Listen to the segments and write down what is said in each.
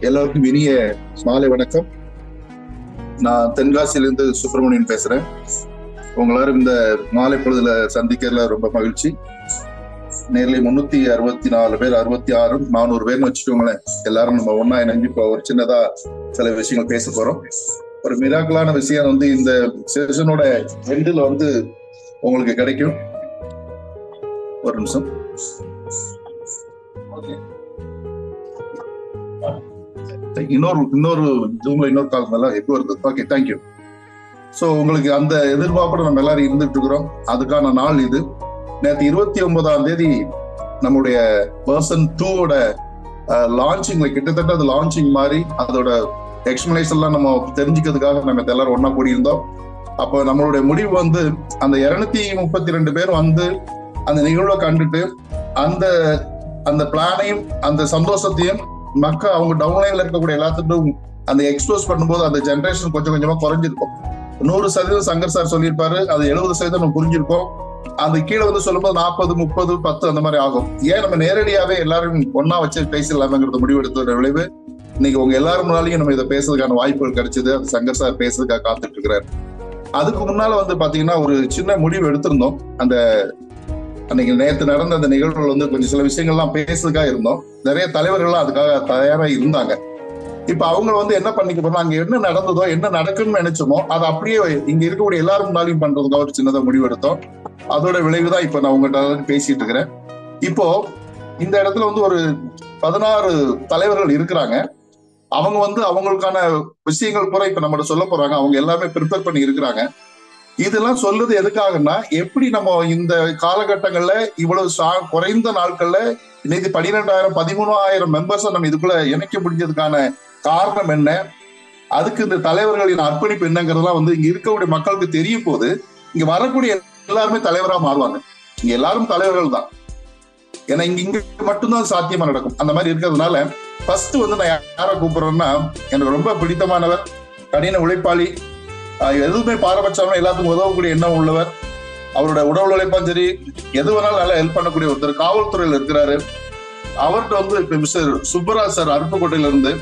எல்லோருக்கும் இனிய மாலை வணக்கம். நான் தென்காசியிலிருந்து சுப்பிரமணியன் பேசுறேன். உங்களாரும் இந்த மாலை பொழுதுல சந்திக்கிறதுல ரொம்ப மகிழ்ச்சி. நேரில் 364 பேர், 66, 400 பேர்னு வச்சுக்கோங்களேன். எல்லாரும் நம்ம ஒன்னா இணைஞ்சு இப்போ ஒரு சின்னதா சில விஷயங்கள் பேச போறோம். ஒரு மிராக்கலான விஷயம் இந்த செஷனோட எண்டில் உங்களுக்கு கிடைக்கும். ஒரு நிமிஷம். இன்னொரு ஜூம்ல இன்னொரு கால் எப்போ வருது. Okay, thank you. ஸோ உங்களுக்கு அந்த எதிர்பார்ப்போட நம்ம எல்லாரும் இருந்துட்டு இருக்கிறோம். அதுக்கான நாள் இது. நேற்று 29ஆம் தேதி நம்முடைய வெர்சன் 2ஓட லான்ச்சிங்ல கிட்டத்தட்ட அது லான்ச்சிங் மாதிரி அதோட எக்ஸ்பிளனேஷன்லாம் நம்ம தெரிஞ்சுக்கிறதுக்காக நம்ம எல்லாரும் ஒன்னா கூடி இருந்தோம். அப்போ நம்மளுடைய முடிவு அந்த 232 பேர் அந்த நிகழ்வை கண்டுட்டு அந்த பிளானையும் அந்த சந்தோஷத்தையும் மக்கள் அவங்க டவுன்லைன்ல இருக்கக்கூடிய எல்லாத்துக்கும் அந்த எக்ஸ்போஸ் பண்ணும்போது அந்த ஜெனரேஷன் கொஞ்சம் கொஞ்சமா குறைஞ்சிருக்கும். 100% சங்கர் சார் சொல்லியிருப்பாரு, அது 70% நம்ம புரிஞ்சிருக்கோம். அந்த கீழே சொல்லும்போது 40, 30, 10 அந்த மாதிரி ஆகும். ஏன் நம்ம நேரடியாவே எல்லாரும் ஒன்னா வச்சு பேசலாம்ங்கிறது முடிவெடுத்த விளைவு இன்னைக்கு உங்க எல்லாரும் முன்னாலையும் நம்ம இதை பேசுறதுக்கான வாய்ப்புகள் கிடைச்சது. அது சங்கர் சார் பேசுறதுக்காக காத்துட்டு இருக்கிறார். அதுக்கு முன்னால பாத்தீங்கன்னா ஒரு சின்ன முடிவு எடுத்திருந்தோம். அன்னைக்கு நேற்று நடந்த அந்த நிகழ்வுகள் கொஞ்சம் சில விஷயங்கள்லாம் பேசுறதுக்காக இருந்தோம். நிறைய தலைவர்கள்லாம் அதுக்காக தயாரா இருந்தாங்க. இப்ப அவங்க என்ன பண்ணிக்க போறோம், அங்க என்ன நடந்ததோ என்ன நடக்குன்னு நினைச்சோமோ அதை அப்படியே இங்க இருக்கக்கூடிய எல்லாரும் முன்னாலையும் பண்றதுக்காக ஒரு சின்னதா முடிவு எடுத்தோம். அதோட விளைவுதான் இப்ப நான் உங்கள்கிட்ட பேசிட்டு இருக்கிறேன். இப்போ இந்த இடத்துல ஒரு 16 தலைவர்கள் இருக்கிறாங்க. அவங்க அவங்களுக்கான விஷயங்கள் பூரா இப்ப நம்மகிட்ட சொல்ல போறாங்க. அவங்க எல்லாமே ப்ரிப்பேர் பண்ணி இருக்கிறாங்க. இதெல்லாம் சொல்றது எதுக்காகன்னா, எப்படி நம்ம இந்த காலகட்டங்கள்ல இவ்வளவு குறைந்த நாட்கள்ல இன்னைக்கு 12,000 13,000 மெம்பர்ஸை நம்ம இதுக்குள்ள இணைக்க முடிஞ்சதுக்கான காரணம் என்ன, அதுக்கு இந்த தலைவர்களின் அர்ப்பணிப்பு என்னங்கிறதெல்லாம் இங்க இருக்கக்கூடிய மக்களுக்கு தெரியும் போது இங்க வரக்கூடிய எல்லாருமே தலைவரா மாறுவாங்க. இங்க எல்லாரும் தலைவர்கள் தான். ஏன்னா இங்க மட்டும்தான் சாத்தியமா நடக்கும். அந்த மாதிரி இருக்கிறதுனால ஃபர்ஸ்ட் நான் யாரை கூப்பிடுறேன்னா, எனக்கு ரொம்ப பிடித்தமானவர், கடின உழைப்பாளி, எதுவுமே பாரபட்சம் எல்லாத்துக்கும் உதவக்கூடிய எண்ணம் உள்ளவர், அவரோட உடல் உழைப்பாம் சரி எது வேணாலும் நல்லா ஹெல்ப் பண்ணக்கூடிய ஒருத்தர் காவல்துறையில இருக்கிறாரு. அவர்கிட்ட இப்ப மிஸ்டர் சுப்பராஜ் சார் அருப்புக்கோட்டையில இருந்து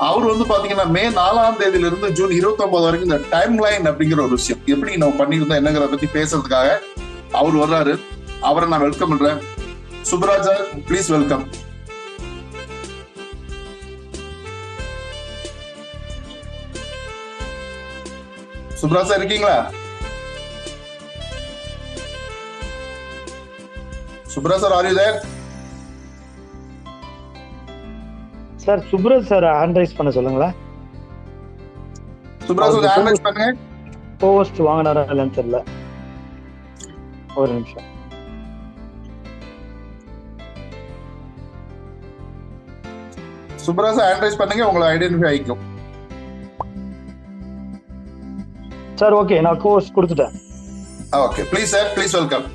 அவர் பாத்தீங்கன்னா மே 4ஆம் தேதியில இருந்து ஜூன் 29 வரைக்கும் இந்த டைம் லைன் அப்படிங்கிற ஒரு விஷயம் எப்படி நம்ம பண்ணியிருந்தோம் என்னங்கிறத பத்தி பேசுறதுக்காக அவர் வர்றாரு. அவரை நான் வெல்கம் பண்றேன். Subbaraj sir, please welcome. Subraj sir இருக்கீங்களா? Subraj sir, are you there? Sir Subraj sir hand raise பண்ண சொல்லுங்களா. சுப்ராஜ் சார் ஹேண்ட் ரைஸ் பண்ணுங்க. போஸ்ட் வாங்கினாரா இல்லன்னு தெரியல. ஒரு நிமிஷம். சுப்ராஜ் சார் ஹேண்ட் ரைஸ் பண்ணுங்க, உங்களை ஐடென்டிஃபை ஆயிக்கும். சார் ஓகே, நான் கோர்ஸ் கொடுத்துட்டேன். Okay, please sir, please welcome.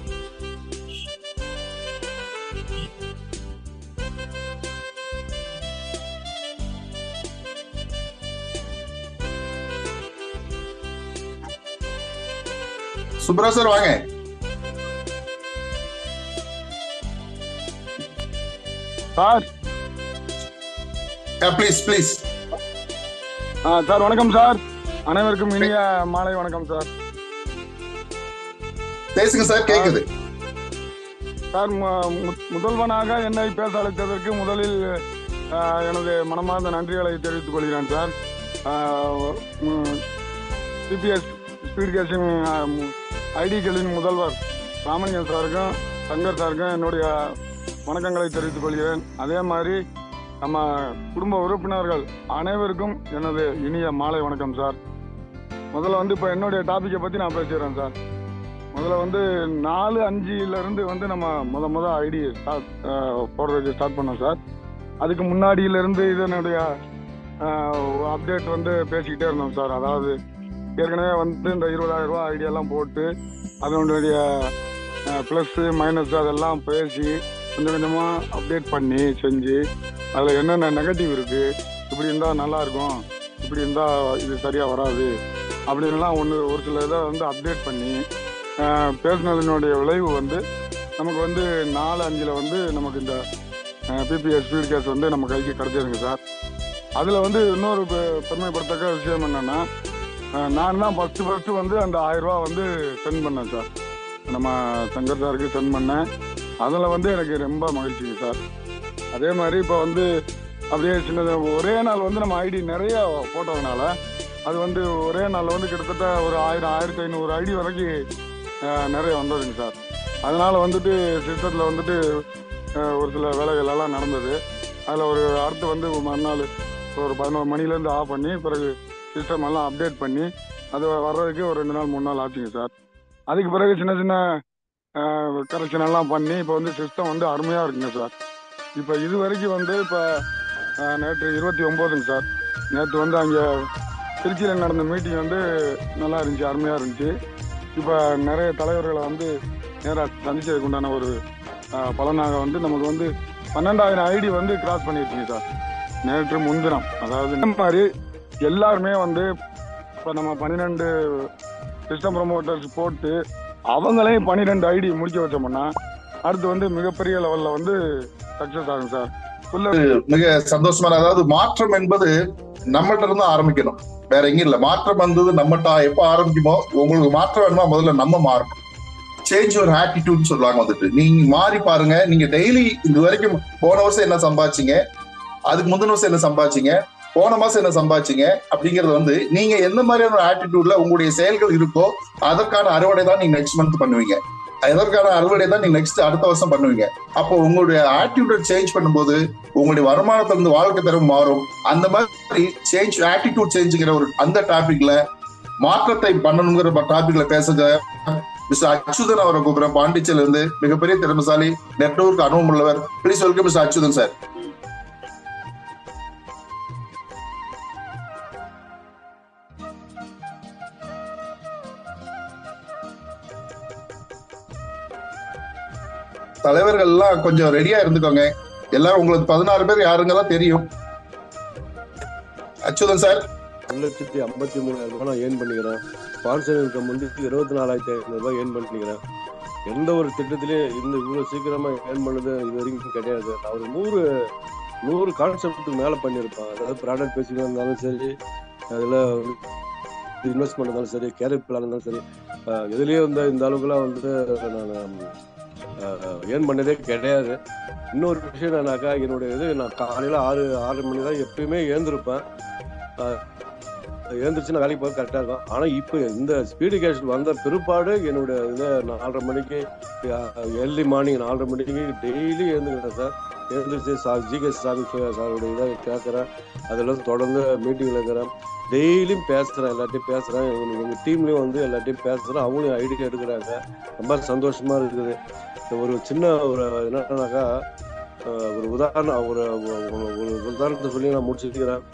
Subraj sir வாங்க. Sir please please. சார் வணக்கம் சார். அனைவருக்கும் இனிய மாலை வணக்கம் சார். பேசுங்க சார், கேக்குது. சார், முதல்வனாக என்னை பேச அழைத்ததற்கு முதலில் எனது மனமார்ந்த நன்றிகளை தெரிவித்துக் கொள்கிறேன் சார். சிபிஎஸ் ஸ்பீட் கேசிங் ஐடிகளின் முதல்வர் ராமலிங்கம் சாருக்கும் சங்கர் சாருக்கும் என்னுடைய வணக்கங்களை தெரிவித்துக் கொள்கிறேன். அதே மாதிரி நம்ம குடும்ப உறுப்பினர்கள் அனைவருக்கும் எனது இனிய மாலை வணக்கம் சார். முதல்ல இப்போ என்னுடைய டாபிக்கை பற்றி நான் பேசுகிறேன் சார். முதல்ல 4-5 நம்ம முத ஐடி போடுறதுக்கு ஸ்டார்ட் பண்ணோம் சார். அதுக்கு முன்னாடியிலேருந்து இதனுடைய அப்டேட் பேசிக்கிட்டே இருந்தோம் சார். அதாவது ஏற்கனவே இந்த 20,000 ரூபா ஐடியெல்லாம் போட்டு அதனுடைய ப்ளஸ்ஸு மைனஸ் அதெல்லாம் பேசி கொஞ்சம் கொஞ்சமாக அப்டேட் பண்ணி செஞ்சு அதில் என்னென்ன நெகட்டிவ் இருக்குது, இப்படி இருந்தால் நல்லாயிருக்கும், இப்படி இருந்தால் இது சரியாக வராது அப்படின்லாம் ஒரு சில இதை அப்டேட் பண்ணி பேசினதனுடைய விளைவு நமக்கு 4-5 நமக்கு இந்த பிபிஎஸ் ஸ்பீட் கேஸ் நம்ம கைக்கு கிடைச்சிருங்க சார். அதுல வந்து இன்னொரு பெருமைப்படத்தக்க விஷயம் என்னன்னா, நான் தான் ஃபர்ஸ்ட் வந்து அந்த 1000 ரூபா வந்து சென்ட் பண்ணேன் சார். நம்ம சங்கர் சாருக்கு சென்ட் பண்ணேன். அதில் வந்து எனக்கு ரொம்ப மகிழ்ச்சிங்க சார். அதே மாதிரி இப்போ வந்து அப்படியே சின்னது ஒரே நாள் வந்து நம்ம ஐடி நிறைய போட்டதுனால அது வந்து ஒரே நாளில் வந்து கிட்டத்தட்ட ஒரு 1000 1500 ஐடி வரைக்கும் நிறைய வந்ததுங்க சார். அதனால வந்துட்டு சிஸ்டத்தில் வந்துட்டு ஒரு சில வேலைகள் எல்லாம் நடந்தது. அதில் ஒரு அடுத்து வந்து மறுநாள் ஒரு 11 மணிலேருந்து ஆஃப் பண்ணி பிறகு சிஸ்டம் எல்லாம் அப்டேட் பண்ணி அது வர்றதுக்கு ஒரு 2 நாள் 3 நாள் ஆச்சுங்க சார். அதுக்கு பிறகு சின்ன சின்ன கரெக்ஷன் எல்லாம் பண்ணி இப்போ வந்து சிஸ்டம் வந்து அருமையாக இருக்குங்க சார். இப்போ இது வரைக்கும் வந்து இப்போ நேற்று 29ங்க சார். நேற்று வந்து அங்கே திருச்சியில் நடந்த மீட்டிங் வந்து நல்லா இருந்துச்சு, அருமையாக இருந்துச்சு. இப்போ நிறைய தலைவர்களை வந்து நேராக சந்திச்சதுக்கு உண்டான ஒரு பலனாக வந்து நமக்கு வந்து 12,000 ஐடி வந்து கிராஸ் பண்ணிருச்சுங்க சார் நேற்று முன்தினம். அதாவது இந்த மாதிரி எல்லாருமே வந்து இப்போ நம்ம 12 சிஸ்டம் ப்ரொமோட்டர்ஸ் போட்டு அவங்களே 12 ஐடி முடிக்க வச்சோம்னா அடுத்து வந்து மிகப்பெரிய லெவலில் வந்து சக்ஸஸ் ஆகும் சார். மிக சந்தோஷமான, அதாவது மாற்றம் என்பது நம்மகிட்ட இருந்து ஆரம்பிக்கணும், வேற எங்கேயும் இல்லை. மாற்றம் வந்தது நம்மகிட்ட எப்போ ஆரம்பிக்குமோ, உங்களுக்கு மாற்றம் வேணுமா முதல்ல நம்ம மாறணும். சேஞ்ச் யுவர் ஆட்டிடியூட் சொல்லுவாங்க. வந்துட்டு நீங்க மாறி பாருங்க. நீங்க டெய்லி இது வரைக்கும் போன வருஷம் என்ன சம்பாதிச்சீங்க, அதுக்கு முந்தின வருஷம் என்ன சம்பாதிச்சீங்க, போன மாசம் என்ன சம்பாதிச்சீங்க அப்படிங்கறது வந்து நீங்க எந்த மாதிரியான ஆட்டிடியூட்ல உங்களுடைய செயல்கள் இருக்கோ அதற்கான அறுவடை தான் நீங்க நெக்ஸ்ட் மந்த் பண்ணுவீங்க. எதற்கான அறுவடை தான் நீங்க நெக்ஸ்ட் அடுத்த வருஷம் பண்ணுவீங்க. அப்போ உங்களுடைய ஆட்டிடியூட் சேஞ்ச் பண்ணும்போது உங்களுடைய வருமானத்துல இருந்து வாழ்க்கை தரம் மாறும். அந்த மாதிரி சேஞ்ச் ஆட்டிடியூட் சேஞ்சுங்கிற ஒரு அந்த டாபிக்ல மாற்றத்தை பண்ணணுங்கிற டாபிக்ல பேசுங்க. மிஸ்டர் அச்சுதன் அவரை கூப்பிடுறேன். பாண்டிச்சேரியில இருந்து மிகப்பெரிய திறமைசாலி, நெட்வொர்க் அனுபவம் உள்ளவர். Please welcome mister Achuthan sir. தலைவர்கள் எல்லாம் கொஞ்சம் ரெடியா இருந்துக்கோங்க. எல்லாரும் உங்களுக்கு 16 பேர் யாருங்கெல்லாம் தெரியும். அச்சுதன் சார். 1,53,000 ரூபாய் நான் ஏர்ன் பண்ணிக்கிறேன். ஸ்பான்சர் இன்கம் வந்து 24,500 ரூபாய் ஏர்ன் பண்ணிக்கிறேன். எந்த ஒரு திட்டத்திலே இந்த இவ்வளவு சீக்கிரமா ஏர்ன் பண்ணது இது வரைக்கும் கிடையாது. நான் ஒரு 100 கான்செப்டுக்கு மேல பண்ணியிருப்பேன். அதாவது ப்ராடக்ட் பேசிக்கா இருந்தாலும் சரி, அதில் இன்வெஸ்ட்மெண்ட் இருந்தாலும் சரி, கேரியர் பிளான் இருந்தாலும் சரி, எதுலேயே வந்து இந்த அளவுக்குலாம் வந்து நான் ஏர்ன் பண்ணதே கிடையாது. இன்னொரு விஷயம் என்னன்னாக்கா, என்னுடைய இது நான் காலையில் 6 மணி தான் எப்பயுமே எழுந்திருப்பேன். எழுந்திரிச்சு நான் வேலைக்கு போக கரெக்டாக இருக்கும். ஆனால் இப்போ இந்த ஸ்பீடு கேஷ் வந்த பிற்பாடு என்னுடைய இதை 4:30 மணிக்கு ஏர்லி மார்னிங் 4:30 மணிக்கு டெய்லி எழுந்துக்கிறேன் சார். எழுந்திரிச்சு ஜிகே சாமி சாரோட இதை கேட்குறேன். அதில் தொடர்ந்து மீட்டிங்கில் இருக்கிறேன். டெய்லியும் பேசுகிறேன், எல்லாத்தையும் பேசுகிறேன். எங்கள் டீம்லேயும் வந்து எல்லாத்தையும் பேசுகிறேன். அவங்களும் ஐடி எடுக்கிறாங்க. ரொம்ப சந்தோஷமாக இருக்குது. ஒரு சின்ன ஒரு என்னன்னாக்கா, ஒரு உதாரணத்தை சொல்லி நான் முடிச்சுக்கிறேன்.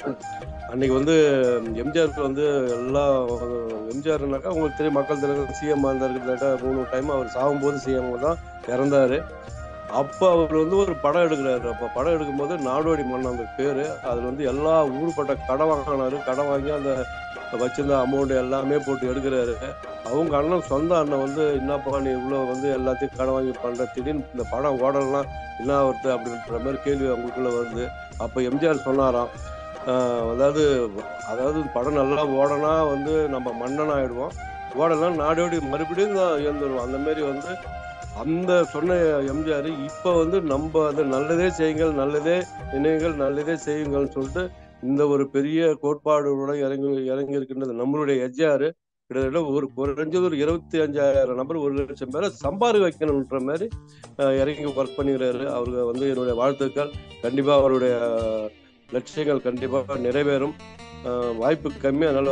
அன்னைக்கு வந்து எம்ஜிஆருக்கு வந்து எல்லா எம்ஜிஆர்னாக்கா உங்களுக்கு தெரியும், மக்கள் தலைவர் சிஎம் இருந்தாரு. 3 டைம் அவர் சாகும்போது சிஎம் தான் இறந்தாரு. அப்போ அவர் வந்து ஒரு படம் எடுக்கிறாரு. அப்போ படம் எடுக்கும்போது நாடோடி மன்னன் அந்த பேர். அதில் வந்து எல்லா ஊருப்பட்ட கடன் வாங்கினாரு. கடன் வாங்கி அந்த வச்சிருந்த அமௌண்ட் எல்லாமே போட்டு எடுக்கிறாரு. அவங்க அண்ணன், சொந்த அண்ணன் வந்து என்னப்பா நீ இவ்வளோ வந்து எல்லாத்தையும் கடன் வாங்கி பண்ணுற, திடீர்னு இந்த படம் ஓடலாம் என்ன வருது அப்படின்ற மாதிரி கேள்வி அவங்களுக்குள்ள வருது. அப்போ எம்ஜிஆர் சொன்னாராம், அதாவது படம் நல்லா ஓடனா வந்து நம்ம மன்னன் ஆகிடுவோம், ஓடலாம் நாடோடி மறுபடியும் தான் இயந்துடுவோம். அந்த மாதிரி வந்து அந்த சொன்ன எம்ஜிஆர் இப்போ வந்து நம்ம அதை நல்லதே செய்யுங்கள், நல்லதே நினைவுகள், நல்லதே செய்யுங்கள்னு சொல்லிட்டு இந்த ஒரு பெரிய கோட்பாடுகளோட இறங்கி இருக்கின்றது நம்மளுடைய எஜ்ஜாரு. கிட்டத்தட்ட குறைஞ்சது ஒரு 25,000 நபர் 1,00,000 பேரை சம்பாதி வைக்கணுன்ற மாதிரி இறங்கி ஒர்க் பண்ணிக்கிறாரு. அவருக்கு வந்து என்னுடைய வாழ்த்துக்கள். கண்டிப்பா அவருடைய லட்சியங்கள் கண்டிப்பா நிறைவேறும். வாய்ப்பு கம்மி, அதனால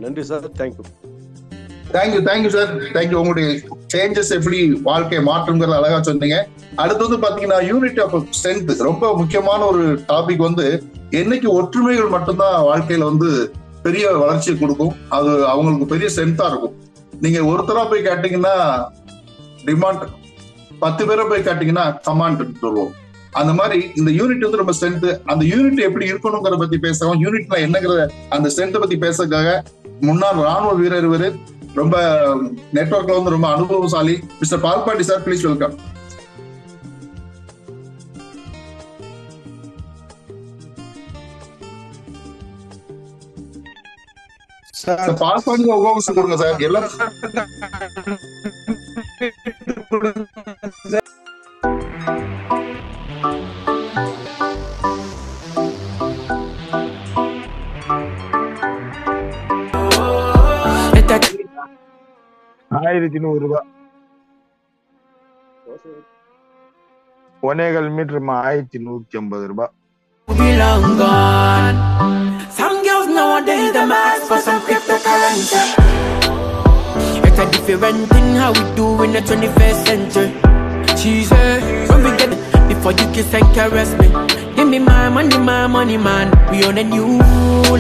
நன்றி சார். Thank you sir. தேங்க்யூ. உங்களுடைய சேஞ்சஸ் எப்படி வாழ்க்கையை மாற்றுங்கிறத அழகா சொன்னீங்க. அடுத்து வந்து பாத்தீங்கன்னா யூனிட்டி ஆஃப் ஸ்ட்ரென்த் ரொம்ப முக்கியமான ஒரு டாபிக். வந்து என்னைக்கு ஒற்றுமைகள் மட்டும்தான் வாழ்க்கையில வந்து பெரிய வளர்ச்சியை கொடுக்கும். அது அவங்களுக்கு பெரிய ஸ்ட்ரென்த்தா இருக்கும். நீங்க ஒருத்தரா போய் கேட்டீங்கன்னா டிமாண்ட், 10 பேரை போய் கேட்டீங்கன்னா கமாண்ட் சொல்லுவோம். அந்த மாதிரி இந்த யூனிட் வந்து ரொம்ப ஸ்ட்ரென்த். அந்த யூனிட் எப்படி இருக்கணுங்கிறத பத்தி பேசுறோம். யூனிட்ல என்னங்கிற அந்த ஸ்ட்ரென்த்தை பத்தி பேசுறதுக்காக முன்னாள் ராணுவ வீரர் இவரு, ரொம்ப நெட்வொர்க்ல வந்து ரொம்ப அனுபவசாலி mister Palpandi sir. Please welcome. Pass பண்ணி உபயோகிச்சு கொடுங்க சார் எல்லாம். ₹1100 1.25 metre ₹1150. Some girls nowadays them ask for some cryptocurrency. It's a different thing how we do in the 21st century. She said, when we get before you kiss and caress me, give me my money, man. We on a new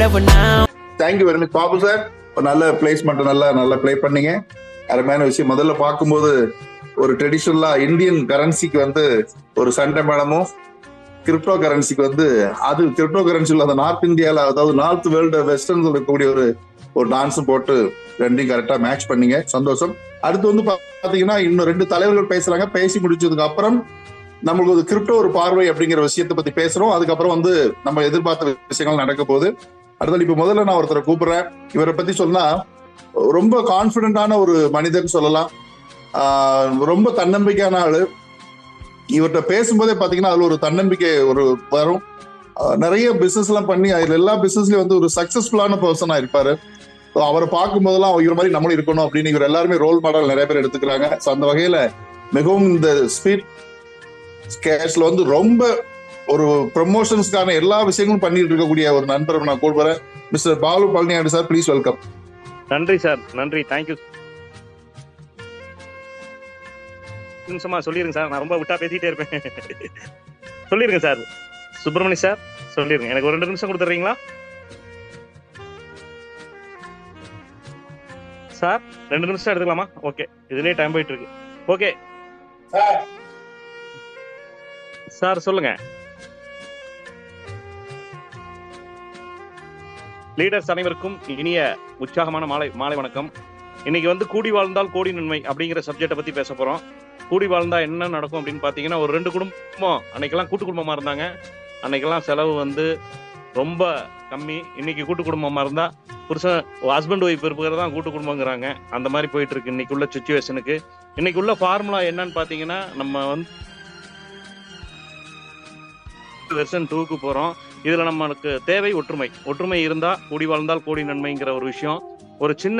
level now. Thank you very much Babu sir. நல்ல placement நல்லா play பண்ணீங்க. அருமையான விஷயம். முதல்ல பார்க்கும்போது ஒரு ட்ரெடிஷனலா Indian கரன்சிக்கு வந்து ஒரு சண்டை மேளமும், கிரிப்டோ கரன்சிக்கு வந்து அது கிரிப்டோ கரன்சியில் அந்த நார்த் இந்தியாவில், அதாவது நார்த் வேர்ல்டு வெஸ்டர்ன் இருக்கக்கூடிய ஒரு டான்ஸும் போட்டு ரெண்டையும் கரெக்டா மேட்ச் பண்ணீங்க. சந்தோஷம். அடுத்து வந்து பாத்தீங்கன்னா இன்னும் 2 தலைவர்கள் பேசுறாங்க. பேசி முடிச்சதுக்கு அப்புறம் நம்மளுக்கு ஒரு கிரிப்டோ ஒரு பார்வை அப்படிங்கிற விஷயத்தை பத்தி பேசுறோம். அதுக்கப்புறம் வந்து நம்ம எதிர்பார்த்த விஷயங்கள் நடக்க போகுது. அடுத்தது இப்ப முதல்ல நான் ஒருத்தரை கூப்பிடுறேன். இவரை பத்தி சொன்னா ரொம்ப கான்பிடென்டான ஒரு மனிதர் சொல்லலாம். ரொம்ப தன்னம்பிக்கையான ஆளு. இவர்கிட்ட பேசும்போதே பாத்தீங்கன்னா அதுல ஒரு தன்னம்பிக்கை வரும். நிறைய பிசினஸ் எல்லாம் பண்ணி அதுல எல்லா பிசினஸ்லயும் வந்து ஒரு சக்சஸ்ஃபுல்லான பர்சனா இருப்பாரு. அவரை பார்க்கும் போதெல்லாம் இவர் மாதிரி நம்மளும் இருக்கணும் அப்படின்னு இவர் எல்லாருமே ரோல் மாடல் நிறைய பேர் எடுத்துக்கிறாங்க. அந்த வகையில மிகவும் இந்த ஸ்பீட் கேஷ்ல வந்து ரொம்ப ஒரு ப்ரமோஷன்ஸ்க்கான எல்லா விஷயங்களும் பண்ணிட்டு இருக்கக்கூடிய ஒரு நண்பரை நான் கூப்பிடுறேன். Mister Balu Palaniyandi sir, please welcome. நன்றி சார், நன்றி, தேங்க்யூ. நிமிஷமா சொல்லிருங்க சார், நான் ரொம்ப விட்டா பேசிட்டே இருப்பேன். சொல்லிருங்க சார். சுப்பிரமணி சார் சொல்லிருங்க. எனக்கு ஒரு 2 நிமிஷம் கொடுத்துறீங்களா சார்? 2 நிமிஷம் எடுத்துக்கலாமா? ஓகே, இதுலயே டைம் போயிட்டு இருக்கு. ஓகே சார் சொல்லுங்க. லீடர்ஸ் அனைவருக்கும் இனிய உற்சாகமான மாலை வணக்கம். இன்னைக்கு வந்து கூடி வாழ்ந்தால் கோடி நன்மை அப்படிங்கிற சப்ஜெக்டை பத்தி பேச போறோம். கூடி வாழ்ந்தா என்ன நடக்கும் அப்படின்னு பாத்தீங்கன்னா, ஒரு 2 குடும்பம் அன்னைக்கெல்லாம் கூட்டு குடும்பமா இருந்தாங்க. அன்னைக்கெல்லாம் செலவு வந்து ரொம்ப கம்மி. இன்னைக்கு கூட்டு குடும்பமா இருந்தா புருஷன் ஹஸ்பண்ட் ஒய்ஃப் இருக்கிறது தான் கூட்டு குடும்பங்கிறாங்க. அந்த மாதிரி போயிட்டு இருக்கு இன்னைக்கு உள்ள சிச்சுவேஷனுக்கு. இன்னைக்கு உள்ள ஃபார்முலா என்னன்னு பாத்தீங்கன்னா, நம்ம வந்து வெர்ஷன் 2க்கு போறோம். இதுல நம்மளுக்கு தேவை ஒற்றுமை இருந்தா கூடி வாழ்ந்தால் கோடி நன்மைங்கிற ஒரு விஷயம். ஒரு சின்ன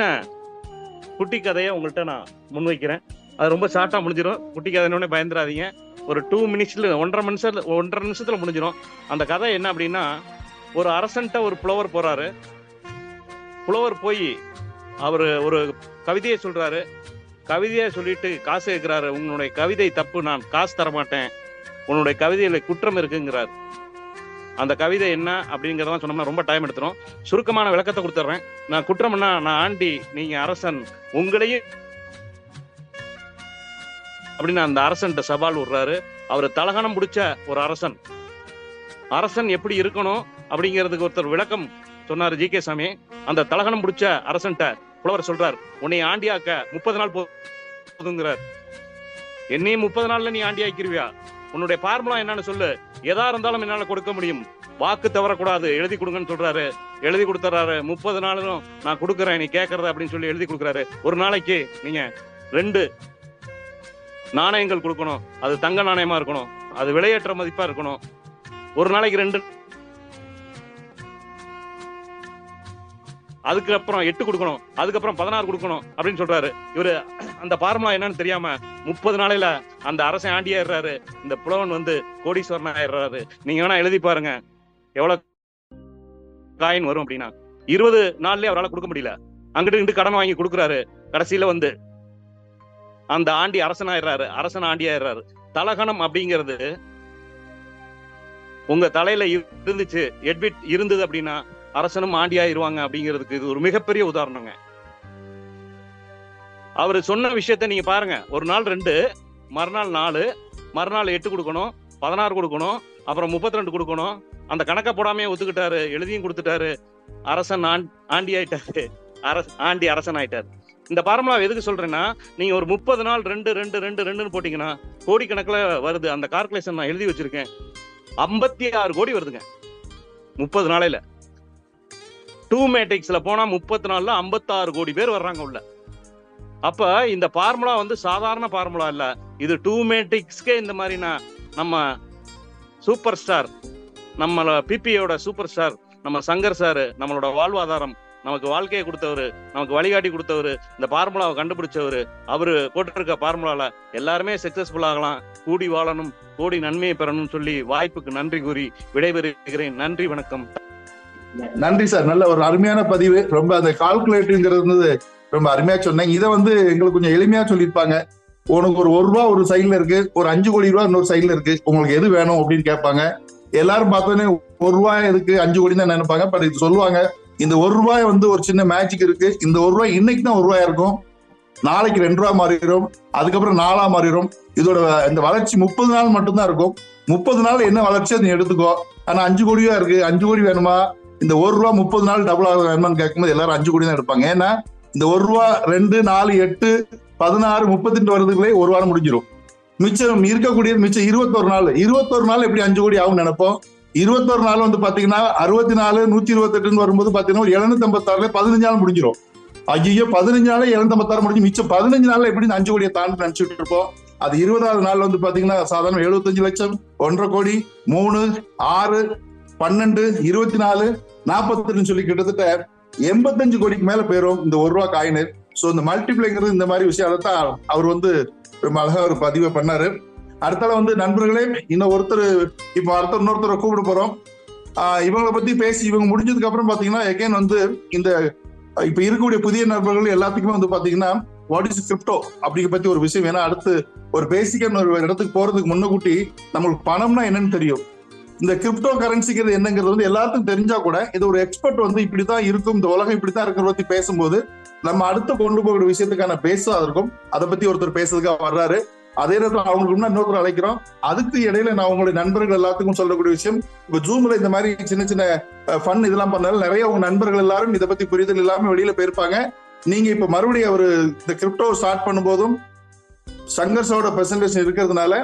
குட்டி கதையை உங்கள்கிட்ட நான் முன்வைக்கிறேன். அது ரொம்ப ஷார்ட்டா முடிஞ்சிடும். குட்டி கதைன்னு பயந்துடாதீங்க. ஒரு 2 மினிட்ஸ்ல 1.5 நிமிஷத்துல முடிஞ்சிடும். அந்த கதை என்ன அப்படின்னா, ஒரு அரசன்ட்ட ஒரு புலவர் போறாரு. புலவர் போய் அவரு ஒரு கவிதையை சொல்றாரு. கவிதையை சொல்லிட்டு காசு கேட்கிறாரு. உன்னுடைய கவிதை தப்பு, நான் காசு தரமாட்டேன், உன்னுடைய கவிதையில குற்றம் இருக்குங்கிறார். அந்த கவிதை என்ன அப்படிங்கிறதெல்லாம் சொன்னோம்னா ரொம்ப டைம் எடுத்துரும். சுருக்கமான விளக்கத்தை கொடுத்துட்றேன். நான் குற்றம்னா, நான் ஆண்டி, நீங்க அரசன், உங்களையும் அப்படின்னு அந்த அரசன்ட்ட சவால் விடுறாரு. அவர் தலகணம் பிடிச்ச ஒரு அரசன் எப்படி இருக்கணும் அப்படிங்கிறதுக்கு ஒருத்தர் விளக்கம் சொன்னாரு, ஜி.கே. சாமி. அந்த தலகணம் பிடிச்ச அரசன்ட்ட புலவர் சொல்றார், உன்னை ஆண்டியாக்க 30 நாள் போதுங்கிறார். என்னையும் 30 நாள்ல நீ ஆண்டி ஆக்கிருவியா? உன்னுடைய ஃபார்முலா என்னன்னு சொல்லு. எதா இருந்தாலும் என்னால கொடுக்க முடியும், வாக்கு தவறக்கூடாது, எழுதி கொடுங்கன்னு சொல்றாரு. எழுதி கொடுத்துறாரு. 30 நாளும் நான் கொடுக்குறேன், நீ கேட்கறத அப்படின்னு சொல்லி எழுதி கொடுக்குறாரு. ஒரு நாளைக்கு நீங்க 2 நாணயங்கள் கொடுக்கணும். அது தங்க நாணயமா இருக்கணும், அது விலையேற்ற மதிப்பா இருக்கணும். ஒரு நாளைக்கு 2, அதுக்கப்புறம் 8 கொடுக்கணும், அதுக்கப்புறம் 16 கொடுக்கணும் அப்படின்னு சொல்றாரு. இவரு அந்த ஃபார்முலா என்னன்னு தெரியாம 30 நாளையில அந்த அரசன் ஆண்டியாயிடுறாரு. இந்த புலவன் வந்து கோடீஸ்வரன் ஆயிடுறாரு. நீங்க வேணா எழுதி பாருங்க எவ்வளவு காயின் வரும் அப்படின்னா. 20 நாள்லயே அவரால் கொடுக்க முடியல. அங்கிட்டு இங்கிட்டு கடன் வாங்கி கொடுக்குறாரு. கடைசியில வந்து அந்த ஆண்டி அரசன் ஆயிடுறாரு. அரசன் ஆண்டி ஆயிடுறாரு. தலகணம் அப்படிங்கிறது உங்க தலையில இருந்துச்சு, எட்பிட் இருந்தது அப்படின்னா அரசனும் ஆண்டியாயிருவாங்க அப்படிங்கிறதுக்கு இது ஒரு மிகப்பெரிய உதாரணங்க. அவரு சொன்ன விஷயத்த நீங்க பாருங்க. ஒரு நாள் 2, மறுநாள் 4, மறுநாள் 8 கொடுக்கணும், 16 கொடுக்கணும், அப்புறம் 32 கொடுக்கணும். அந்த கணக்கை போடாமே ஒத்துக்கிட்டாரு, எழுதியும் கொடுத்துட்டாரு. அரசன் ஆண்டி ஆயிட்டாரு. ஆண்டி அரசன் ஆயிட்டாரு. இந்த ஃபார்முலா எதுக்கு சொல்றேன்னா, நீங்க ஒரு 30 நாள் 2 2 2 2ன்னு போட்டீங்கன்னா கோடிக்கணக்கில் வருது. அந்த கால்குலேஷன் நான் எழுதி வச்சிருக்கேன். 56 கோடி வருதுங்க 30 நாளையில. டூ மேட்ரிக்ஸ்ல போனா 30 நாள்ல 56 கோடி பேர் வர்றாங்க உள்ள. அப்ப இந்த ஃபார்முலா வந்து சாதாரண ஃபார்முலா இல்ல, இது டூ மேட்ரிக்ஸ்க்கே இந்த மாதிரி நம்ம சூப்பர் ஸ்டார், நம்மள பிபியோட சூப்பர் ஸ்டார் நம்ம சங்கர் சார், நம்மளோட வாழ்வாதாரம், நமக்கு வாழ்க்கையை கொடுத்தவரு, நமக்கு வழிகாட்டி கொடுத்தவரு, இந்த ஃபார்முலாவை கண்டுபிடிச்சவரு, அவரு போட்டிருக்க ஃபார்முலால எல்லாருமே சக்சஸ்ஃபுல் ஆகலாம், கூடி வாழணும், கோடி நன்மையை பெறணும்னு சொல்லி வாய்ப்புக்கு நன்றி கூறி விடைபெறுகிறேன். நன்றி, வணக்கம். நன்றி சார், நல்ல ஒரு அருமையான பதிவு. ரொம்ப அந்த கால்குலேட்டிவ்ங்கிறது ரொம்ப அருமையா சொன்னேன். இதை வந்து எங்களுக்கு கொஞ்சம் எளிமையா சொல்லியிருப்பாங்க. உனக்கு ஒரு ரூபா ஒரு சைட்ல இருக்கு, ஒரு 5 கோடி ரூபா இன்னொரு சைட்ல இருக்கு, உங்களுக்கு எது வேணும் அப்படின்னு கேட்பாங்க. எல்லாரும் பார்த்தோன்னே ₹1 எதுக்கு 5 கோடி தான் நினைப்பாங்க. பட் இது சொல்லுவாங்க, இந்த ₹1 வந்து ஒரு சின்ன மேஜிக் இருக்கு. இந்த ₹1 இன்னைக்கு தான் ₹1 இருக்கும், நாளைக்கு ₹2 மாறிடும், அதுக்கப்புறம் 4 மாறிடும். இதோட இந்த வளர்ச்சி 30 நாள் மட்டும்தான் இருக்கும். 30 நாள் என்ன வளர்ச்சி அதை எடுத்துக்கோ. ஆனா 5 கோடியா இருக்கு, 5 கோடி வேணுமா, இந்த ₹1 30 நாள் டபுள் ஆக வேணுமான்னு கேட்கும்போது எல்லாரும் 5 கோடி தான் எடுப்பாங்க. ஏன்னா இந்த ₹1 2 4 8 16 32 வருதுக்குள்ளே ஒரு வாரம் முடிஞ்சிடும். மிச்சம் இருக்கக்கூடியது மிச்சம் 21 நாள். 21 நாள் எப்படி 5 கோடி ஆகும் நினைப்போம். 21 நாள் வந்து பாத்தீங்கன்னா 64 128 வரும்போது பாத்தீங்கன்னா 756 15 நாள் முடிஞ்சிடும். ஐயோ 15 நாள் 756 முடிஞ்சு மிச்சம் 15 நாள்ல எப்படி 5 கோடியை தாண்டி நினைச்சுட்டு இருப்போம். அது 20வது நாள் வந்து பாத்தீங்கன்னா சாதாரண 75 லட்சம், 1.5 கோடி, 3 6 12 24 42 சொல்லி கிட்டத்தட்ட 85 கோடிக்கு மேல போயிரும் இந்த ₹1 காயின். சோ இந்த மல்டிப்ளைங்கிறது இந்த மாதிரி விஷயம் அதைத்தான் அவர் வந்து ரொம்ப அழகா ஒரு பதிவை பண்ணாரு. அடுத்தால வந்து நண்பர்களே, இன்னும் ஒருத்தர் இப்போ இன்னொருத்தரை கூப்பிட போறோம். இவங்களை பத்தி பேசி இவங்க முடிஞ்சதுக்கு அப்புறம் பாத்தீங்கன்னா எகைன் வந்து இந்த இப்ப இருக்கக்கூடிய புதிய நண்பர்கள் எல்லாத்துக்குமே வந்து பாத்தீங்கன்னா வாட் இஸ் கிரிப்டோ அப்படிங்க பத்தி ஒரு விஷயம். ஏன்னா அடுத்து ஒரு பேசிக்கான ஒரு இடத்துக்கு போறதுக்கு முன்னக்கூட்டி நம்மளுக்கு பணம்னா என்னன்னு தெரியும். இந்த கிரிப்டோ கரன்சிங்கிறது என்னங்கிறது வந்து எல்லாத்துக்கும் தெரிஞ்சா கூட இது ஒரு எக்ஸ்பர்ட் வந்து இப்படிதான் இருக்கும், இந்த உலகம் இப்படித்தான் இருக்கிறத பத்தி பேசும்போது நம்ம அடுத்து கொண்டு போகிற விஷயத்துக்கான பேசா இருக்கும். அதை பத்தி ஒருத்தர் பேசுறதுக்காக வர்றாரு. அதே நேரத்தில் அவங்களுக்கு முன்னாடி இன்னொருத்தர் அழைக்கிறோம். அதுக்கு இடையில நான் உங்களுடைய நண்பர்கள் எல்லாத்துக்கும் சொல்லக்கூடிய விஷயம், இப்ப ஜூம்ல இந்த மாதிரி சின்ன சின்ன ஃபன் இதெல்லாம் பண்ணாலும் நிறைய உங்க நண்பர்கள் எல்லாரும் இதை பத்தி புரிதல் இல்லாம வெளியில போயிருப்பாங்க. நீங்க இப்ப மறுபடியும் ஒரு இந்த கிரிப்டோ ஸ்டார்ட் பண்ணும்போதும் சங்கர்ஸோட பிரசன்டேஷன் இருக்கிறதுனால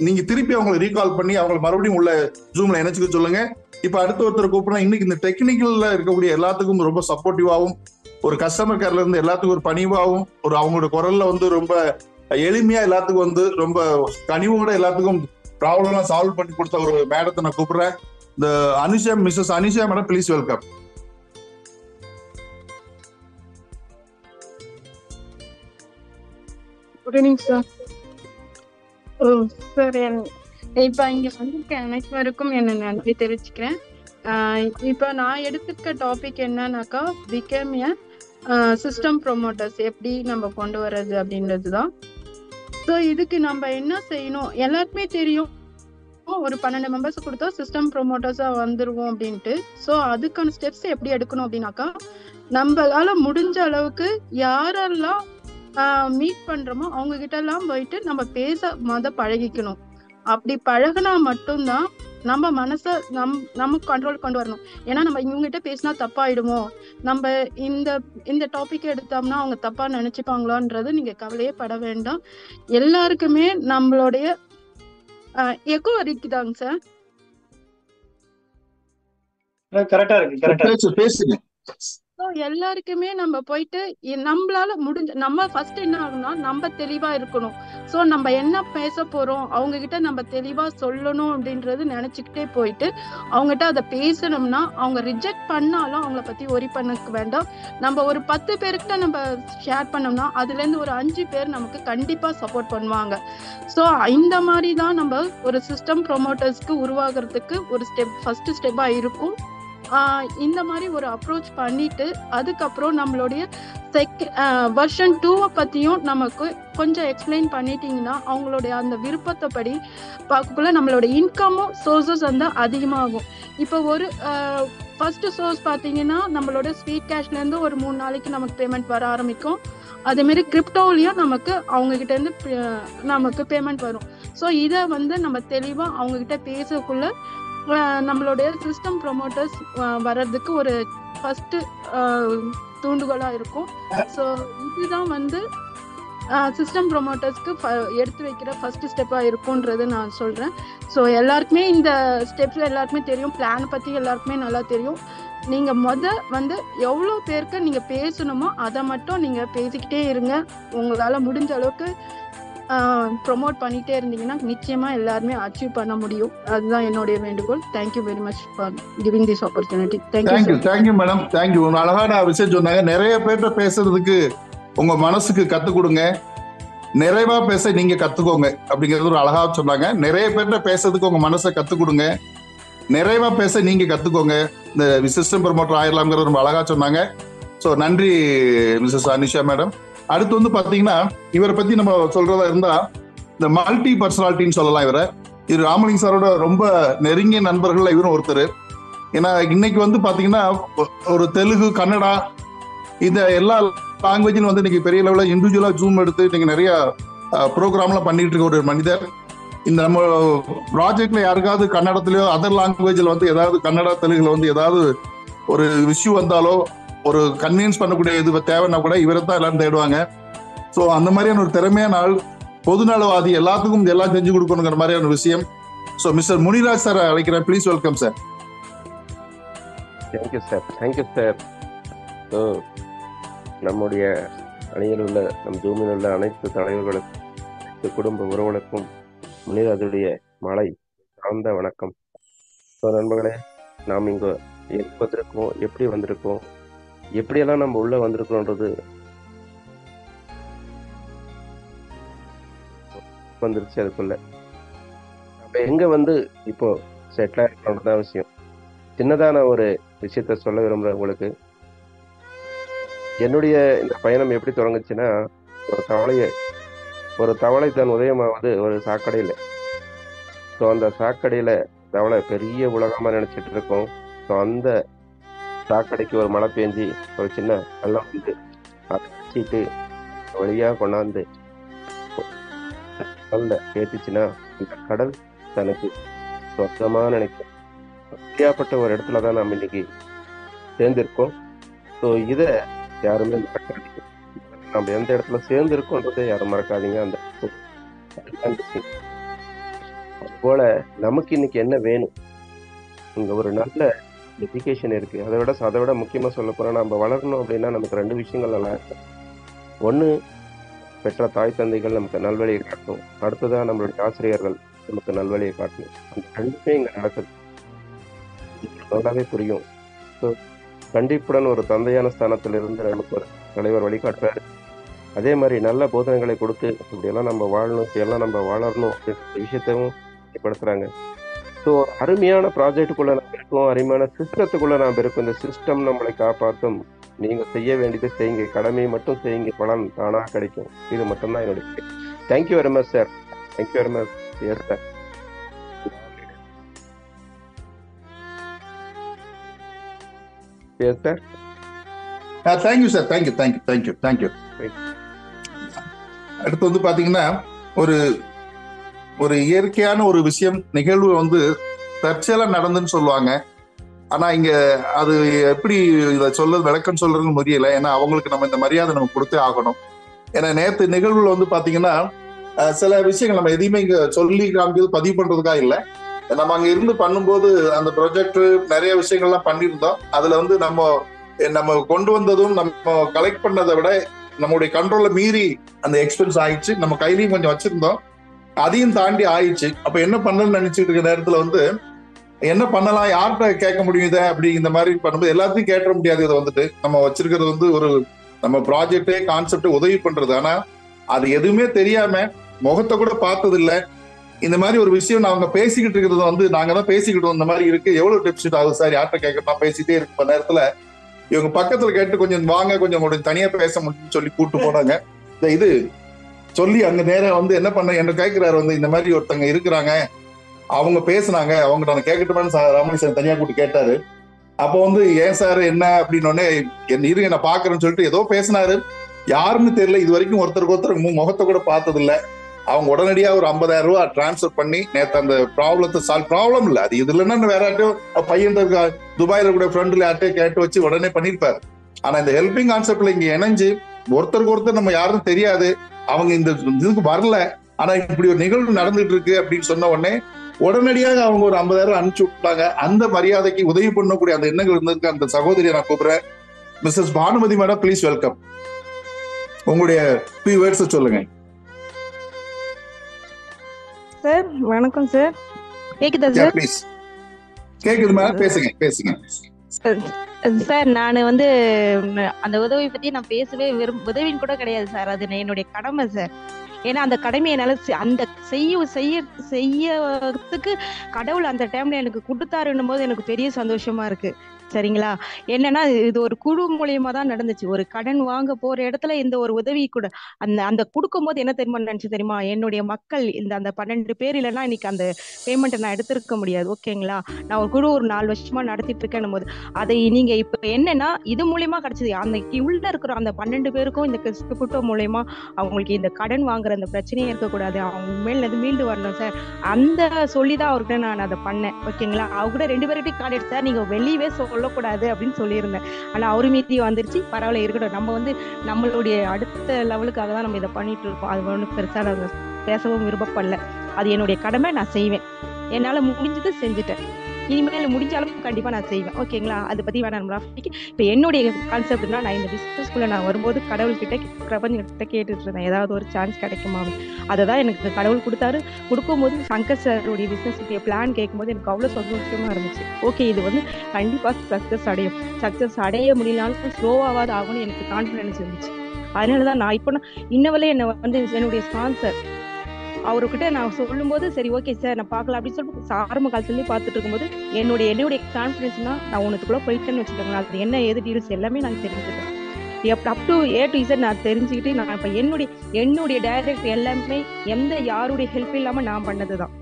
நீங்க திருப்பி அவங்களை ரீகால் பண்ணி அவங்களை மறுபடியும் உள்ள ஜூம்ல இணைச்சுக்க சொல்லுங்க. இப்ப அடுத்த ஒருத்தர் கூப்பிடலாம். இன்னைக்கு இந்த டெக்னிக்கல்ல இருக்கக்கூடிய எல்லாத்துக்கும் ரொம்ப சப்போர்ட்டிவாகவும், ஒரு கஸ்டமர் கேர்ல இருந்து எல்லாத்துக்கும் ஒரு பணிவாகவும், ஒரு அவங்களோட குரல்ல வந்து ரொம்ப எளிமையா எல்லாத்துக்கும் வந்து ரொம்ப கனிவோட எல்லாத்துக்கும் ப்ராப்ளம் எல்லாம் சால்வ் பண்ணி கொடுத்த ஒரு மேடத்தை நான் கூப்பிடுறேன். இந்த Anusha, missus Anusha madam, please welcome. Good evening sir. Sir இப்போ இங்கே வந்திருக்க அனைவருக்கும் என்ன நன்றி தெரிவிச்சுக்கிறேன். இப்போ நான் எடுத்துக்க டாபிக் என்னன்னாக்கா, பிகம் ஏ சிஸ்டம் ப்ரொமோட்டர்ஸ் எப்படி நம்ம கொண்டு வர்றது அப்படின்றது தான். ஸோ இதுக்கு நம்ம என்ன செய்யணும், எல்லாருக்குமே தெரியும், ஒரு 12 மெம்பர்ஸ் கொடுத்தா சிஸ்டம் ப்ரொமோட்டர்ஸா வந்துருவோம் அப்படின்ட்டு. ஸோ அதுக்கான ஸ்டெப்ஸ் எப்படி எடுக்கணும் அப்படின்னாக்கா, நம்மளால முடிஞ்ச அளவுக்கு யாரெல்லாம் மீட் பண்றோமோ அவங்க கிட்ட எல்லாம் போயிட்டு நம்ம பேச பழகிக்கணும். அப்படி பழகினா மட்டும்தான் நம்ம மனச நமக்கு கண்ட்ரோல் கொண்டு வரணும். ஏன்னா நம்ம இவங்ககிட்ட பேசினா தப்பாயிடுமோ, நம்ம இந்த டாபிக் எடுத்தோம்னா அவங்க தப்பா நினைச்சுப்பாங்களோன்றது நீங்க கவலையே பட வேண்டாம். எல்லாருக்குமே நம்மளுடைய எக்கோ இருக்குதாங்க சார்? கரெக்டா இருக்கு, பேசுங்க. எல்லாருக்குமே நம்ம போயிட்டு நம்மளால முடிஞ்ச நம்ம ஃபர்ஸ்ட் என்ன ஆகணும்னா நம்ம தெளிவா இருக்கணும். சோ நம்ம என்ன பேச போறோம் அவங்க கிட்ட நம்ம தெளிவா சொல்லணும் அப்படின்றது நினைச்சுக்கிட்டே போயிட்டு அவங்ககிட்ட அதை பேசணும்னா அவங்க ரிஜெக்ட் பண்ணாலும் அவங்கள பத்தி ஒரி பண்ண வேண்டாம். நம்ம ஒரு 10 பேருக்கிட்ட நம்ம ஷேர் பண்ணோம்னா அதுல இருந்து ஒரு 5 பேர் நமக்கு கண்டிப்பா சப்போர்ட் பண்ணுவாங்க. சோ இந்த மாதிரி தான் நம்ம ஒரு சிஸ்டம் ப்ரொமோட்டர்ஸ்க்கு உருவாகிறதுக்கு ஒரு ஃபர்ஸ்ட் ஸ்டெப்பா இருக்கும். இந்த மாதிரி ஒரு அப்ரோச் பண்ணிட்டு அதுக்கப்புறம் நம்மளுடைய வெர்ஷன் 2 பத்தியும் நமக்கு கொஞ்சம் எக்ஸ்பிளைன் பண்ணிட்டீங்கன்னா அவங்களுடைய அந்த விருப்பத்தை படி பார்க்கக்குள்ள நம்மளோட இன்கமும் சோர்சஸ் வந்து அதிகமாகும். இப்போ ஒரு ஃபர்ஸ்ட் சோர்ஸ் பார்த்தீங்கன்னா நம்மளோட ஸ்வீட் கேஷ்ல இருந்து ஒரு 3 நாளைக்கு நமக்கு பேமெண்ட் வர ஆரம்பிக்கும். அதே மாதிரி கிரிப்டோலயும் நமக்கு அவங்க கிட்ட இருந்து நமக்கு பேமெண்ட் வரும். ஸோ இதை வந்து நம்ம தெளிவா அவங்க கிட்ட பேசக்குள்ள நம்மளுடைய சிஸ்டம் ப்ரொமோட்டர்ஸ் வர்றதுக்கு ஒரு ஃபர்ஸ்ட் தூண்டுகோலா இருக்கும். ஸோ இதுதான் வந்து சிஸ்டம் ப்ரொமோட்டர்ஸ்க்கு எடுத்து வைக்கிற ஃபர்ஸ்ட் ஸ்டெப்பா இருக்கும்ன்றது நான் சொல்றேன். ஸோ எல்லாருக்குமே இந்த ஸ்டெப்ஸ் எல்லாருக்குமே தெரியும், பிளான் பத்தி எல்லாருக்குமே நல்லா தெரியும். நீங்க வந்து எவ்வளவு பேருக்கு நீங்க பேசணுமோ அதை மட்டும் நீங்க பேசிக்கிட்டே இருங்க. உங்களால முடிஞ்ச அளவுக்கு ப்ரொமோட் பண்ணிட்டே இருந்தீங்கன்னா நிச்சயமா எல்லாருமே அச்சீவ் பண்ண முடியும். அதுதான் என்னுடைய வேண்டுகோள். Thank you very much for giving this opportunity. Thank you madam, thank you. அழகான விஷயம் சொன்னாங்க. நிறைய பேர்கிட்ட பேசுறதுக்கு உங்க மனசுக்கு கத்துக் கொடுங்க, நிறைவா பேச நீங்க கத்துக்கோங்க அப்படிங்கிறது ஒரு அழகா சொன்னாங்க. நிறைய பேர்கிட்ட பேசுறதுக்கு உங்க மனசை கத்துக் கொடுங்க, நிறைவா பேச நீங்க கத்துக்கோங்க, இந்த சிஸ்டம் ப்ரமோட்டர் ஆயிடலாம்ங்கிறது ரொம்ப அழகா சொன்னாங்க. ஸோ நன்றி மிஸ்ஸஸ் அனிஷா மேடம். அடுத்து வந்து பாத்தீங்கன்னா இவரை பத்தி நம்ம சொல்றதா இருந்தா இந்த மல்டி பர்சனாலிட்டின்னு சொல்லலாம். இவர் ராமலிங்க சாரோட ரொம்ப நெருங்கிய நண்பர்கள் இவரும் ஒருத்தர். ஏன்னா இன்னைக்கு வந்து பாத்தீங்கன்னா ஒரு தெலுங்கு, கன்னடா, இந்த எல்லா லாங்குவேஜும் வந்து இன்னைக்கு பெரிய லெவலில் இண்டிவிஜுவலா ஜூம் எடுத்து இன்னைக்கு நிறைய ப்ரோக்ராம்லாம் பண்ணிட்டு இருக்க ஒரு மனிதர். இந்த நம்ம ப்ராஜெக்ட்ல யாருக்காவது கன்னடத்திலயோ அதர் லாங்குவேஜ்ல வந்து ஏதாவது கன்னடா, தெலுங்குல வந்து ஏதாவது ஒரு இஷ்யூ வந்தாலோ ஒரு கன்வீன்ஸ் பண்ணக்கூடிய இது தேவைன்னா கூட இவரை தான் எல்லாரும் தேடுவாங்க. ஸோ அந்த மாதிரியான ஒரு திறமையான ஆள், பொதுநலவாதி, எல்லாத்துக்கும் எல்லாம் செஞ்சு கொடுக்கணுங்கிற மாதிரியான விஷயம். ஸோ மிஸ்டர் முனிராஜ் சார் அழைக்கிறேன். Please welcome sir. Thank you sir. So நம்முடைய அணியில் உள்ள நம் ஜூமில் உள்ள அனைத்து தலைவர்களுக்கும், குடும்ப உறவுகளுக்கும் முனிராஜுடைய மாலை சார்ந்த வணக்கம். ஸோ நண்பர்களே, நாம் இங்கே எங்கே வந்திருக்கோம், எப்படி வந்திருக்கோம், எப்படியெல்லாம் நம்ம உள்ள வந்திருக்கோன்றது வந்துருச்சு. அதுக்குள்ள நம்ம எங்க வந்து இப்போ செட்டில் ஆகிருக்கோன்றதான் விஷயம். சின்னதான ஒரு விஷயத்த சொல்ல விரும்புகிறேன் உங்களுக்கு. என்னுடைய இந்த பயணம் எப்படி தொடங்குச்சுன்னா, ஒரு தவளை தன் உதயமாவது ஒரு சாக்கடையில். ஸோ அந்த சாக்கடையில் தவளை பெரிய உலகமாக நினச்சிட்டு இருக்கோம். ஸோ அந்த சாக்கடைக்கு ஒரு மழை பெஞ்சி ஒரு சின்ன வெள்ளம் வந்து அதை வச்சுட்டு வழியாக கொண்டாந்து கடல்ல ஏற்றுச்சுன்னா இந்த கடல் தனக்கு சொந்தமாக நினைக்கும். அப்படியாப்பட்ட ஒரு இடத்துல தான் நம்ம இன்னைக்கு சேர்ந்திருக்கோம். ஸோ இதை யாருமே மறக்காதீங்க. நம்ம எந்த இடத்துல சேர்ந்திருக்கோன்றதை யாரும் மறக்காதீங்க. அந்த அதுபோல நமக்கு இன்னைக்கு என்ன வேணும்? இங்க ஒரு நல்ல எஜுகேஷன் இருக்கு. அதை விட முக்கியமா சொல்ல போனா, நம்ம வளரணும் அப்படின்னா நமக்கு 2 விஷயங்கள் நல்லா இருக்கு. ஒண்ணு, பெற்ற தாய் தந்தைகள் நமக்கு நல்வழியை காட்டணும். அடுத்ததான் நம்மளுடைய ஆசிரியர்கள் நமக்கு நல்வழியை காட்டணும். அந்த 2மே இங்க நடக்குது. நல்லாவே புரியும். ஸோ கண்டிப்புடன் ஒரு தந்தையான ஸ்தானத்தில் இருந்து நமக்கு ஒரு தலைவர் வழிகாட்டுறாரு. அதே மாதிரி நல்ல போதனைகளை கொடுத்து இப்படியெல்லாம் நம்ம வாழணும், இப்படியெல்லாம் நம்ம வளரணும் அப்படின்ற விஷயத்தையும் ஏற்படுத்துறாங்க. ஸோ அருமையான ப்ராஜெக்டுக்குள்ள நாம் இருக்கோம், அருமையான சிஸ்டத்துக்குள்ள நாம் இருக்கோம். இந்த சிஸ்டம் நம்மளை காப்பாற்றும். நீங்க செய்ய வேண்டியதை செய்யுங்க, கடமையை மட்டும் செய்யுங்க, பலன் தானாக கிடைக்கும். இது மட்டும்தான் என்னுடைய. Thank you very much sir. Thank you very much. S sir. Yes sir. Thank you sir. Thank you. அடுத்து வந்து பாத்தீங்கன்னா ஒரு இயற்கையான ஒரு விஷயம், நிகழ்வு வந்து தற்செயலா நடந்துன்னு சொல்லுவாங்க. ஆனா இங்க அது எப்படி இதை விளக்கம் சொல்றதுன்னு முடியல. ஏன்னா அவங்களுக்கு நம்ம இந்த மரியாதை நம்ம கொடுத்தே ஆகணும். ஏன்னா நேற்று நிகழ்வுல வந்து பாத்தீங்கன்னா சில விஷயங்கள் நம்ம எதையுமே இங்க சொல்லி காமிக்கிறது பதிவு பண்றதுக்காக இல்லை. நம்ம அங்க இருந்து பண்ணும்போது அந்த ப்ராஜெக்ட் நிறைய விஷயங்கள்லாம் பண்ணியிருந்தோம். அதுல வந்து நம்ம கொண்டு வந்ததும் நம்ம கலெக்ட் பண்ணதை விட நம்மளுடைய கண்ட்ரோல்ல மீறி அந்த எக்ஸ்பென்ஸ் ஆயிடுச்சு. நம்ம கையிலையும் கொஞ்சம் வச்சிருந்தோம், அதையும் தாண்டி ஆயிடுச்சு. அப்ப என்ன பண்ணணும்னு நினைச்சிட்டு இருக்க நேரத்துல வந்து என்ன பண்ணலாம், யார்கிட்ட கேட்க முடியும் இதை அப்படி இந்த மாதிரி பண்ணும்போது எல்லாத்தையும் கேட்ட முடியாது. இதை வந்துட்டு நம்ம வச்சிருக்கிறது வந்து ஒரு நம்ம ப்ராஜெக்டே கான்செப்டே உதவி பண்றது. ஆனா அது எதுவுமே தெரியாம முகத்தை கூட பார்த்தது இல்லை. இந்த மாதிரி ஒரு விஷயம் அவங்க பேசிக்கிட்டு இருக்கிறது வந்து நாங்க தான் பேசிக்கிட்டோம். இந்த மாதிரி இருக்கு, எவ்வளவு டெபிசிட் ஆகுது சார், யார்கிட்ட கேட்கணும், பேசிட்டே இருக்க நேரத்துல இவங்க பக்கத்துல கேட்டு கொஞ்சம் வாங்க, கொஞ்சம் தனியா பேச முடியும்னு சொல்லி கூப்பிட்டு போனாங்க. இது சொல்லி அங்க நேரம் வந்து என்ன பண்ண என்ன கேட்கிறாரு வந்து இந்த மாதிரி ஒருத்தங்க இருக்கிறாங்க, அவங்க பேசுனாங்க, அவங்க நான் கேட்கட்டுமான்னு ராமலிங்க சார் தனியா கூப்பிட்டு கேட்டாரு. அப்போ வந்து ஏன் சார் என்ன அப்படின்னு இருங்க நான் பாக்குறேன்னு சொல்லிட்டு ஏதோ பேசினாரு. யாருன்னு தெரியல, இது வரைக்கும் ஒருத்தருக்கு முகத்தை கூட பார்த்தது இல்லை. அவங்க உடனடியா ஒரு 50,000 ரூபாய் டிரான்ஸ்பர் பண்ணி நேற்று அந்த ப்ராப்ளத்தை ப்ராப்ளம் இல்லை, அது இது இல்லைன்னா வேற யார்ட்டையும் பையன் துபாயில கூட ஃப்ரெண்ட்ல யார்ட்டையும் கேட்டு வச்சு உடனே பண்ணிருப்பாரு. ஆனா இந்த ஹெல்பிங் கான்செப்ட்ல இங்க இணைஞ்சு ஒருத்தருக்கு ஒருத்தர் நம்ம யாரும் தெரியாது, அவங்க இந்த இதுக்கு வரல, ஆனா இப்படி ஒரு நிகழ்வு நடந்துட்டு இருக்கு அப்படின்னு சொன்ன உடனே உடனடியாக அவங்க ஒரு 50,000 அனுப்பிச்சு விட்டாங்க. அந்த மரியாதைக்கு உதவி பண்ணக்கூடிய அந்த எண்ணங்கள் இருந்ததுக்கு அந்த சகோதரியை நான் கூப்பிடுறேன். Missus Banumathi madam, please welcome. உங்களுடைய few words சொல்லுங்க. சார் வணக்கம் சார். கேக்குதா சார்? ப்ளீஸ். கேக்குது மேடம், பேசுங்க. சார் நான் வந்து அந்த உதவி பத்தி நான் பேசவே உதவின்னு கூட கிடையாது சார். அது என்னுடைய கடமை சார். ஏன்னா அந்த கடமையை என்னால அந்த செய்யறதுக்கு கடவுள் அந்த டைம்ல எனக்கு கொடுத்தாருன்னும் போது எனக்கு பெரிய சந்தோஷமா இருக்கு. சரிங்களா? என்னன்னா இது ஒரு குழு மூலியமா தான் நடந்துச்சு. ஒரு கடன் வாங்க போற இடத்துல இந்த ஒரு உதவி கூட அந்த கொடுக்கும் போது என்ன நினைச்சு தெரியுமா, என்னுடைய மக்கள் இந்த அந்த 12 பேர் இல்லைன்னா இன்னைக்கு அந்த பேமெண்ட்டை நான் எடுத்திருக்க முடியாது. ஓகேங்களா? நான் ஒரு குழு ஒரு 4 வருஷமா நடத்திட்டு இருக்கேன் போது அதை நீங்க இப்ப என்னன்னா இது மூலியமா கிடைச்சது. அன்னைக்கு உள்ள இருக்கிற அந்த 12 பேருக்கும் இந்த கிறிஸ்துவ மூலியமா அவங்களுக்கு இந்த கடன் வாங்குற அந்த பிரச்சனையே இருக்கக்கூடாது, அவங்க மேல மீண்டு வரணும் சார். அந்த சொல்லிதான் அவர்கிட்ட நான் அதை பண்ணேன். ஓகேங்களா? அவங்க கூட 2 பேர்கிட்ட கார்டு எடுத்து சார் நீங்க வெளியவே சொல்லக்கூடாது அப்படின்னு சொல்லியிருந்தேன். ஆனா அவரு மீதி வந்துருச்சு. பரவாயில்ல, இருக்கட்டும். நம்ம வந்து நம்மளுடைய அடுத்த லெவலுக்காக தான் நம்ம இதை பண்ணிட்டு இருக்கோம். அது ஒன்றும் பெருசா நான் பேசவும் விருப்பப்படல. அது என்னுடைய கடமை, நான் செய்வேன். என்னால முடிஞ்சது செஞ்சுட்டேன். இனிமேல் முடிஞ்சாலும் கண்டிப்பா நான் செய்வேன். ஓகேங்களா? அதை பத்தி வேணாம். இப்ப என்னுடைய கான்செப்ட்னா, நான் இந்த பிசினஸ்குள்ள நான் வரும்போது கடவுள்கிட்ட பிரபஞ்சகிட்ட கேட்டுட்டு இருந்தேன், ஏதாவது ஒரு சான்ஸ் கிடைக்குமா. அதை எனக்கு கடவுள் கொடுத்தாரு. கொடுக்கும்போது சங்கர் சாருடைய பிசினஸ் பிளான் கேட்கும்போது எனக்கு அவ்வளவு சந்தோஷமா இருந்துச்சு. ஓகே, இது வந்து கண்டிப்பா சக்சஸ் அடைய முடியலாலும் ஸ்லோவாவது ஆகும்னு எனக்கு கான்பிடன்ஸ் இருந்துச்சு. அதனாலதான் நான் இப்போ இன்னவரை என்ன வந்து என்னுடைய ஸ்பான்சர் அவர்கிட்ட நான் சொல்லும் போது சரி ஓகே சார் நான் பார்க்கலாம் அப்படின்னு சொல்லிட்டு ஆரம்ப காலத்துலேயே பார்த்துட்டு இருக்கும்போது என்னுடைய கான்ஃபிடன்ஸ்னா நான் உனக்குள்ள போயிட்டேன்னு வச்சுக்கோங்களேன். அது என்ன ஏது டீல்ஸ் எல்லாமே நான் தெரிஞ்சுக்கிட்டேன். Up to A to Z நான் தெரிஞ்சுக்கிட்டு நான் இப்போ என்னுடைய டைரக்ட் எல்லாமே யாருடைய ஹெல்ப் இல்லாம நான் பண்ணதுதான்.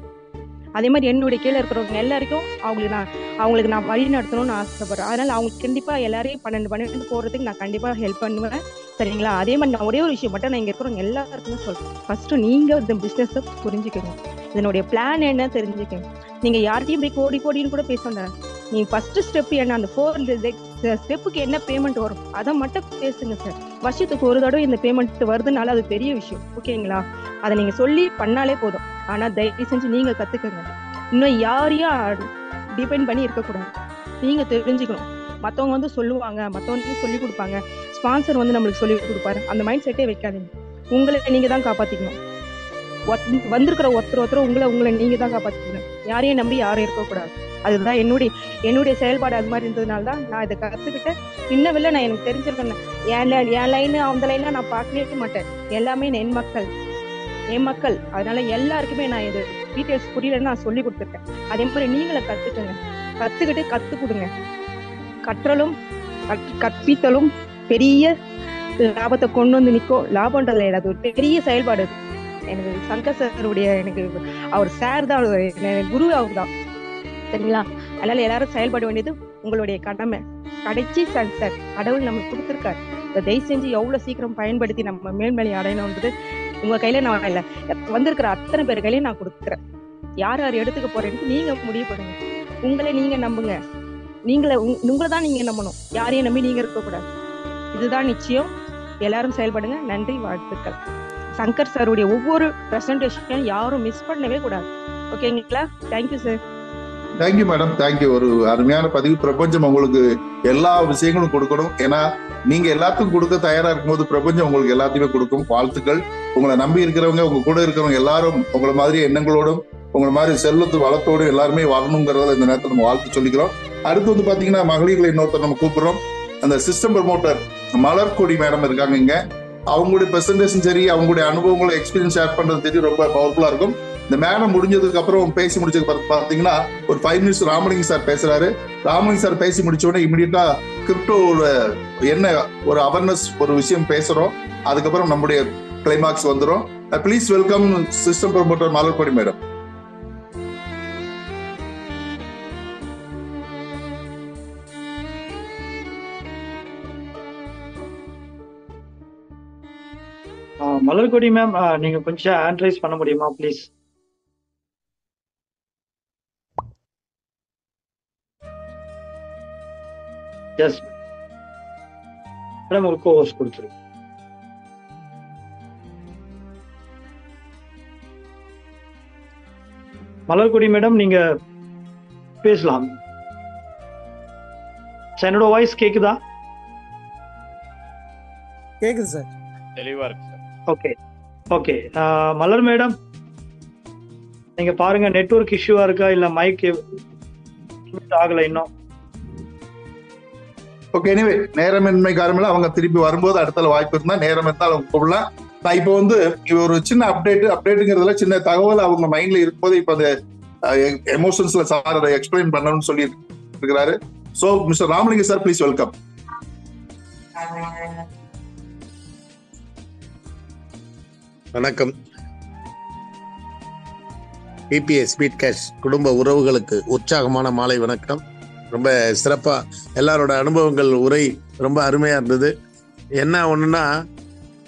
அதே மாதிரி என்னுடைய கீழே இருக்கிறவங்க எல்லாருக்கும் அவங்களுக்கு நான் வழி நடத்தணும்னு ஆசைப்படுறேன். அதனால அவங்களுக்கு கண்டிப்பா எல்லாரையும் 12 போறதுக்கு நான் கண்டிப்பா ஹெல்ப் பண்ணுவேன். சரிங்களா? அதே மாதிரி நான் ஒரே ஒரு விஷயம் மட்டும் நான் இங்க இருக்கிறவங்க எல்லாருக்குமே சொல்றேன். ஃபர்ஸ்ட் நீங்க இந்த பிசினஸ் புரிஞ்சுக்கணும், இதனுடைய பிளான் என்ன தெரிஞ்சுக்கணும். நீங்க யார்கிட்டயும் போய் கோடின்னு கூட பேச வேண்டாம். நீங்க ஃபர்ஸ்ட் ஸ்டெப் என்ன, அந்த 4 ஸ்டெப்புக்கு என்ன பேமெண்ட் வரும் அதை மட்டும் பேசுங்க சார். வருஷத்துக்கு ஒரு தடவை இந்த பேமெண்ட் வருதுனால அது பெரிய விஷயம். ஓகேங்களா? அதை நீங்க சொல்லி பண்ணாலே போதும். ஆனா தயவு செஞ்சு நீங்க கத்துக்கங்க. இன்னும் யாரையும் டிபெண்ட் பண்ணி இருக்கக்கூடாது. நீங்க தெரிஞ்சுக்கணும். மத்தவங்க வந்து சொல்லுவாங்க, மத்தவங்க சொல்லி கொடுப்பாங்க, ஸ்பான்சர் வந்து நம்மளுக்கு சொல்லி கொடுப்பாரு, அந்த மைண்ட் செட்டே வைக்காதீங்க. உங்களை நீங்க தான் காப்பாத்திக்கணும். வந்திருக்கிற ஒருத்தர் உங்களை நீங்க தான் காப்பாத்திக்கணும். யாரையும் நம்பி யாரும் இருக்கக்கூடாது. அதுதான் என்னுடைய செயல்பாடு. அது மாதிரி இருந்ததுனால தான் நான் இதை கத்துக்கிட்டேன். இன்னவில்லை நான் எனக்கு தெரிஞ்சிருக்கேன். என் லைனு அந்த லைன்லாம் நான் பார்க்கவே மாட்டேன். எல்லாமே என் மக்கள். அதனால எல்லாருக்குமே நான் இது டீட்டெயில்ஸ் புரியலன்னு நான் சொல்லி கொடுத்துருக்கேன். அதே மாதிரி நீங்களை கத்துக்கிட்டு கத்து கொடுங்க. கற்றலும் கற்பித்தலும் பெரிய லாபத்தை கொண்டு வந்து நிற்கும். லாபம்ன்றது அது ஒரு பெரிய செயல்பாடு. எனக்கு சங்கர் சாருடைய அவர் சார் தான், குரு அவர் தான். சரிங்களா? அதனால எல்லாரும் செயல்பட வேண்டியது உங்களுடைய கடமை. கடைச்சி சார் கடவுள் நமக்கு கொடுத்துருக்காரு. இதை தயவு செஞ்சு எவ்வளவு சீக்கிரம் பயன்படுத்தி நம்ம மேல்மலை அடையணும்ன்றது உங்க கையில நான் இல்லை, வந்திருக்கிற அத்தனை பேர் கையிலையும் நான் கொடுக்குறேன். யார் எடுத்துக்க போறேன்னு நீங்க முடிவு பண்ணுங்க. உங்களை நீங்க நம்புங்க. உங்களை தான் நீங்க நம்பணும். யாரையும் நம்பி நீங்க இருக்கக்கூடாது. இதுதான் நிச்சயம். எல்லாரும் செயல்படுங்க. நன்றி, வாழ்த்துக்கள். சங்கர் சாருடைய ஒவ்வொரு பிரசன்டேஷன் யாரும் மிஸ் பண்ணவே கூடாது. ஓகேங்களா? Thank you sir. Thank you madam, thank you. ஒரு அருமையான பதிவு. பிரபஞ்சம் உங்களுக்கு எல்லா விஷயங்களும் கொடுக்கணும். ஏன்னா நீங்க எல்லாத்துக்கும் கொடுக்க தயாரா இருக்கும்போது பிரபஞ்சம் உங்களுக்கு எல்லாத்தையுமே கொடுக்கும். வாழ்த்துக்கள். உங்களை நம்பி இருக்கிறவங்க, உங்க கூட இருக்கிறவங்க எல்லாரும் உங்களை மாதிரி எண்ணங்களோடும் உங்களை மாதிரி செல்வத்து வளத்தோடு எல்லாருமே வரணுங்கிறத இந்த நேரத்தில் நம்ம வாழ்த்து சொல்லிக்கிறோம். அடுத்து வந்து பாத்தீங்கன்னா மகளிர்களை இன்னொருத்தர் நம்ம கூப்பிடுறோம். அந்த சிஸ்டம் ப்ரமோட்டர் மலர்கொடி மேடம் இருக்காங்க இங்க. அவங்களுடைய பிரசன்டேஷன் சரி, அவங்களுடைய அனுபவங்களை எக்ஸ்பீரியன்ஸ் ஷேர் பண்றது சரி ரொம்ப பவர்ஃபுல்லா இருக்கும். இந்த மேடம் முடிஞ்சதுக்கு அப்புறம் பேசி முடிச்சதுக்கு பாத்தீங்கன்னா ஒரு 5 minutes ராமலிங்க சார் பேசுறாரு. ராமலிங்க சார் பேசி முடிச்ச உடனே இமிடியட்டா கிரிப்டோட என்ன ஒரு அவேர்னஸ் ஒரு விஷயம் பேசுறோம். அதுக்கப்புறம் நம்முடைய கிளைமாக்ஸ் வந்துடும். Please welcome system promoter Malarkodi madam. Malarkodi ma'am, நீங்க கொஞ்சம் ஹேண்ட் ரைஸ் பண்ண முடியுமா ப்ளீஸ்? எஸ் மேடம், ஒரு கோர்ஸ் கொடுத்துருங்க. மலர்கொடி மேடம் நீங்க பேசலாம். என்னோட வாய்ஸ் கேக்குதா? கேக்குது சார். தெளிவா இருக்கு sir. Okay okay. Malar madam நீங்க பாருங்க, நெட்வொர்க் இஷ்யூவா இருக்கா இல்ல மைக் ஆகல இன்னும். ஓகே, எனிவே நேரமின்மை காரணமாக அவங்க திருப்பி வரும்போது அடுத்த வாய்ப்பு இருந்தா நேரம் இருந்தால் அவங்க கூப்பிடலாம். நான் இப்போ வந்து ஒரு சின்ன அப்டேட்டுங்கிறதுல சின்ன தகவல் அவங்க மைண்ட்ல இருக்கும்போது இப்போ அந்த எமோஷன்ஸ்ல சார் அதை எக்ஸ்பிளைன் பண்ணணும்னு சொல்லி இருக்கிறாரு. So mister Ramalinga sir, please welcome. வணக்கம். பிபிஎஸ் ஸ்பீட் கேஷ் குடும்ப உறவுகளுக்கு உற்சாகமான மாலை வணக்கம். ரொம்ப சிறப்பா எல்லாரோட அனுபவங்கள் உரை ரொம்ப அருமையா இருந்தது. என்ன ஒண்ணுன்னா,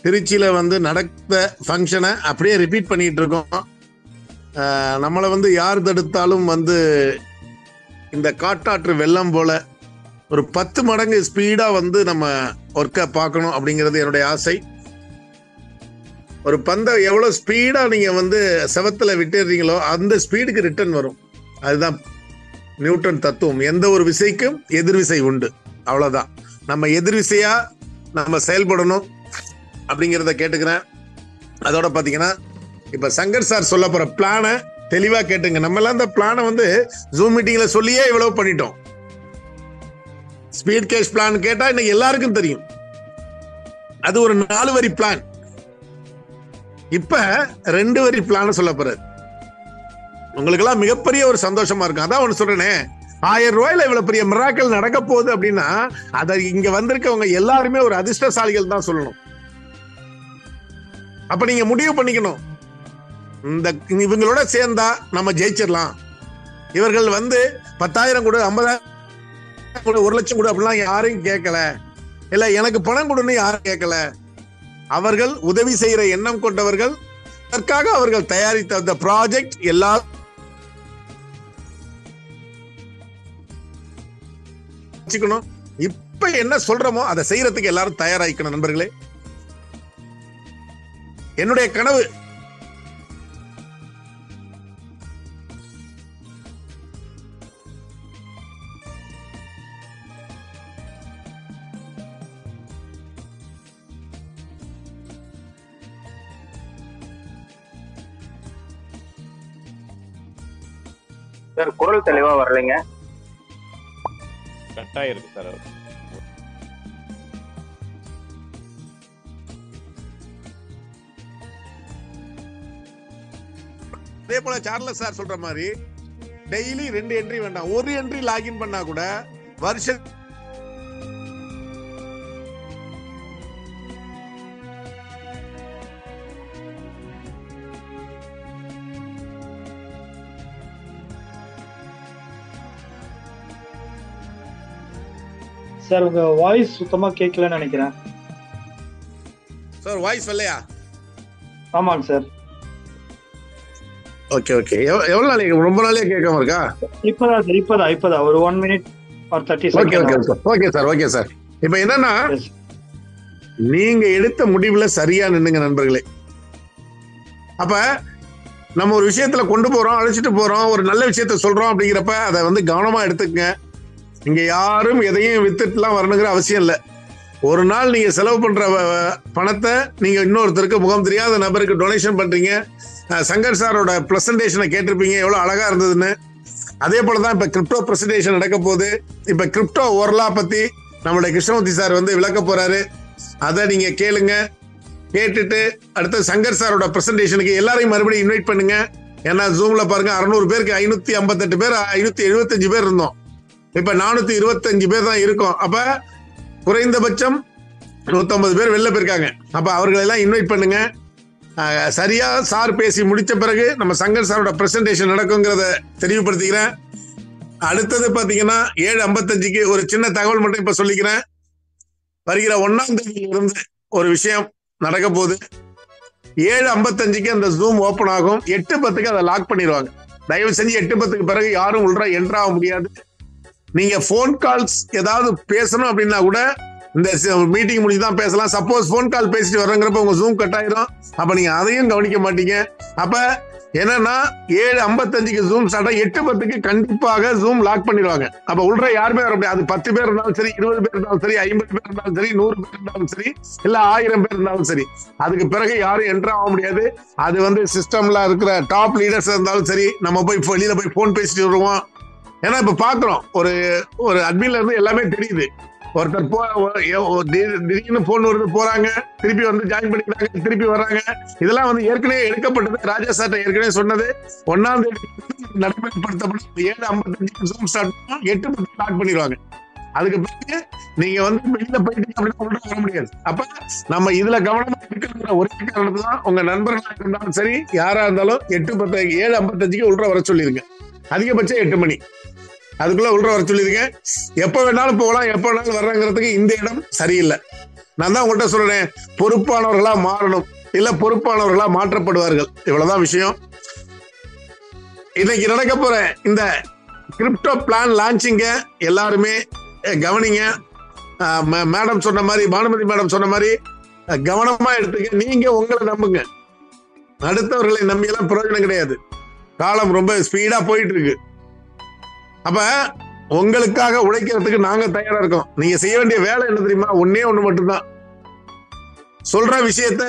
திருச்சியில வந்து நடந்த ஃபங்க்ஷனை அப்படியே ரிப்பீட் பண்ணிட்டு இருக்கோம். நம்மளை வந்து யார் தடுத்தாலும் வந்து இந்த காட்டாற்று வெள்ளம் போல ஒரு 10 மடங்கு ஸ்பீடா வந்து நம்ம ஒர்க்கை பார்க்கணும் அப்படிங்கிறது என்னுடைய ஆசை. ஒரு பந்தை எவ்வளவு ஸ்பீடா நீங்க வந்து செவத்துல விட்டுறீங்களோ அந்த ஸ்பீடுக்கு ரிட்டர்ன் வரும். அதுதான் நியூட்டன் தத்துவம். எந்த ஒரு விசைக்கும் எதிர்விசை உண்டு, அவ்வளவுதான். நம்ம எதிர்விசையா நம்ம செயல்படணும் அப்படிங்கிறத கேட்டுக்கிறேன். அதோட பாத்தீங்கன்னா இப்ப சங்கர் சார் சொல்ல போற பிளானை தெளிவா கேட்டுங்க. நம்ம எல்லாம் இந்த பிளானை வந்து ஜூம் மீட்டிங்ல சொல்லியே இவ்வளவு பண்ணிட்டோம். ஸ்பீட் கேஷ் பிளான் கேட்டா இன்னைக்கு எல்லாருக்கும் தெரியும். அது ஒரு 4 வரி பிளான். இப்ப 2 வரி பிளான் சொல்ல போறாரு. உங்களுக்கு எல்லாம் மிகப்பெரிய ஒரு சந்தோஷமா இருக்கும். அதான் ஒண்ணு சொல்றேனே, 1000 ரூபாயில இவ்வளவு பெரிய மிராக்கல் நடக்க போகுது அப்படின்னா அதை இங்க வந்திருக்கவங்க எல்லாருமே ஒரு அதிர்ஷ்டசாலிகள் தான் சொல்லணும். அப்ப நீங்க முடிவு பண்ணிக்கணும், இவங்களோட சேர்ந்தா நம்ம ஜெயிச்சிடலாம். இவர்கள் வந்து 10,000 கொடு, 50,000 கொடு, 1 லட்சம் கொடு அப்படிலாம் யாரையும் கேட்கல. இல்ல எனக்கு பணம் கொடுன்னு யாரும் கேட்கல. அவர்கள் உதவி செய்யற எண்ணம் கொண்டவர்கள். அதற்காக அவர்கள் தயாரித்த அந்த ப்ராஜெக்ட் எல்லாரும் இப்ப என்ன சொல்றோமோ அதை செய்யறதுக்கு எல்லாரும் தயாராகிக்கணும். நண்பர்களே, என்னுடைய கனவு சார், குரல் தெளிவா வரலைங்க. கட்டாயம் இருக்கு சார். அதே போல சார்லஸ் சார் சொல்ற மாதிரி டெய்லி 2 என்ட்ரி வேண்டாம், 1 என்ட்ரி லாகின் பண்ணா கூட வருஷம் சார் உங்க வாய்ஸ் சுத்தமா கேட்கலன்னு நினைக்கிறேன். சார் வாய்ஸ் வரலையா? ஆமாங்க சார். Okay okay. எவ்வளவு நாளைக்கு, ரொம்ப நாளைக்கு கேட்காம இருக்கா? இப்பதான் சார், இப்பதான் ஒரு 1 minute or 30 okay seconds. Okay sir. Okay sir. இப்ப என்னன்னா, நீங்க எடுத்த முடிவுல சரியா நின்னுங்க நண்பர்களே. அப்ப நம்ம ஒரு விஷயத்துல கொண்டு போறோம், அழைச்சிட்டு போறோம், ஒரு நல்ல விஷயத்த சொல்றோம் அப்படிங்கிறப்ப அதை வந்து கவனமா எடுத்துக்கங்க. இங்க யாரும் எதையும் வித்துட்டுலாம் வரணுங்கிற அவசியம் இல்லை. ஒரு நாள் நீங்க செலவு பண்ற பணத்தை நீங்க இன்னொருத்தருக்கு, முகம் தெரியாத நபருக்கு டொனேஷன் பண்றீங்க. சங்கர் சாரோட பிரசன்டேஷனை கேட்டிருப்பீங்க, எவ்வளவு அழகா இருந்ததுன்னு. அதே போலதான் இப்ப கிரிப்டோ பிரசன்டேஷன் நடக்க போகுது. இப்ப கிரிப்டோ ஓரலா பத்தி நம்மளுடைய கிருஷ்ணமூர்த்தி சார் வந்து விளக்க போறாரு. அதை நீங்க கேளுங்க. கேட்டுட்டு அடுத்து சங்கர் சாரோட பிரசன்டேஷனுக்கு எல்லாரையும் மறுபடியும் இன்வைட் பண்ணுங்க. ஏன்னா ஜூம்ல பாருங்க, 600 பேருக்கு 558 பேர், 575 பேர் இருந்தோம். இப்ப 425 பேர் தான் இருக்கோம். அப்ப குறைந்தபட்சம் 150 பேர் வெளில போயிருக்காங்க. அப்ப அவர்களை எல்லாம் இன்வைட் பண்ணுங்க. சரியா சார் பேசி முடிச்ச பிறகு நம்ம சங்கர் சாரோட பிரசன்டேஷன் நடக்குங்கிறத தெளிவுபடுத்திக்கிறேன். அடுத்தது பாத்தீங்கன்னா 7:55க்கு ஒரு சின்ன தகவல் மட்டும் இப்ப சொல்லிக்கிறேன். வருகிற 1ஆம் தேதியிலிருந்து ஒரு விஷயம் நடக்க போகுது. 7:55க்கு அந்த ஜூம் ஓபன் ஆகும். 8:10க்கு அதை லாக் பண்ணிடுவாங்க. தயவு செஞ்சு 8:10க்கு பிறகு யாரும் உள்ள என்டர் ஆக முடியாது. நீங்க போன் கால்ஸ் ஏதாவது பேசணும் அப்படின்னா கூட இந்த மீட்டிங் முடிச்சுதான் பேசலாம். சப்போஸ் போன் கால் பேசிட்டு வர்றங்கிறப்ப உங்க ஜூம் கட் ஆயிரும். அப்ப நீங்க அதையும் கவனிக்க மாட்டீங்க. அப்ப என்னன்னா 7:55 ஜூம் ஸ்டார்ட், 8:10 கண்டிப்பாக ஜூம் லாக் பண்ணிடுவாங்க. அப்ப உள்ள யாருமே வர முடியாது. அது 10 பேர் இருந்தாலும் சரி, 20 பேர் இருந்தாலும் சரி, 50 பேர் இருந்தாலும் சரி, 100 பேர் இருந்தாலும் சரி, இல்ல 1000 பேர் இருந்தாலும் சரி, அதுக்கு பிறகு யாரும் என்ட்ரு ஆக முடியாது. அது சிஸ்டம்ல இருக்கிற டாப் லீடர்ஸ் இருந்தாலும் சரி, நம்ம போய் வெளியில போய் போன் பேசிட்டு வருவோம். ஏன்னா இப்ப பாக்குறோம், ஒரு அட்மின்ல இருந்து எல்லாமே தெரியுது. ஒருத்தர் திடீர்னு போன் வருது, போறாங்க, திருப்பி ஜாயின் பண்ணிக்கிறாங்க, திருப்பி வர்றாங்க. இதெல்லாம் ஏற்கனவே எடுக்கப்பட்டது. ராஜா சார்ட்ட ஏற்கனவே சொன்னது, 1ஆம் தேதி நடைமுறைப்படுத்தப்படும். 7:55 ஜூம் ஸ்டார்ட் 8:10 ஸ்டார்ட் பண்ணிடுவாங்க. அதுக்கு பிறகு நீங்க வெளியில போயிட்டு அப்படின்னா உள்ள வர முடியாது. அப்ப நம்ம இதுல கவனமா இருக்கிற ஒரே காரணத்துல தான், உங்க நண்பர்களா இருந்தாலும் சரி, யாரா இருந்தாலும் 7:55 உள்ள வர சொல்லிருங்க. அதிகபட்சம் 8 மணி அதுக்குள்ள உள்ள வர சொல்லிருங்க. எப்ப வேணாலும் போகலாம், எப்ப வேணாலும் வர்றங்கிறதுக்கு இந்த இடம் சரியில்லை. நான் தான் உங்கள்கிட்ட சொல்றேன், பொறுப்பானவர்களா மாறணும், இல்ல பொறுப்பானவர்களா மாற்றப்படுவார்கள். இவ்வளவுதான் விஷயம். இன்னைக்கு நடக்க போற இந்த கிரிப்டோ பிளான் லான்ச்சிங்க எல்லாருமே கவனிங்க. மேடம் சொன்ன மாதிரி, பானுமதி மேடம் சொன்ன மாதிரி கவனமா எடுத்துக்க. நீங்க உங்களை நம்புங்க, அடுத்தவர்களை நம்பி எல்லாம் பிரயோஜனம் கிடையாது. காலம் ரொம்ப ஸ்பீடா போயிட்டு இருக்கு. அப்ப உங்களுக்காக உழைக்கிறதுக்கு நாங்க தயாரா இருக்கோம். நீங்க செய்ய வேண்டிய வேலை என்ன தெரியுமா? ஒண்ணே ஒண்ணு மட்டும்தான். சொல்ற விஷயத்த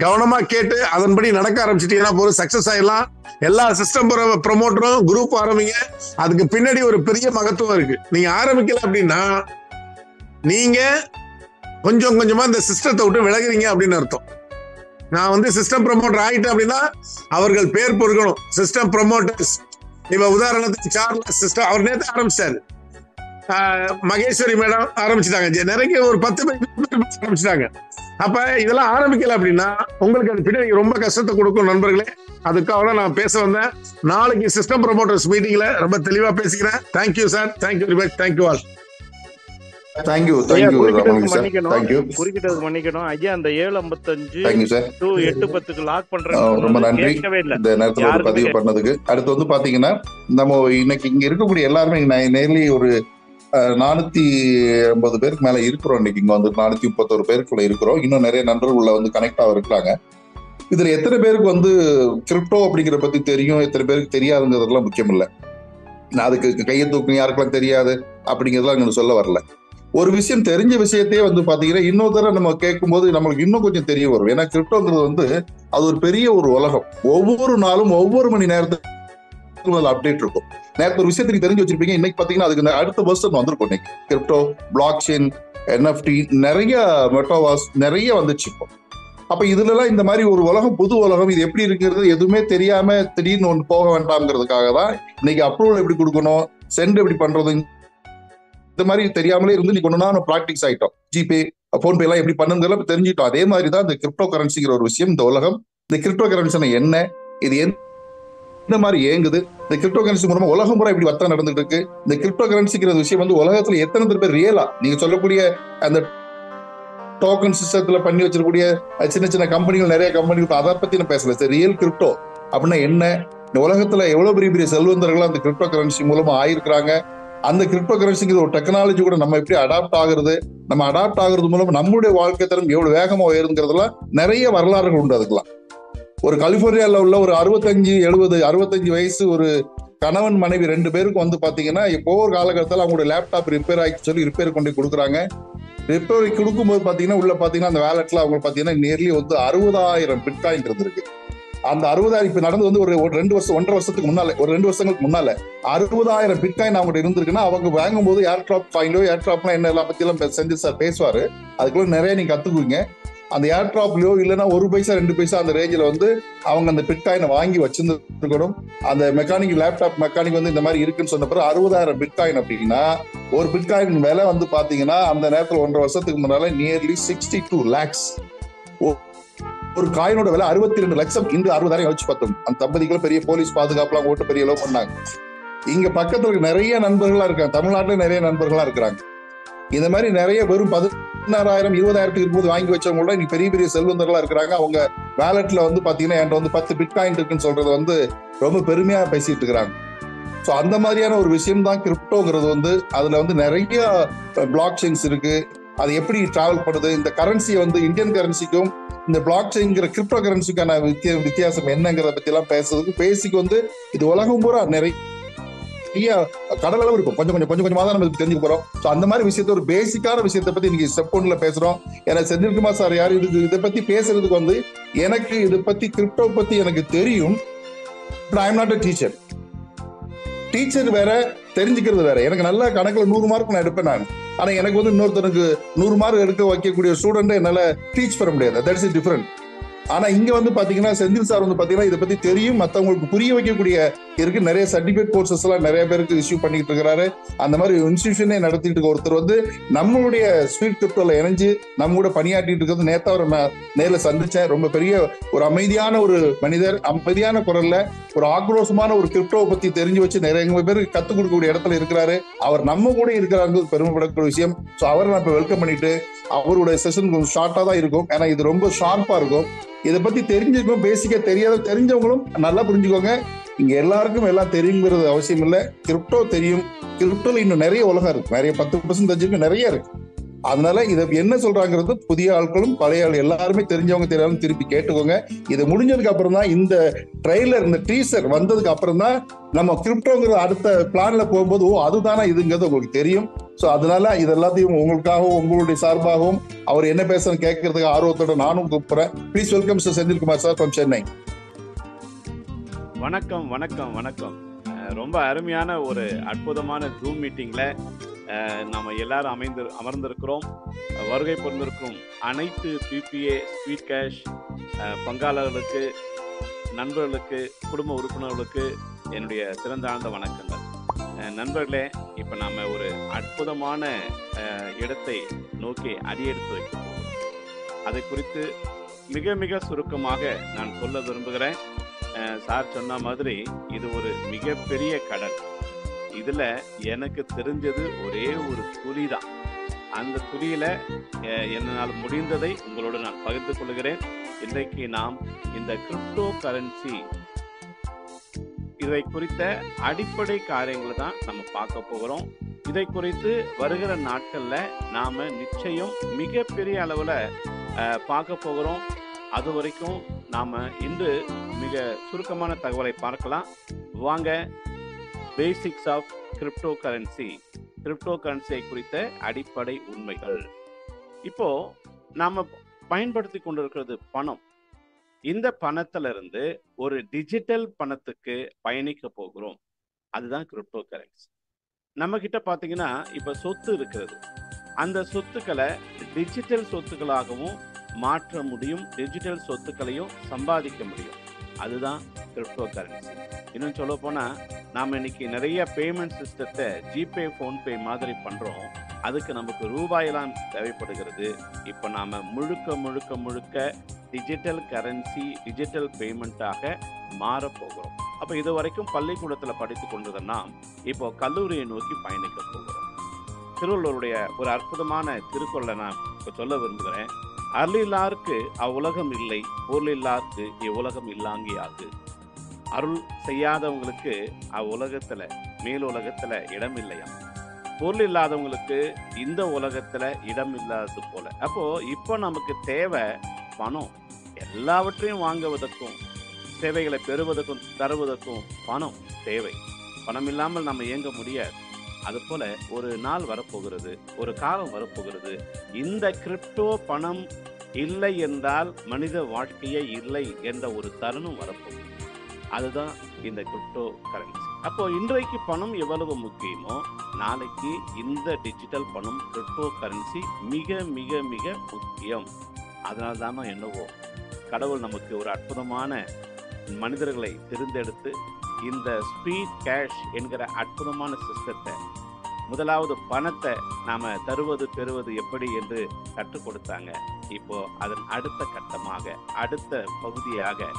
கவனமா கேட்டு அதன்படி நடக்க ஆரம்பிச்சிட்டீங்கன்னா போதும், சக்சஸ் ஆயிடலாம். எல்லா சிஸ்டம் ப்ரமோட்டரும் குரூப் ஆரம்பிங்க. அதுக்கு பின்னாடி ஒரு பெரிய மகத்துவம் இருக்கு. நீங்க ஆரம்பிக்கல அப்படின்னா நீங்க கொஞ்சம் கொஞ்சமா இந்த சிஸ்டத்தை விட்டு விலகுறீங்க அப்படின்னு அர்த்தம். நான் சிஸ்டம் ப்ரமோட்டர் ஆயிட்டேன் அப்படின்னா அவர்கள் பேர் பொறுக்கணும், சிஸ்டம் ப்ரமோட்டர்ஸ். இப்ப உதாரணத்துக்கு சார்லஸ் சிஸ்டம், அவர் நேற்று ஆரம்பிச்சாரு. மகேஸ்வரி மேடம் ஆரம்பிச்சுட்டாங்க. நிறைய ஒரு 10 பேர் ஆரம்பிச்சுட்டாங்க. அப்ப இதெல்லாம் ஆரம்பிக்கல அப்படின்னா உங்களுக்கு அது பின்னாடி ரொம்ப கஷ்டத்தை கொடுக்கும் நண்பர்களே. அதுக்காக நான் பேச வந்தேன். நாளைக்கு சிஸ்டம் ப்ரமோட்டர்ஸ் மீட்டிங்ல ரொம்ப தெளிவா பேசிக்கிறேன். Thank you sir, thank you very much, thank you all. குறுக்கிட்டதுக்கு மன்னிக்கணும் ஐயா. அந்த 7:55 to 8:10 லாக் பண்றேன். ரொம்ப நன்றி இந்த நேரத்துல பதிவு பண்ணதுக்கு. அடுத்து பாத்தீங்கன்னா, நம்ம இன்னைக்கு இங்க இருக்கக்கூடிய எல்லாருமே நேர்லி ஒரு 480 பேருக்கு மேல இருக்கிறோம். இன்னைக்கு இங்க 431 பேருக்குள்ள இருக்கிறோம். இன்னும் நிறைய நண்பர்கள் உள்ள கனெக்ட் ஆக இருக்கிறாங்க. இதுல எத்தனை பேருக்கு கிரிப்டோ அப்படிங்கிற பத்தி தெரியும், எத்தனை பேருக்கு தெரியாதுங்கிறதுலாம் முக்கியம் இல்லை. நான் அதுக்கு கையை தூக்கணும், யாருக்கெல்லாம் தெரியாது அப்படிங்கிறதுலாம் அங்க சொல்ல வரல. ஒரு விஷயம், தெரிஞ்ச விஷயத்தையே பாத்தீங்கன்னா இன்னொரு தடவை நம்ம கேட்கும் போது நம்மளுக்கு இன்னும் கொஞ்சம் தெரிய வரும். ஏன்னா கிரிப்டோங்கிறது அது ஒரு பெரிய ஒரு உலகம். ஒவ்வொரு நாளும் ஒவ்வொரு மணி நேரத்துக்கு அப்டேட் இருக்கும். நேரத்து ஒரு விஷயத்துக்கு தெரிஞ்சு வச்சிருப்பீங்க, இன்னைக்கு பாத்தீங்கன்னா அதுக்கு அடுத்த வருஷம் வந்திருக்கும். இன்னைக்கு கிரிப்டோ, பிளாக் செயின், NFT, நிறைய மெட்டாவாஸ் நிறைய வந்துச்சு இப்போ. அப்ப இதுல எல்லாம் இந்த மாதிரி ஒரு உலகம், புது உலகம், இது எப்படி இருக்கிறது எதுவுமே தெரியாம திடீர்னு ஒன்று போக வேண்டாம்ங்கிறதுக்காக தான் இன்னைக்கு அப்ரூவல் எப்படி கொடுக்கணும், சென்ட் எப்படி பண்றது, இந்த மாதிரி தெரியாமலே இருந்து நீ கொண்டு ப்ராக்டிஸ் ஆயிட்டோம். ஜிபே, போன்பே எல்லாம் எப்படி பண்ணுங்கிறத தெரிஞ்சுட்டோம். அதே மாதிரி தான் இந்த கிரிப்டோ கரன்சிங்கிற ஒரு விஷயம், இந்த உலகம். இந்த கிரிப்டோ கரன்சி என்ன, இது எந்த மாதிரி இயங்குது, இந்த கிரிப்டோ கரன்சி மூலமா உலகம் பூரா இப்படி வர்த்தகம் நடந்துட்டு இருக்கு. இந்த கிரிப்டோ கரன்சிங்கிற விஷயம் உலகத்துல எத்தனை பேர் ரியலா நீங்க சொல்லக்கூடிய அந்த டோக்கன் சிஸ்டத்துல பண்ணி வச்சிருக்கக்கூடிய சின்ன சின்ன கம்பெனிகள், நிறைய கம்பெனிகள், அதை பத்தி நான் பேசல. ரியல் கிரிப்டோ அப்படின்னா என்ன, இந்த உலகத்துல எவ்வளவு பெரிய பெரிய செல்வந்தர்கள் அந்த கிரிப்டோ கரன்சி மூலமா ஆயிருக்கிறாங்க. அந்த கிரிப்டோ கரன்சிங்கிற ஒரு டெக்னாலஜி கூட நம்ம எப்படி அடாப்ட் ஆகுறது, நம்ம அடாப்ட் ஆகுறது மூலம் நம்மளுடைய வாழ்க்கை தரம் எவ்வளவு வேகமா உயருங்கிறதுலாம் நிறைய வரலாறுகள் உண்டு. அதுக்கெல்லாம் ஒரு கலிபோர்னியால உள்ள ஒரு 65 வயசு ஒரு கணவன் மனைவி 2 பேருக்கு பாத்தீங்கன்னா இப்போ ஒரு காலகட்டத்தில் அவங்களோட லேப்டாப் ரிப்பேர் ஆகி சொல்லி ரிப்பேர் கொண்டு கொடுக்குறாங்க. ரிப்பேர் கொடுக்கும்போது பாத்தீங்கன்னா உள்ள பாத்தீங்கன்னா அந்த வேலட்ல அவங்க பாத்தீங்கன்னா நேர்லி 60,000 பிட்காயின் இருந்திருக்கு. அந்த 60,000 இப்ப நடந்து ஒரு 2 வருஷம் 1.5 வருஷத்துக்கு முன்னால, ஒரு 2 வருஷங்களுக்கு முன்னால 60,000 பிட்காயின் அவங்ககிட்ட இருந்திருக்குன்னா அவங்க வாங்கும் போது ஏர்ட்ராப் காயின்லோ, ஏர்ட்ராப்லாம் என்ன எல்லாம் பத்தி எல்லாம் செஞ்சு சார் பேசுவாரு. அதுக்குள்ள நிறைய நீங்க கத்துக்குவீங்க. அந்த ஏர்ட்ராப்லயோ இல்லைன்னா 1 பைசா 2 பைசா அந்த ரேஞ்சில் அவங்க அந்த பிட்காயினை வாங்கி வச்சிருந்துருக்கணும். அந்த மெக்கானிக், லேப்டாப் மெக்கானிக் இந்த மாதிரி இருக்குன்னு சொன்ன பிறகு 60,000 பிட்காயின் அப்படின்னா ஒரு பிட்காயின் விலை பாத்தீங்கன்னா அந்த நேரத்தில் 1.5 வருஷத்துக்கு முன்னால நியர்லி 62 lakhs. ஒரு காயினோட விலை 62 லட்சம். இந்த 60,000 வச்சு பார்த்தோம். அந்த தம்பதிகளும் பெரிய போலீஸ் பாதுகாப்புலாம் ஓட்டு பெரிய அளவு பண்ணாங்க. இங்க பக்கத்துல நிறைய நண்பர்களா இருக்காங்க, தமிழ்நாட்டுல நிறைய நண்பர்களா இருக்கிறாங்க. இந்த மாதிரி நிறைய வெறும் 16,000 20,000 இருக்கும்போது வாங்கி வச்சவங்க கூட இன்னைக்கு பெரிய பெரிய செல்வந்தர்களா இருக்கிறாங்க. அவங்க வேலட்ல பாத்தீங்கன்னா என்கிட்ட 10 பிட்காயின் இருக்குன்னு சொல்றது ரொம்ப பெருமையா பேசிட்டு இருக்கிறாங்க. ஸோ அந்த மாதிரியான ஒரு விஷயம் தான் கிரிப்டோங்கிறது. அதுல நிறைய பிளாக் செயின்ஸ் இருக்கு. அது எப்படி டிராவல் பண்ணுது, இந்த கரன்சியை இந்தியன் கரன்சிக்கும் இந்த பிளாக் செயின்ங்கிற கிரிப்டோ கரன்சிக்கான வித்தியாசம் என்னங்கிறத பத்தி எல்லாம் பேசுறதுக்கு பேசிக் வந்து இது உலகம் பூரா நிறைய கடல் அளவு இருக்கும். கொஞ்சம் கொஞ்சமா தான் நம்ம தெரிஞ்சுக்க போறோம். ஸோ அந்த மாதிரி விஷயத்த ஒரு பேசிக்கான விஷயத்தை பத்தி இன்னைக்கு ஸ்டெப் ஒன்ல பேசுறோம். ஏன்னா செந்தில்குமார் சார் யாரு இதை பத்தி பேசுறதுக்கு வந்து எனக்கு இதை பத்தி கிரிப்டோ பத்தி எனக்கு தெரியும். But I am not a teacher. Teacher வேற, தெரிஞ்சுக்கிறது வேற. எனக்கு நல்ல கணக்குல 100 மார்க் நான் எடுப்பேன் நான். ஆனா எனக்கு வந்து இன்னொருத்தருக்கு 100 மார்க் எடுக்க வைக்கக்கூடிய ஸ்டூடெண்ட் என்னால டீச் பண்ண முடியாது. That's is different. ஆனா இங்க வந்து பாத்தீங்கன்னா செந்தில் சார் வந்து பாத்தீங்கன்னா இதை பத்தி தெரியும், மத்தவங்களுக்கு புரிய வைக்கக்கூடிய இருக்கு. நிறைய சர்டிபிகேட் கோர்சஸ் எல்லாம் நிறைய பேருக்கு இஷ்யூ பண்ணிட்டு இருக்கிறாரு. அந்த மாதிரி இன்ஸ்டிடியூஷனே நடத்திட்டு இருக்க ஒருத்தர் வந்து நம்மளுடைய ஸ்வீட் கிரிப்டோல இணைஞ்சு நம்ம கூட பணியாற்றிட்டு இருக்கிறது. நேத்தா அவர் நேர்ல சந்திச்சேன். ரொம்ப பெரிய ஒரு அமைதியான ஒரு மனிதர், அமைதியான குரல்ல ஒரு ஆக்ரோஷமான ஒரு கிரிப்டோவை பத்தி தெரிஞ்சு வச்சு நிறைய பேருக்கு கத்துக் கொடுக்கக்கூடிய இடத்துல இருக்கிறாரு. அவர் நம்ம கூட இருக்கிறாங்க, பெருமைப்படக்கூடிய விஷயம். ஸோ அவரை நான் இப்ப வெல்கம் பண்ணிட்டு அவருடைய செஷன் கொஞ்சம் ஷார்ட்டா தான் இருக்கும். ஏன்னா இது ரொம்ப ஷார்ப்பா இருக்கும். இதை பத்தி தெரிஞ்சுக்கணும். பேசிக்கா தெரிஞ்சவங்களும் நல்லா புரிஞ்சுக்கோங்க. இங்க எல்லாருக்கும் எல்லாம் தெரியுங்கிறது அவசியம் இல்லை. கிரிப்டோ தெரியும். கிரிப்டோல இன்னும் நிறைய உலகம் இருக்கு. நிறைய 10% தெரிஞ்சுக்க நிறைய இருக்கு. அதனால இதை என்ன சொல்றாங்கிறது புதிய ஆட்களும் பழைய ஆள் எல்லாருமே தெரிஞ்சவங்க தெரியாம திருப்பி கேட்டுக்கோங்க. இது முடிஞ்சதுக்கு அப்புறம் தான் இந்த ட்ரெய்லர், இந்த டீசர் வந்ததுக்கு அப்புறம் தான் நம்ம கிரிப்டோங்கிற அடுத்த பிளான்ல போகும்போது அதுதானா இதுங்கிறது உங்களுக்கு தெரியும். ஸோ அதனால இது எல்லாத்தையும் உங்களுக்காகவும் உங்களுடைய சார்பாகவும் அவர் என்ன பேசணும் கேட்கறதுக்கு ஆர்வத்தோட நானும் கூப்பிடுறேன். Please welcome sir Senthilkumar sir from Chennai. வணக்கம் வணக்கம் வணக்கம். ரொம்ப அருமையான ஒரு அற்புதமான ஜூம் மீட்டிங்ல நாம எல்லாரும் அமர்ந்திருக்கிறோம். வருகை புரிந்திருக்கும் அனைத்து பிபிஏ ஸ்வீட் கேஷ் பங்காளர்களுக்கு, நண்பர்களுக்கு, குடும்ப உறுப்பினர்களுக்கு என்னுடைய சிறந்தாழ்ந்த வணக்கங்கள். நண்பர்களே, இப்போ நாம ஒரு அற்புதமான இடத்தை நோக்கி அடியெடுத்து வைக்க போகிறோம். அதை குறித்து மிக மிக சுருக்கமாக நான் சொல்ல விரும்புகிறேன். சார் சொன்ன மாதிரி இது ஒரு மிகப்பெரிய கடல். இதுல எனக்கு தெரிஞ்சது ஒரே ஒரு துளி தான். அந்த துளியில என்னால் முடிந்ததை உங்களோடு நான் பகிர்ந்து கொள்கிறேன். இன்றைக்கு நாம் இந்த கிரிப்டோ கரன்சி இதை குறித்த அடிப்படை காரியங்களை தான் நம்ம பார்க்க போகிறோம். இதை குறித்து வருகிற நாட்கள்ல நாம நிச்சயம் மிகப்பெரிய அளவுல பார்க்க போகிறோம். அது வரைக்கும் நாம இன்று மிக சுருக்கமான தகவலை பார்க்கலாம். வாங்க, basics of crypto currency, crypto கரன்சியை குறித்த அடிப்படை உண்மைகள். இப்போ நாம பயன்படுத்தி கொண்டிருக்கிறது பணம். இந்த பணத்துல இருந்து ஒரு டிஜிட்டல் பணத்துக்கு பயணிக்க போகிறோம். அதுதான் கிரிப்டோ கரன்சி. நம்ம கிட்ட பாத்தீங்கன்னா இப்ப சொத்து இருக்கிறது. அந்த சொத்துக்களை டிஜிட்டல் சொத்துக்களாகவும் மாற்ற முடியும். டிஜிட்டல் சொத்துக்களையும் சம்பாதிக்க முடியும். அதுதான் கிரிப்டோ கரன்சி. இன்னும் சொல்ல போனா நாம இன்னைக்கு நிறைய பேமெண்ட் சிஸ்டத்தை ஜிபே, போன்பே மாதிரி பண்றோம். அதுக்கு நமக்கு ரூபாயெல்லாம் தேவைப்படுகிறது. இப்போ நாம முழுக்க டிஜிட்டல் கரன்சி, டிஜிட்டல் பேமெண்ட்டாக மாற போகிறோம். அப்போ இது வரைக்கும் பள்ளிக்கூடத்தில் படித்து கொண்டதுன்னா இப்போ கல்லூரியை நோக்கி பயணிக்க போகிறோம். திருவள்ளுவருடைய ஒரு அற்புதமான திருக்குறளை நான் இப்போ சொல்ல விரும்புகிறேன். அருளில்லாருக்கு அவ்வுலகம் இல்லை, பொருளில்லாருக்கு இவ்வுலகம் இல்லாங்கியாது. அருள் செய்யாதவங்களுக்கு அவ்வுலகத்துல, மேல் உலகத்துல இடம் இல்லையா. பொருள் இல்லாதவங்களுக்கு இந்த உலகத்துல இடம் இல்லாதது போல. அப்போ இப்போ நமக்கு தேவை பணம். எல்லாவற்றையும் வாங்குவதற்கும், சேவைகளை பெறுவதற்கும், தருவதற்கும் பணம் தேவை. பணம் இல்லாமல் நம்ம இயங்க முடியாது. அது போல ஒரு நாள் வரப்போகிறது, ஒரு காலம் வரப்போகிறது. இந்த கிரிப்டோ பணம் இல்லை என்றால் மனித வாழ்க்கையே இல்லை என்ற ஒரு தருணம் வரப்போகுது. அதுதான் இந்த கிரிப்டோ கரன்சி. அப்போ இன்றைக்கு பணம் எவ்வளவு முக்கியமோ நாளைக்கு இந்த டிஜிட்டல் பணம், கிரிப்டோ கரன்சி மிக மிக மிக முக்கியம். அதனால தானோ என்னவோ கடவுள் நமக்கு ஒரு அற்புதமான மனிதர்களை தேர்ந்தெடுத்து இந்த ஸ்பீட் கேஷ் என்கிற அற்புதமான சிஸ்டத்தை, முதலாவது பணத்தை நாம தருவது பெறுவது எப்படி என்று கற்றுக் கொடுத்தாங்க. இப்போ அதன் அடுத்த கட்டமாக, அடுத்த பகுதியாக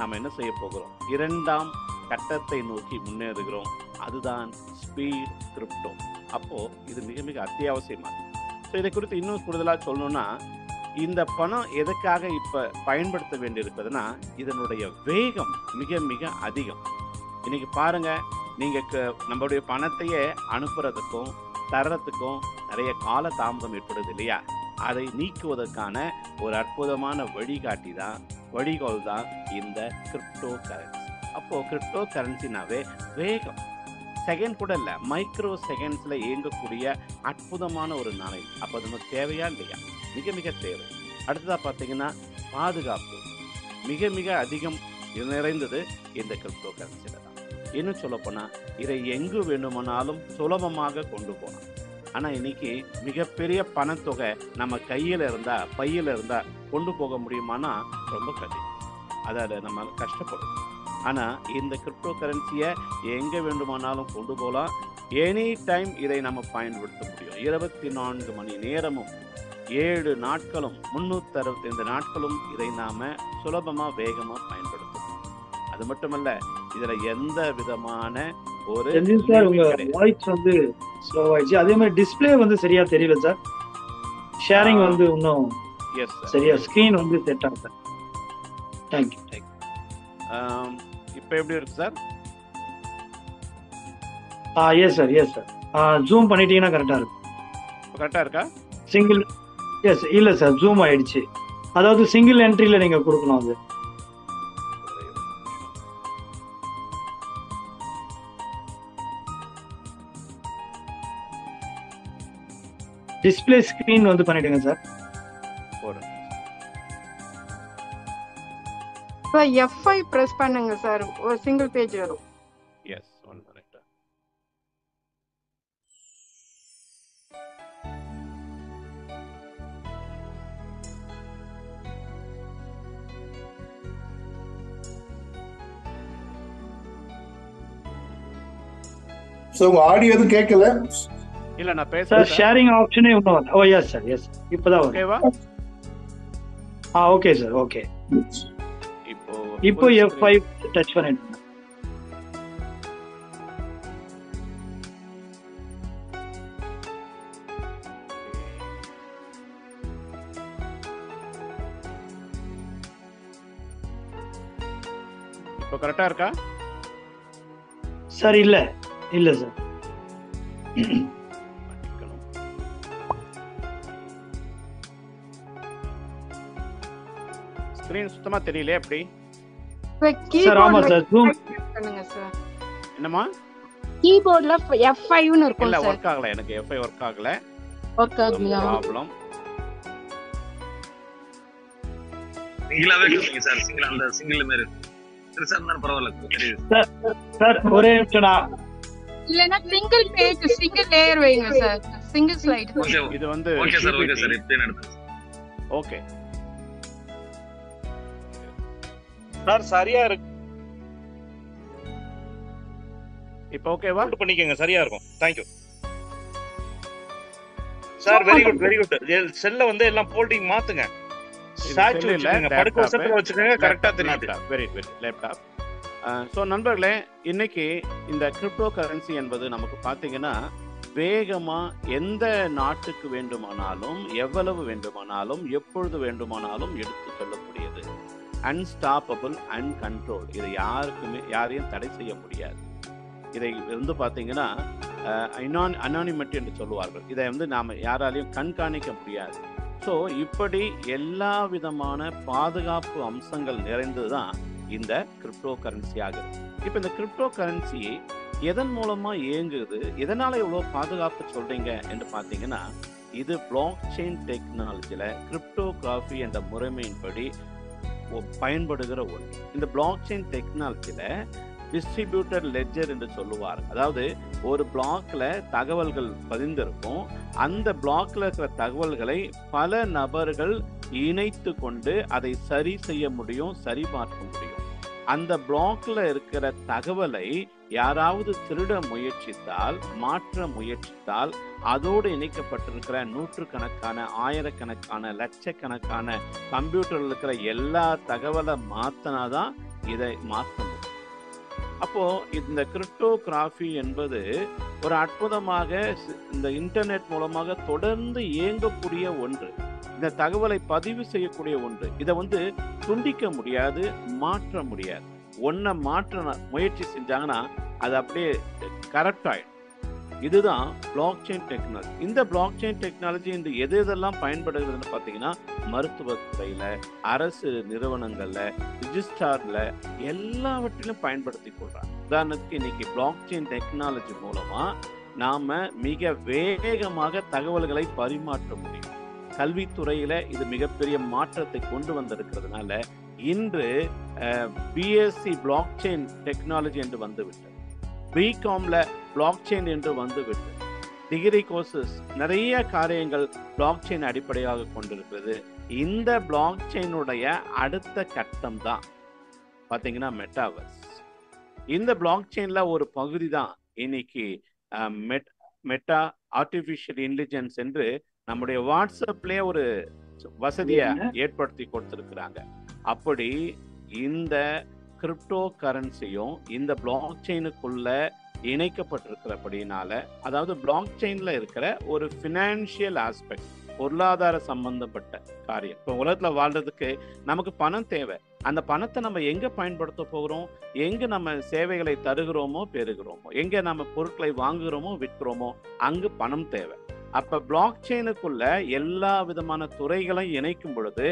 நாம் என்ன செய்ய போகிறோம்? 2ஆம் கட்டத்தை நோக்கி முன்னேறுகிறோம். அதுதான் ஸ்பீட் கிரிப்டோ. அப்போ இது மிக மிக அத்தியாவசியமானது. ஸோ இதை குறித்து இன்னும் கூடுதலாக சொல்லணும்னா, இந்த பணம் எதுக்காக இப்ப பயன்படுத்த வேண்டியிருக்குதுன்னா, இதனுடைய வேகம் மிக மிக அதிகம். இன்னைக்கு பாருங்க, நீங்க நம்மளுடைய பணத்தையே அனுப்புறதுக்கும் தர்றதுக்கும் நிறைய கால தாமதம் ஏற்படுது இல்லையா? அதை நீக்குவதற்கான ஒரு அற்புதமான வழிகோல் தான் இந்த கிரிப்டோ கரன்சி. அப்போ கிரிப்டோ கரன்சினாவே வேகம், செகண்ட் கூட இல்லை, மைக்ரோ செகண்ட்ஸ்ல இயங்கக்கூடிய அற்புதமான ஒரு நாணயம். அப்போ அது நமக்கு தேவையா இல்லையா? மிக மிக தேவை. அடுத்ததா பார்த்தீங்கன்னா பாதுகாப்பு மிக மிக அதிகம் நிறைந்தது இந்த கிரிப்டோ கரன்சியில தான். இன்னும் சொல்ல போனா இதை எங்கு வேண்டுமானாலும் சுலபமாக கொண்டு போகலாம். ஆனா இன்னைக்கு மிகப்பெரிய பணத்தொகை நம்ம கையில இருந்தா பையில இருந்தா கொண்டு போக முடியுமானா ரொம்ப கடினம், அதாவது நம்ம கஷ்டப்படும். ஆனா இந்த கிரிப்டோ கரன்சியை எங்க வேண்டுமானாலும் கொண்டு போகலாம். எனி டைம் இதை நம்ம பயன்படுத்த முடியும். 24 மணி நேரமும் 7 நாட்களும் 365 நாட்களும் இதை நாம சுலபமா வேகமா பயன்படுத்தணும். அது மட்டுமல்ல, இதுல எந்த விதமான ஒரு சார் உங்க வாய்ஸ் வந்து ஸ்லோ ஆயிடுச்சு. அதே மாதிரி டிஸ்பிளே வந்து சரியா தெரியல சார். ஷேரிங் வந்து இன்னும் சரியா ஸ்கிரீன் வந்து செட் ஆகும் சார். தேங்க்யூ. இப்போ எப்படி இருக்கு sir? Yes sir, yes sir. Zoom பண்ணிட்டீங்கன்னா கரெக்டா இருக்கும். கரெக்டா இருக்கா? சிங்கிள் எஸ் இல்ல சார், ஜூம் ஆயிடுச்சு. அதாவது சிங்கிள் என்ட்ரில நீங்க கொடுக்கணும். அது டிஸ்பிளே ஸ்கிரீன் வந்து பண்ணிடுங்க சார். சார் F5 பிரஸ் பண்ணுங்க சார், ஒரு சிங்கிள் பேஜ் வரும். Yes, one minute. சோ உங்க ஆடியோ எதுவும் கேட்கல? இல்ல நான் சார் பேசுறேன். ஷேரிங் ஆப்ஷனே இன்னும் வரல. ஓ எஸ் சார், எஸ் இப்போதான் வருது. ஓகேவா? Okay sir, okay. இப்போ F5 டச் பண்ணிடுங்க. இப்போ கரெக்டா இருக்கா சார்? இல்ல இல்ல சார். ஸ்கிரீன் சுத்தமா தெரியல. எப்படி சார்? ஆமா சார், ஜூம் பண்ணுங்க சார். என்னமா? கீபோர்ட்ல F5 ன்னு இருக்கும் இல்ல, சார். வர்க் ஆகல. எனக்கு F5 வர்க் ஆகல. வர்க் ஆகலையா? ப்ராப்ளம். சிங்கிளாவே கொடுங்க சார். சிங்கிள் அந்த சிங்கிள் மாதிரி பெருசா இருந்தாலும் பரவாயில்ல, தெரியுது சார். ஒரே நிமிஷம். இல்லனா சிங்கிள் பேஜ், சிங்கிள் லேயர் வைங்க சார், சிங்கிள் ஸ்லைடு. இது வந்து ஓகே சார், ஓகே சார். இப்போ நடந்துச்சு. ஓகே சார், சரியா இருக்கு. இப்போ ஓகேவா? பண்ணிக்கங்க, சரியா இருக்கும். Thank you sir. Very good, very good. செல்ல வந்து எல்லாம் ஃபோல்டிங் மாத்துங்க. சாட்சி வச்சுக்கங்க, படுக்க வசத்துல வச்சுக்கங்க, கரெக்டா தெரியுது. Very very laptop. ஸோ நண்பர்களே, இன்னைக்கு இந்த கிரிப்டோ கரன்சி என்பது நமக்கு பார்த்தீங்கன்னா வேகமாக எந்த நாட்டுக்கு வேண்டுமானாலும், எவ்வளவு வேண்டுமானாலும், எப்பொழுது வேண்டுமானாலும் எடுத்து செல்லக்கூடியது. அன்ஸ்டாப்பபிள், அன்கண்ட்ரோல். இதை யாரையும் தடை செய்ய முடியாது. இதை வந்து பார்த்தீங்கன்னா அனானிமிட்டி என்று சொல்லுவார்கள். இதை வந்து நாம் யாராலையும் கண்காணிக்க முடியாது. ஸோ இப்படி எல்லா விதமான பாதுகாப்பு அம்சங்கள் நிறைந்தது தான் இந்த கிரிப்டோ கரன்சி ஆகுது. இப்போ இந்த கிரிப்டோ கரன்சி எதன் மூலமா இயங்குது, எதனால இவ்வளோ பாதுகாப்பு சொல்றீங்க என்று பார்த்தீங்கன்னா, இது பிளாக் செயின் டெக்னாலஜியில கிரிப்டோகிராஃபி என்ற முறைமையின்படி பயன்படுகிற ஒன்று. இந்த பிளாக் செயின் டெக்னாலஜியில டிஸ்ட்ரிபியூட்டர் லெட்ஜர் என்று சொல்லுவார். அதாவது ஒரு பிளாக்ல தகவல்கள் பதிந்திருக்கும். அந்த பிளாக்ல இருக்கிற தகவல்களை பல நபர்கள் இணைத்து கொண்டு அதை சரி செய்ய முடியும், சரிபார்க்க முடியும். அந்த பிளாக்ல இருக்கிற தகவலை யாராவது திருட முயற்சித்தால், மாற்ற முயற்சித்தால், அதோடு இணைக்கப்பட்டிருக்கிற நூற்றுக்கணக்கான, ஆயிரக்கணக்கான, லட்சக்கணக்கான கம்ப்யூட்டர்ல இருக்கிற எல்லா தகவலை மாத்தினாதான் இதை மாற்ற முடியும். அப்போ இந்த கிரிப்டோகிராஃபி என்பது ஒரு அற்புதமாக இந்த இன்டர்நெட் மூலமாக தொடர்ந்து இயங்கக்கூடிய ஒன்று. இந்த தகவலை பதிவு செய்யக்கூடிய ஒன்று. இதை வந்து துண்டிக்க முடியாது, மாற்ற முடியாது. ஒன்றை மாற்ற முயற்சி செஞ்சாங்கன்னா அது அப்படியே கரெக்ட் ஆயிடும். இதுதான் பிளாக் செயின் டெக்னாலஜி. இந்த பிளாக் செயின் டெக்னாலஜி இந்த எதெல்லாம் பயன்படுகிறதுன்னு பார்த்தீங்கன்னா, மருத்துவத்துறையில, அரசு நிறுவனங்கள்ல, ரிஜிஸ்டார்ல எல்லாவற்றிலும் பயன்படுத்தி கொள்றாங்க. உதாரணத்துக்கு இன்னைக்கு பிளாக் செயின் டெக்னாலஜி மூலமா நாம மிக வேகமாக தகவல்களை பரிமாற்ற முடியும். கல்வித்துறையில இது மிகப்பெரிய மாற்றத்தை கொண்டு வந்திருக்கிறதுனால இன்று பிஎஸ்சி பிளாக் செயின் டெக்னாலஜி என்று வந்துவிட்டது, பிகாம்ல பிளாக் செயின் என்று வந்துவிட்டது, டிகிரி கோர்சஸ் நிறைய காரியங்கள் பிளாக் செயின் அடிப்படையாக கொண்டிருக்கிறது. இந்த பிளாக் செயினுடைய அடுத்த கட்டம் தான் பார்த்தீங்கன்னா மெட்டாவர்ஸ். இந்த பிளாக் செயின்ல ஒரு பகுதி தான் இன்னைக்கு மெட்டா ஆர்டிஃபிஷியல் இன்டெலிஜென்ஸ் என்று நம்முடைய வாட்ஸ்அப்லேயே ஒரு வசதியை ஏற்படுத்தி கொடுத்திருக்கிறாங்க. அப்படி இந்த கிரிப்டோ கரன்சியும் இந்த பிளாக் செயினுக்குள்ள இணைக்கப்பட்டிருக்கிறபடினால, அதாவது பிளாக் செயின்ல இருக்கிற ஒரு ஃபினான்ஷியல் ஆஸ்பெக்ட், பொருளாதார சம்பந்தப்பட்ட காரியம். இப்போ உலகத்துல வாழ்றதுக்கு நமக்கு பணம் தேவை. அந்த பணத்தை நம்ம எங்க பயன்படுத்த போகிறோம், எங்க நம்ம சேவைகளை தருகிறோமோ பெறுகிறோமோ, எங்க நம்ம பொருட்களை வாங்குகிறோமோ விற்கிறோமோ அங்கு பணம் தேவை. அப்ப பிளாக் செயினுக்குள்ள எல்லா விதமான துறைகளையும் இணைக்கும் பொழுது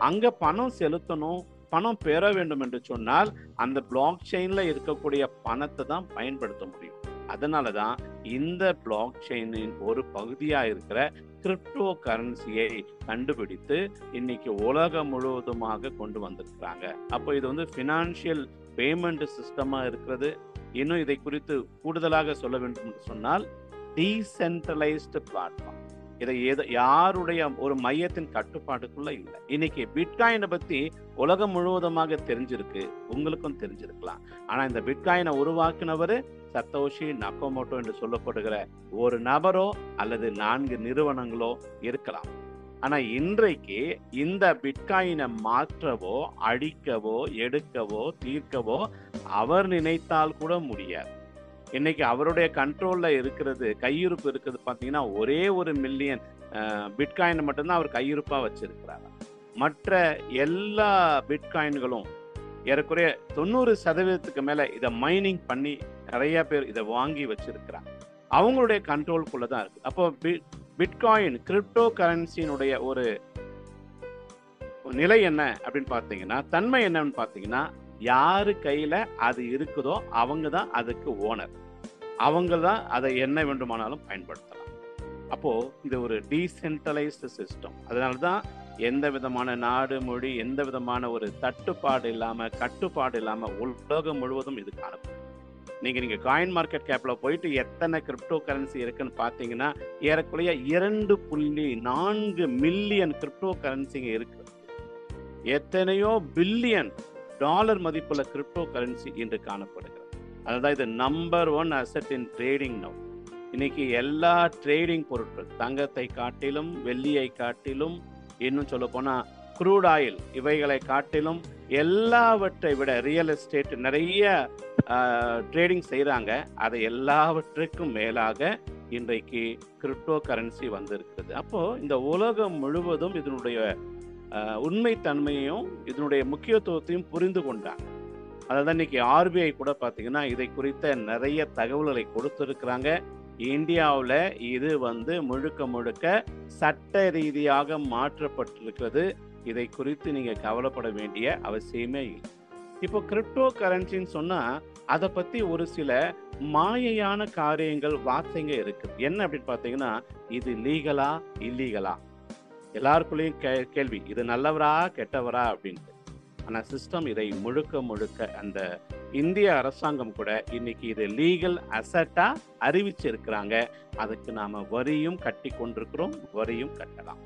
அங்க பணம் செலுத்தணும், பணம் பெற வேண்டும் என்று சொன்னால் அந்த பிளாக் செயின்ல இருக்கக்கூடிய பணத்தை தான் பயன்படுத்த முடியும். அதனாலதான் இந்த பிளாக் செயினின் ஒரு பகுதியா இருக்கிற கிரிப்டோ கரன்சியை கண்டுபிடித்து இன்னைக்கு உலகம் முழுவதுமாக கொண்டு வந்திருக்கிறாங்க. அப்போ இது வந்து ஃபினான்ஷியல் பேமெண்ட் சிஸ்டமா இருக்கிறது. இன்னும் இதை குறித்து கூடுதலாக சொல்ல வேண்டும் என்று சொன்னால் டீசென்ட்ரலைஸ்டு பிளாட்ஃபார்ம். இதை யாருடைய ஒரு மையத்தின் கட்டுப்பாட்டுக்குள்ள இல்லை. இன்னைக்கு பிட்காயினை பத்தி உலகம் முழுவதுமாக தெரிஞ்சிருக்கு, உங்களுக்கும் தெரிஞ்சிருக்கலாம். ஆனா இந்த பிட்காயினை உருவாக்கினவர் சத்தோஷி நக்கோமோட்டோ என்று சொல்லப்படுகிற ஒரு நபரோ அல்லது 4 நிறுவனங்களோ இருக்கலாம். ஆனா இன்றைக்கு இந்த பிட்காயினை மாற்றவோ அழிக்கவோ எடுக்கவோ தீர்க்கவோ அவர் நினைத்தால் கூட முடியாது. இன்னைக்கு அவருடைய கண்ட்ரோல்ல இருக்கிறது, கையிருப்பு இருக்கிறது பார்த்தீங்கன்னா ஒரே 1 மில்லியன் பிட்காயின் மட்டும்தான் அவர் கையிருப்பா வச்சிருக்கிறாங்க. மற்ற எல்லா பிட்காயின்களும் ஏறக்குறைய 90% மேல இதை மைனிங் பண்ணி நிறைய பேர் இதை வாங்கி வச்சிருக்கிறாங்க. அவங்களுடைய கண்ட்ரோலுக்குள்ள தான் இருக்கு. அப்போ பிட்காயின் கிரிப்டோ கரன்சியினுடைய ஒரு நிலை என்ன அப்படின்னு பார்த்தீங்கன்னா, தன்மை என்னன்னு பார்த்தீங்கன்னா, யாரு கையில அது இருக்குதோ அவங்க தான் அதுக்கு ஓனர், அவங்க தான் அதை என்ன வேண்டுமானாலும் பயன்படுத்தலாம். அப்போ இது ஒரு டீசென்ட்ரலைஸ்டு சிஸ்டம். அதனால தான் எந்த விதமான நாடு மொழி எந்த விதமான ஒரு தட்டுப்பாடு இல்லாம கட்டுப்பாடு இல்லாம உலகம் முழுவதும் இது காணப்படும். நீங்க காயின் மார்க்கெட் கேப்ல போயிட்டு எத்தனை கிரிப்டோ கரன்சி இருக்குன்னு பார்த்தீங்கன்னா ஏறக்குறைய 2.4 மில்லியன் கிரிப்டோ கரன்சிங்க இருக்கு. எத்தனையோ பில்லியன் டாலர் மதிப்புள்ள கிரிப்டோ கரன்சி இன்று காணப்படுகிறது. அதுதான் இது நம்பர் 1 அசெட் இன் ட்ரேடிங் நவ். இன்னைக்கு எல்லா ட்ரேடிங் பொருட்கள், தங்கத்தை காட்டிலும் வெள்ளியை காட்டிலும், இன்னும் சொல்ல போனா க்ரூட் ஆயில், இவைகளை காட்டிலும் எல்லாவற்றை விட ரியல் எஸ்டேட் நிறைய ட்ரேடிங் செய்கிறாங்க. அதை எல்லாவற்றுக்கும் மேலாக இன்றைக்கு கிரிப்டோ கரன்சி வந்திருக்கிறது. அப்போ இந்த உலகம் முழுவதும் இதனுடைய உண்மைத்தன்மையையும் இதனுடைய முக்கியத்துவத்தையும் புரிந்து கொண்டாங்க. அதான் இன்னைக்கு ஆர்பிஐ கூட பார்த்தீங்கன்னா இதை குறித்த நிறைய தகவல்களை கொடுத்திருக்கிறாங்க. இந்தியாவில் இது முழுக்க முழுக்க சட்ட ரீதியாக மாற்றப்பட்டிருக்கிறது. இதை குறித்து நீங்க கவலைப்பட வேண்டிய அவசியமே இல்லை. இப்போ கிரிப்டோ கரன்சின்னு சொன்னா அதை பத்தி ஒரு சில மாயையான காரியங்கள் வார்த்தைங்க இருக்கு. என்ன அப்படின்னு பார்த்தீங்கன்னா, இது லீகலா இல்லீகலா, எல்லாருக்குள்ளேயும் கேள்வி, இது நல்லவரா கெட்டவரா அப்படின்ட்டு. ஆனால் சிஸ்டம் இதை முழுக்க முழுக்க அந்த இந்திய அரசாங்கம் கூட இன்னைக்கு இது லீகல் அசட்டா அறிவிச்சிருக்கிறாங்க. அதுக்கு நாம வரியும் கட்டி கொண்டிருக்கிறோம், வரியும் கட்டலாம்.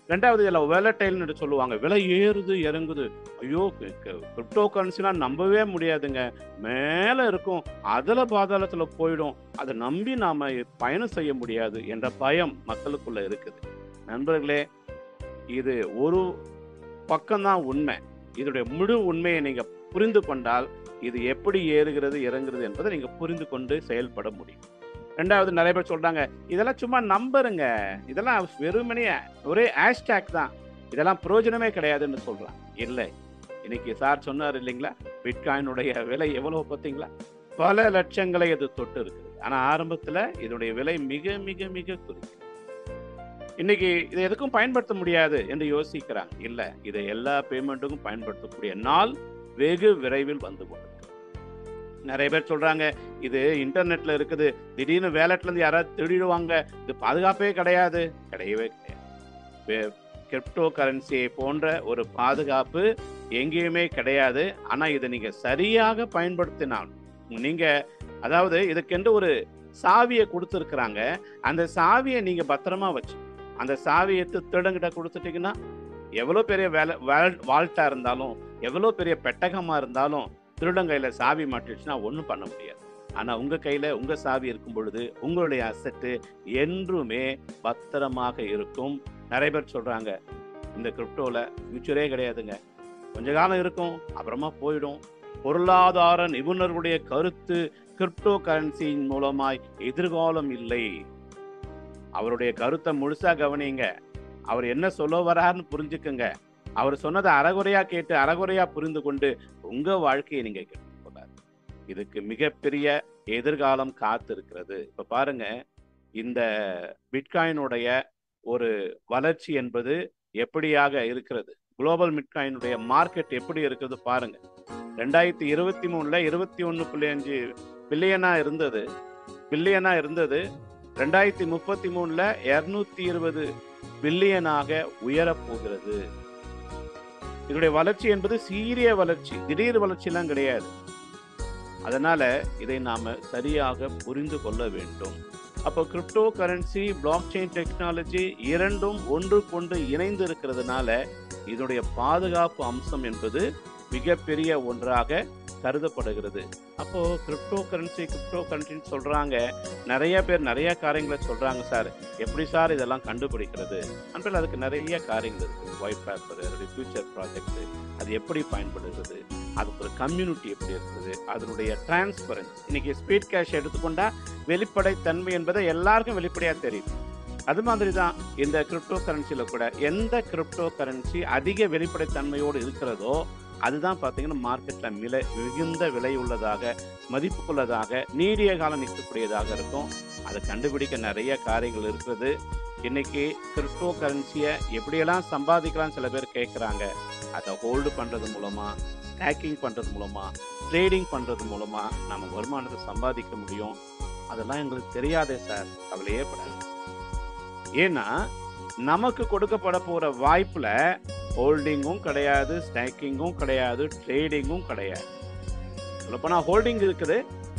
ரெண்டாவது, இதில் வெலட்டைல்னு சொல்லுவாங்க, விலை ஏறுது இறங்குது. ஐயோ, கிரிப்டோ கரன்சிலாம் நம்பவே முடியாதுங்க, மேலே இருக்கும், அதில் பாதாளத்தில் போயிடும், அதை நம்பி நாம் பயணம் செய்ய முடியாது என்ற பயம் மக்களுக்குள்ள இருக்குது. நண்பர்களே, இது ஒரு பக்கம்தான் உண்மை. இதனுடைய முழு உண்மையை நீங்கள் புரிந்து கொண்டால் இது எப்படி ஏறுகிறது இறங்குறது என்பதை நீங்கள் புரிந்து கொண்டு செயல்பட முடியும். ரெண்டாவது, நிறைய பேர் சொல்றாங்க இதெல்லாம் சும்மா நம்பருங்க, இதெல்லாம் வெறுமனே ஒரே ஹேஷ்டேக் தான், இதெல்லாம் பிரயோஜனமே கிடையாதுன்னு சொல்றாங்க. இல்லை, இன்னைக்கு சார் சொன்னார் இல்லைங்களா, பிட்காயினுடைய விலை எவ்வளவு பார்த்தீங்களா, பல லட்சங்களை அது தொட்டு இருக்குது. ஆனா ஆரம்பத்துல இதனுடைய விலை மிக மிக மிக குறைவு. இன்னைக்கு இதை எதுக்கும் பயன்படுத்த முடியாது என்று யோசிக்கிறாங்க. இல்ல, இதை எல்லா பேமெண்ட்டுக்கும் பயன்படுத்தக்கூடிய நாள் வெகு விரைவில் வந்து கொண்டிருக்கு. நிறைய பேர் சொல்றாங்க இது இன்டர்நெட்ல இருக்குது, திடீர்னு வேலட்ல இருந்து யாராவது திருடிடுவாங்க, இது பாதுகாப்பே கிடையாது. கிடையவே கிடையாது. கிரிப்டோ கரன்சியை போன்ற ஒரு பாதுகாப்பு எங்கேயுமே கிடையாது. ஆனா இதை நீங்க சரியாக பயன்படுத்தினால், நீங்க அதாவது இதுக்கென்று ஒரு சாவியை கொடுத்துருக்குறாங்க, அந்த சாவியை நீங்க பத்திரமா வச்சு அந்த சாவியை திருடங்கிட்ட கொடுத்துட்டீங்கன்னா, எவ்வளோ பெரிய வால்ட்டா இருந்தாலும், எவ்வளோ பெரிய பெட்டகமா இருந்தாலும், திருடங்கையில சாவி மாட்டிடுச்சுன்னா ஒன்றும் பண்ண முடியாது. ஆனா உங்க கையில உங்க சாவி இருக்கும் பொழுது உங்களுடைய அசெட்டு என்றுமே பத்திரமாக இருக்கும். நிறைய பேர் சொல்றாங்க இந்த கிரிப்டோல ஃபியூச்சரே கிடையாதுங்க, கொஞ்ச காலம் இருக்கும் அப்புறமா போயிடும். பொருளாதார நிபுணர்களுடைய கருத்து கிரிப்டோ கரன்சியின் மூலமாய் எதிர்காலம் இல்லை. அவருடைய கருத்தை முழுசா கவனிங்க. அவர் என்ன சொல்ல வராருன்னு புரிஞ்சுக்குங்க. அவர் சொன்னதை அறகுறையா கேட்டு அறகுறையா புரிந்து கொண்டு உங்க வாழ்க்கையை நீங்க கேட்டுக்கொள்ளாரு. இதுக்கு மிகப்பெரிய எதிர்காலம் காத்து இருக்கிறது. இப்ப பாருங்க, இந்த பிட்காயினுடைய ஒரு வளர்ச்சி என்பது எப்படியாக இருக்கிறது, குளோபல் பிட்காயினுடைய மார்க்கெட் எப்படி இருக்குது பாருங்க. 2023 21.5 பில்லியனா இருந்தது 2033 220 பில்லியனாக உயரப் போகிறது. இதனுடைய வளர்ச்சி என்பது சீரிய வளர்ச்சி, திடீர் வளர்ச்சி எல்லாம் கிடையாது. அதனால இதை நாம சரியாக புரிந்து கொள்ள வேண்டும். அப்போ crypto currency, block chain technology இரண்டும் ஒன்றுக்கொன்று இணைந்து இருக்கிறதுனால இதனுடைய பாதுகாப்பு அம்சம் என்பது மிகப்பெரிய ஒன்றாக கருதப்படுகிறது. அப்போ கிரிப்டோ கரன்சின்னு சொல்றாங்க, நிறைய பேர் நிறைய காரியங்களை சொல்றாங்க. சார் எப்படி சார் இதெல்லாம் கண்டுபிடிக்கிறது? அன்பில் அதுக்கு நிறைய காரியங்கள் இருக்கு. ஒயிட் பேப்பர், அதனுடைய ஃபியூச்சர் ப்ராஜெக்ட், அது எப்படி பயன்படுகிறது, அதுக்கு ஒரு கம்யூனிட்டி எப்படி இருக்குது, அதனுடைய டிரான்ஸ்பரன்சி. இன்னைக்கு ஸ்பீட் கேஷ் எடுத்துக்கொண்டா வெளிப்படைத்தன்மை என்பதை எல்லாருக்கும் வெளிப்படையா தெரியும். அது மாதிரி தான் இந்த கிரிப்டோ கரன்சியில கூட எந்த கிரிப்டோ கரன்சி அதிக வெளிப்படைத்தன்மையோடு இருக்கிறதோ அதுதான் பார்த்தீங்கன்னா மார்க்கெட்ல மிகுந்த விலை உள்ளதாக, மதிப்புக்குள்ளதாக, நீடிய காலம் நிற்கக்கூடியதாக இருக்கும். அதை கண்டுபிடிக்க நிறைய காரியங்கள் இருக்கிறது. இன்னைக்கு கிரிப்டோ கரன்சியை எப்படியெல்லாம் சம்பாதிக்கலாம் சில பேர் கேட்குறாங்க. அதை ஹோல்டு பண்றது மூலமா, ஸ்டாக்கிங் பண்றது மூலமா, ட்ரேடிங் பண்றது மூலமா நம்ம வருமானத்தை சம்பாதிக்க முடியும். அதெல்லாம் எங்களுக்கு தெரியாதே சார், கவலையே படாது. ஏன்னா நமக்கு கொடுக்கப்பட போற வாய்ப்புல ஹோல்டிங்கும் கிடையாது, ஸ்டாக்கிங்கும் கிடையாது, ட்ரேடிங்கும் கிடையாது. சொல்லப்போனா ஹோல்டிங் இருக்குது,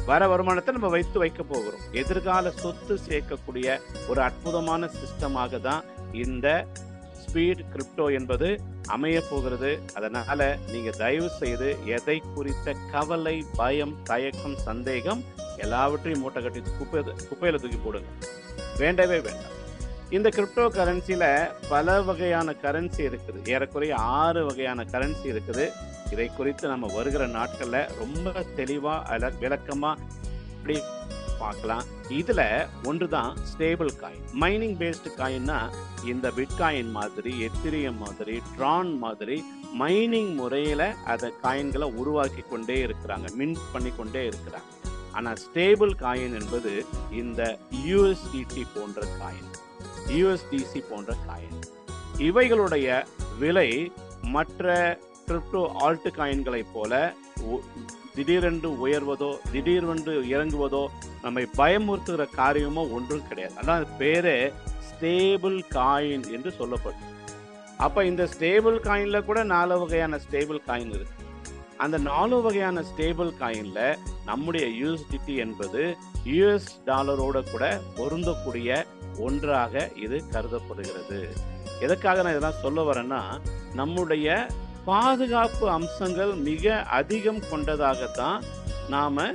வர வருமானத்தை நம்ம வைக்க போகிறோம். எதிர்கால சொத்து சேர்க்கக்கூடிய ஒரு அற்புதமான சிஸ்டமாக தான் இந்த ஸ்பீட் கிரிப்டோ என்பது அமைய போகிறது. அதனால நீங்க தயவு செய்து எதை குறித்த கவலை, பயம், தயக்கம், சந்தேகம் எல்லாவற்றையும் மூட்டை கட்டி குப்பையில தூக்கி போடுங்க, வேண்டவே வேண்டாம். இந்த கிரிப்டோ கரன்சியில பல வகையான கரன்சி இருக்குது, ஏறக்குறைய 6 வகையான கரன்சி இருக்குது. இதை குறித்து நம்ம வருகிற நாட்கள்ல ரொம்ப தெளிவா விளக்கமா இப்படி பார்க்கலாம். இதுல ஒன்றுதான் ஸ்டேபிள் காயின். மைனிங் பேஸ்டு காயின்னா இந்த பிட்காயின் மாதிரி, எத்திரியம் மாதிரி, ட்ரான் மாதிரி மைனிங் முறையில அதை காயின்களை உருவாக்கி கொண்டே இருக்கிறாங்க, மின்ட் பண்ணி கொண்டே இருக்கிறாங்க. ஆனா ஸ்டேபிள் காயின் என்பது இந்த யூஎஸ்டிடி போன்ற காயின், யூஎஸ்டிசி போன்ற காயின். இவைகளுடைய விலை மற்ற கிரிப்டோ ஆல்ட் காயின்களை போல திடீரென்று உயர்வதோ திடீரென்று இறங்குவதோ நம்மை பயமுறுத்துகிற காரியமோ ஒன்றும் கிடையாது. அதான் பேரே ஸ்டேபிள் காயின் என்று சொல்லப்படும். அப்ப இந்த ஸ்டேபிள் காயின்ல கூட 4 வகையான ஸ்டேபிள் காயின் இருக்கு. அந்த 4 வகையான ஸ்டேபிள் காயின்ல நம்முடைய யூஎஸ்டிடி என்பது யூஎஸ் டாலரோட கூட பொருந்தக்கூடிய ஒன்றாக இது கருதப்படுகிறது. எதற்காக நான் இதெல்லாம் சொல்ல வரேன்னா, நம்முடைய பாதுகாப்பு அம்சங்கள் மிக அதிகம் கொண்டதாகத்தான் நாம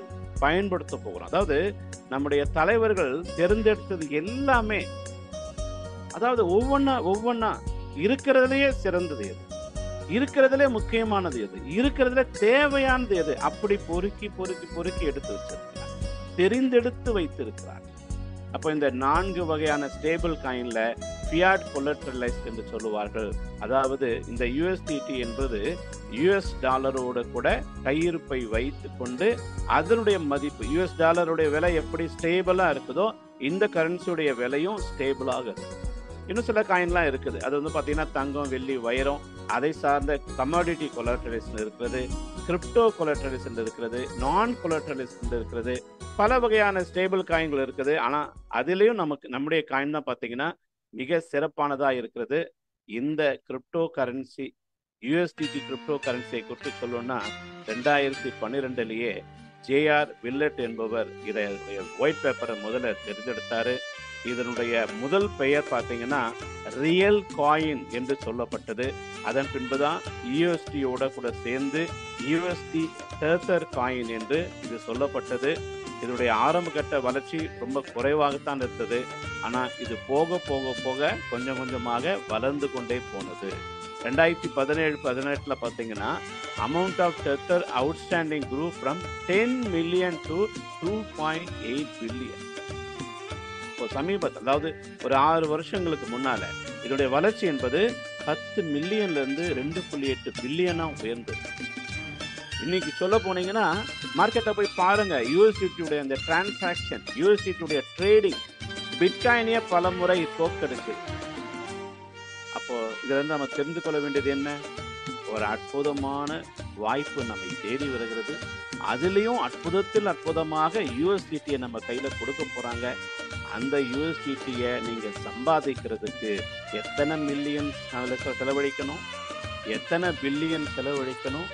பயன்படுத்த போகிறோம். அதாவது நம்முடைய தலைவர்கள் தேர்ந்தெடுத்தது எல்லாமே, அதாவது ஒவ்வொன்னா இருக்கிறதுலயே சிறந்தது எது, இருக்கிறதுல முக்கியமானது எது, இருக்கிறதுல தேவையானது எது, அப்படி பொறுக்கி பொறுக்கி பொறுக்கி எடுத்து வச்சிருக்கிறார், தெரிந்தெடுத்து வைத்திருக்கிறார். அப்போ இந்த 4 வகையான ஸ்டேபிள் காயின்ல ஃபியாட் கொலட்ரலைஸ்ட் என்று சொல்லுவார்கள். அதாவது இந்த USDT என்பது US டாலரோட கூட கையிருப்பை வைத்து கொண்டு அதனுடைய மதிப்பு, US டாலருடைய விலை எப்படி ஸ்டேபிளா இருக்குதோ இந்த கரன்சியுடைய விலையும் ஸ்டேபிளாக இருக்கும். இன்னும் சில காயின்லாம் இருக்குது. அது வந்து பார்த்தீங்கன்னா தங்கம், வெள்ளி, வைரம், அதை சார்ந்த கமாடிட்டி கொலாட்ரலிசம் இருக்கிறது, கிரிப்டோ கொலாட்ரலிசம் இருக்கிறது, நான் கொலாட்ரலிசம் இருக்கிறது, பல வகையான ஸ்டேபிள் காயின்கள் இருக்குது. ஆனால் அதுலேயும் நம்முடைய காயின் தான் பார்த்தீங்கன்னா மிக சிறப்பானதாக இருக்கிறது. இந்த கிரிப்டோ கரன்சி USDT கிரிப்டோ கரன்சியை குறித்து சொல்லணும்னா 2012 JR வில்லட் என்பவர் இதை ஒயிட் பேப்பரை முதல்ல தேர்ந்தெடுத்தாரு. இதனுடைய முதல் பெயர் பார்த்தீங்கன்னா ரியல் காயின் என்று சொல்லப்பட்டது. அதன் பின்புதான் USDயோட கூட சேர்ந்து USD டெத்தர் காயின் என்று இது சொல்லப்பட்டது. இதனுடைய ஆரம்ப கட்ட வளர்ச்சி ரொம்ப குறைவாகத்தான் இருந்தது. ஆனால் இது போக போக போக கொஞ்சம் கொஞ்சமாக வளர்ந்து கொண்டே போனது. 2017-18 பார்த்தீங்கன்னா amount of tether outstanding grew from 10 million to 2.8 billion. இப்போ சமீபத்தில், அதாவது ஒரு 6 வருஷங்களுக்கு முன்னால இதனுடைய வளர்ச்சி என்பது 10 மில்லியன்லேருந்து 2.8 பில்லியனாக உயர்ந்தது. இன்னைக்கு சொல்ல போனீங்கன்னா மார்க்கெட்டை போய் பாருங்க, USDT அந்த டிரான்சாக்ஷன், USDT ட்ரேடிங் பிட்காயினே பல முறை தோக்கெடுக்கு. அப்போ இதுல இருந்து நம்ம தெரிந்து கொள்ள வேண்டியது என்ன? ஒரு அற்புதமான வாய்ப்பு நம்மை தேடி வருகிறது. அதுலேயும் அற்புதத்தில் அற்புதமாக USDT நம்ம கையில் கொடுக்க போகிறாங்க. அந்த USDT நீங்கள் சம்பாதிக்கிறதுக்கு எத்தனை மில்லியன் செலவழிக்கணும், எத்தனை பில்லியன் செலவழிக்கணும்,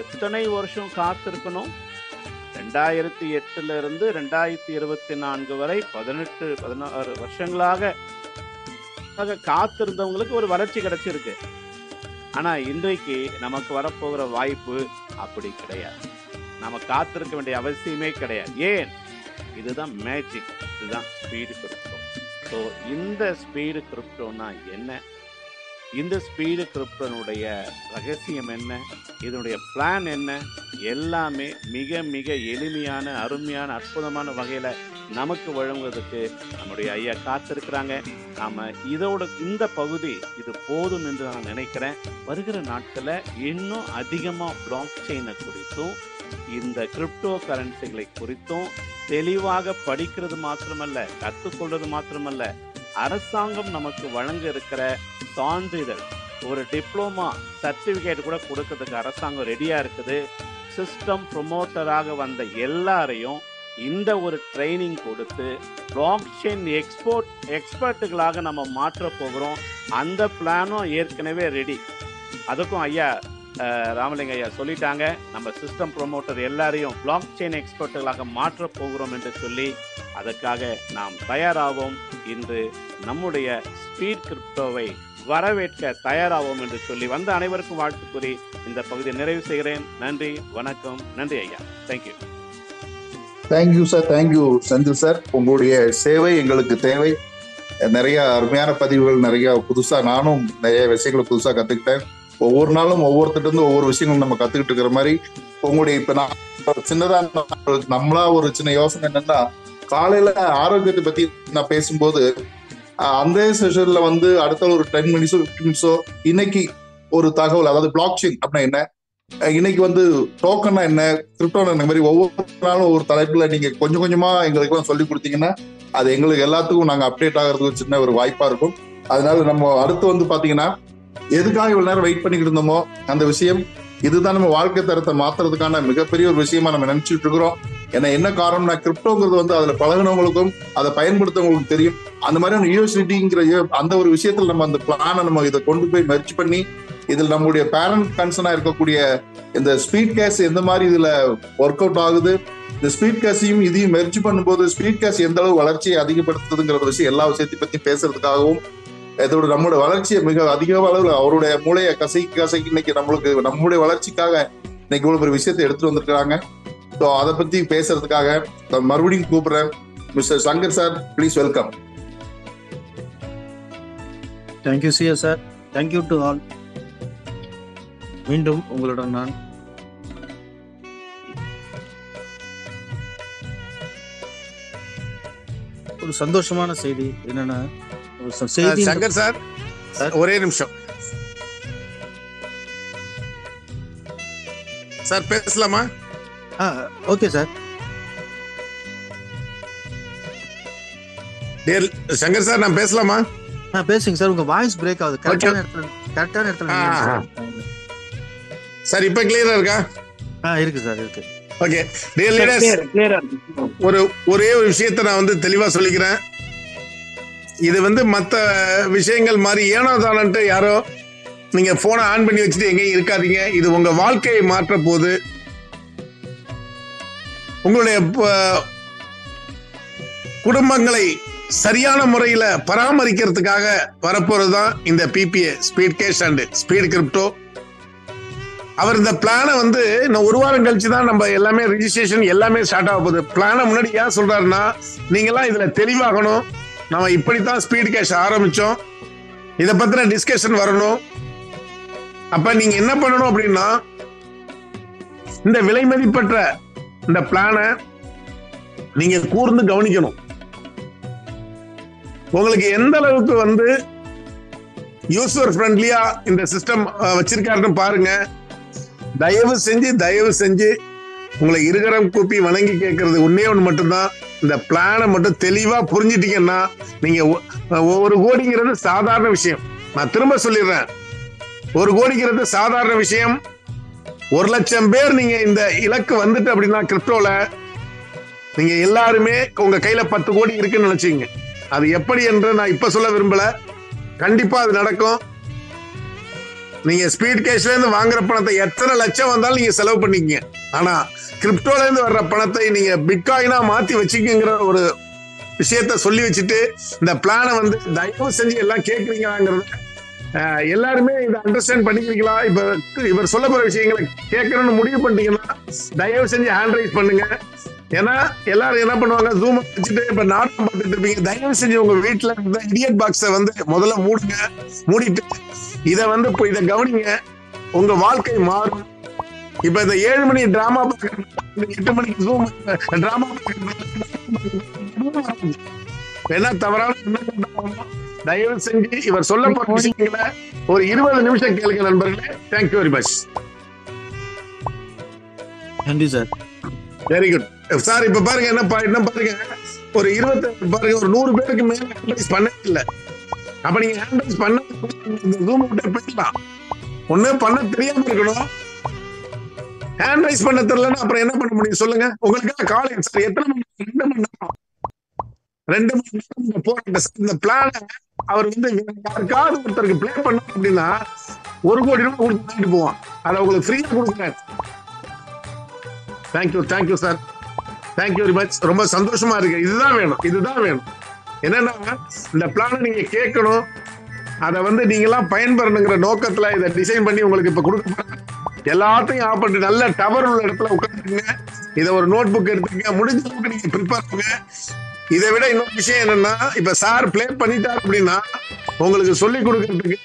எத்தனை வருஷம் காத்திருக்கணும்? 2008 2024 வரை 16 வருஷங்களாக காத்திருந்தவங்களுக்கு ஒரு வளர்ச்சி கிடைச்சிருக்கு. ஆனா இன்றைக்கு நமக்கு வரப்போகிற வாய்ப்பு அப்படி கிடையாது. நம்ம காத்திருக்க வேண்டிய அவசியமே கிடையாது. ஏன்? இதுதான் மேஜிக், இதுதான் ஸ்பீடு கிரிப்டோ. ஸோ இந்த ஸ்பீடு கிரிப்டோனா என்ன, இந்த ஸ்பீடு கிரிப்டோனுடைய ரகசியம் என்ன, இதனுடைய பிளான் என்ன, எல்லாமே மிக மிக எளிமையான அருமையான அற்புதமான வகையில் நமக்கு வழங்குவதற்கு நம்முடைய ஐயா காத்திருக்கிறாங்க. நாம் இதோட இந்த பகுதி இது போதும் என்று நான் நினைக்கிறேன். வருகிற நாட்களில் இன்னும் அதிகமாக பிளாக் செயினை குறித்தும் இந்த கிரிப்டோ கரன்சிகளை குறித்தும் தெளிவாக படிக்கிறது மாத்திரமல்ல, கற்றுக்கொள்வது மாத்திரமல்ல, அரசாங்கம் நமக்கு வழங்க இருக்கிற சான்றிதழ், ஒரு டிப்ளமா சர்டிஃபிகேட் கூட கொடுக்கறதுக்கு அரசாங்கம் ரெடியா இருக்குது. சிஸ்டம் ப்ரொமோட்டராக வந்த எல்லாரையும் இந்த ஒரு ட்ரைனிங் கொடுத்து பிளாக் செயின் எக்ஸ்பர்ட்டுகளாக நம்ம மாற்ற போகிறோம். அந்த பிளானும் ஏற்கனவே ரெடி. அதுக்கும் ஐயா ராமலிங்க ஐயா சொல்லிட்டாங்க, நம்ம சிஸ்டம் ப்ரொமோட்டர் எல்லாரையும் பிளாக் செயின் எக்ஸ்பர்ட்டுகளாக மாற்ற போகிறோம் என்று சொல்லி அதற்காக நாம் தயாராவோம். இன்று நம்முடைய ஸ்பீட் கிரிப்டோவை வரவேற்க தயாராவோம் என்று சொல்லி வந்த அனைவருக்கும் வாழ்த்து கூறி இந்த பகுதியை நிறைவு செய்கிறேன். நன்றி, வணக்கம். நன்றி ஐயா. Thank you. Thank you sir. Thank you Senthil sir. உங்களுடைய சேவை எங்களுக்கு தேவை. நிறைய அருமையான பதிவுகள், நிறைய புதுசா நானும் நிறைய விஷயங்களை புதுசா கத்துக்கிட்டேன். ஒவ்வொரு நாளும் ஒவ்வொருத்திட்ட ஒவ்வொரு விஷயங்களும் நம்ம கத்துக்கிட்டு இருக்கிற மாதிரி உங்களுடைய இப்ப நான் சின்னதா நம்மளா ஒரு சின்ன யோசனை என்னன்னா, காலையில ஆரோக்கியத்தை பத்தி நான் பேசும்போது அந்த செஷன்ல அடுத்த ஒரு 10 மினிட்ஸோ 15 மினிட்ஸோ இன்னைக்கு ஒரு தகவல், அதாவது பிளாக் செயின் அப்படின்னா என்ன, இன்னைக்கு டோக்கன்னா என்ன, கிரிப்டோனா என்ன மாதிரி ஒவ்வொரு நாளும் ஒவ்வொரு தலைப்புல நீங்க கொஞ்சம் கொஞ்சமா எங்களுக்கு எல்லாம் சொல்லி கொடுத்தீங்கன்னா அது எங்களுக்கு எல்லாத்துக்கும் நாங்க அப்டேட் ஆகிறதுக்கு சின்ன ஒரு வாய்ப்பா இருக்கும். அதனால நம்ம அடுத்து பாத்தீங்கன்னா எதுக்காக இவ்வளவு நேரம் வெயிட் பண்ணிக்கிட்டு இருந்தோமோ அந்த விஷயம் இதுதான் நம்ம வாழ்க்கை தரத்தை மாத்துறதுக்கான மிகப்பெரிய ஒரு விஷயமா நம்ம நினைச்சிட்டு இருக்கிறோம். ஏன்னா என்ன காரணம்னா, கிரிப்டோங்கிறது அதுல பழகினவங்களுக்கும் அதை பயன்படுத்தவங்களுக்கும் தெரியும். அந்த மாதிரியான USDTங்கிற அந்த ஒரு விஷயத்துல நம்ம அந்த பிளானை நம்ம இதை கொண்டு போய் மெர்ஜ் பண்ணி இதில் நம்மளுடைய பேரண்ட் கன்சர்னா இருக்கக்கூடிய இந்த ஸ்பீட் கேஷ் எந்த மாதிரி இதுல ஒர்க் அவுட் ஆகுது, இந்த ஸ்பீட் கேஷையும் இதையும் மெர்ஜ் பண்ணும்போது ஸ்பீட் கேஷ் எந்த அளவு வளர்ச்சியை அதிகப்படுத்துதுங்கிற விஷயம் எல்லா விஷயத்தையும் பத்தி பேசுறதுக்காகவும் இதோட நம்மளோட வளர்ச்சியை மிக அதிக அளவில் அவருடைய மூளையை கசைக்கு இன்னைக்கு நம்மளுடைய வளர்ச்சிக்காக இன்னைக்கு இவ்வளவு ஒரு விஷயத்தை எடுத்துட்டு வந்திருக்கிறாங்க. ஸோ அதை பத்தி பேசுறதுக்காக மறுபடியும் கூப்பிடுறேன். Mister Shankar sir, please welcome. Thank you CS sir. Thank you to all. மீண்டும் உங்களுடன் நான் ஒரு சந்தோஷமான செய்தி என்னன்னா, செய்தி சங்கர் சார் ஒரே நிமிஷம் சார் பேசலாமா? Okay sir. சங்கர் சார் நான் பேசலாமா? பேசுங்க சார். உங்க வாய்ஸ் பிரேக் ஆகுது. கரெக்டான இடத்துல சார் இப்ப கிளியரா இருக்கா? இருக்கு சார், இருக்கு. ஓகே, ஒரே ஒரு விஷயத்தை நான் வந்து தெளிவா சொல்லிக்கிறேன். இது வந்து மற்ற விஷயங்கள் மாதிரி ஏனோ தானன்ட்டு யாரோ நீங்க போனை ஆன் பண்ணி வச்சுட்டு எங்கேயும் இருக்காதீங்க. இது உங்க வாழ்க்கையை மாற்ற போது, உங்களுடைய குடும்பங்களை சரியான முறையில பராமரிக்கிறதுக்காக வரப்போறதுதான் இந்த BPA, speed cash and speed crypto. அவர் இந்த பிளானை வந்து இன்னும் ஒரு வாரம் கழிச்சு தான் நம்ம எல்லாமே ரிஜிஸ்ட்ரேஷன் எல்லாமே ஸ்டார்ட் ஆக போகுது. பிளானை முன்னாடி ஏன் சொல்றாருன்னா, நீங்கெல்லாம் இதுல தெளிவாகணும். நம்ம இப்படித்தான் ஸ்பீட் கேஷ் ஆரம்பிச்சோம், இதை பத்தின டிஸ்கஷன் வரணும். அப்ப நீங்க என்ன பண்ணணும் அப்படின்னா, இந்த விலை மதிப்பற்ற இந்த பிளானை நீங்க கூர்ந்து கவனிக்கணும். உங்களுக்கு எந்த அளவுக்கு வந்து யூசர் ஃப்ரெண்ட்லியா இந்த சிஸ்டம் வச்சிருக்காருன்னு பாருங்க. தயவு செஞ்சு உங்களை இருகரம் கூப்பி வணங்கி கேட்கறது ஒன்னே ஒன்று மட்டும்தான், இந்த பிளானை மட்டும் தெளிவா புரிஞ்சிட்டீங்கன்னா, நீங்க 1 கோடிங்கிறது சாதாரண விஷயம். நான் திரும்ப சொல்லிடுறேன், 1 கோடிங்கிறது சாதாரண விஷயம். 1 லட்சம் பேர் நீங்க இந்த இலக்கு வந்துட்டு அப்படின்னா கிரிப்டோல நீங்க எல்லாருமே உங்க கையில 10 கோடி இருக்குன்னு நினைச்சீங்க. அது எப்படி என்று நான் இப்ப சொல்ல விரும்பல, கண்டிப்பா அது நடக்கும். நீங்க ஸ்பீட் கேஷ்ல இருந்து வாங்குற பணத்தை எத்தனை லட்சம் வந்தாலும் நீங்க செலவு பண்ணிக்கங்க. ஆனா கிரிப்டோல இருந்து வர்ற பணத்தை நீங்க பிட்காயினா மாத்தி வச்சுக்கிங்கிற ஒரு விஷயத்த சொல்லி வச்சுட்டு, இந்த பிளானை வந்து தயவு செஞ்சு எல்லாம் கேட்குறீங்களாங்கிறது எல்லாருமே இதை அண்டர்ஸ்டாண்ட் பண்ணிக்கிறீங்களா? இப்ப இவர் சொல்ல போற விஷயங்களை கேட்கணும்னு முடிவு பண்ணிட்டீங்கன்னா தயவு செஞ்சு ஹேண்ட் ரைஸ் பண்ணுங்க. ஏன்னா எல்லாரும் என்ன பண்ணுவாங்க, ஜூம் வச்சுட்டு இப்ப நாடகம் பார்த்துட்டு இருப்பீங்க. தயவு செஞ்சு உங்க வீட்டுல இருந்த இடியட் பாக்ஸை வந்து முதல்ல மூடுங்க. மூடிட்டு இதை வந்து இதை கவனிங்க, உங்க வாழ்க்கை மாறும். இப்ப இந்த 7 மணி டிராமா 8 மணிக்கு ஜூம் டிராமா என்ன தவறான தயவு செஞ்சு இவர் சொல்ல போற விஷயங்களை ஒரு 20 நிமிஷம் கேளுங்க நண்பர்களே. Thank you very much. நன்றி சார். Very good sir. இப்ப பாருங்க என்ன பாருங்க, ஒரு 20 பாருங்க, ஒரு 100 பேருக்கு மேல ஹேண்ட்ரைஸ் பண்ண இல்ல. அப்ப நீங்க ஹேண்ட்ரைஸ் பண்ண ஜூம் விட்டு போயிடலாம். ஒண்ணு பண்ண தெரியாம இருக்கணும். ஹேண்ட்ரைஸ் பண்ண தெரியலன்னா அப்புறம் என்ன பண்ண முடியும் சொல்லுங்க? உங்களுக்கு காலேஜ் சார் எத்தனை மணி? 2 மணி நேரம் 2 மணி நேரம் போராட்ட இந்த பிளான அவர் வந்து யாருக்காவது ஒருத்தருக்கு பிளே பண்ண அப்படின்னா 1 கோடி ரூபாய் கொடுத்து வாங்கிட்டு போவான். அதை உங்களுக்கு ஃப்ரீயா கொடுக்குறாரு. Thank you sir. Thank you very much. ரொம்ப சந்தோஷமா இருக்கு. இதுதான் வேணும். என்னன்னா இந்த பிளானை நீங்க கேட்கணும், அதை வந்து நீங்க எல்லாம் பயன்பெறணுங்கிற நோக்கத்துல இதை டிசைன் பண்ணி உங்களுக்கு இப்ப கொடுக்க எல்லாத்தையும் ஆஃப் பண்ணிட்டு நல்ல டவர் உள்ள இடத்துல உட்காந்துருங்க. இதை ஒரு நோட் புக் எடுத்துக்கங்க. முடிஞ்ச அளவுக்கு நீங்க ப்ரிப்பேர் பண்ணுங்க. இதை விட இன்னொரு விஷயம் என்னன்னா, இப்ப சார் பிளே பண்ணிட்டாரு அப்படின்னா உங்களுக்கு சொல்லி கொடுக்கறதுக்கு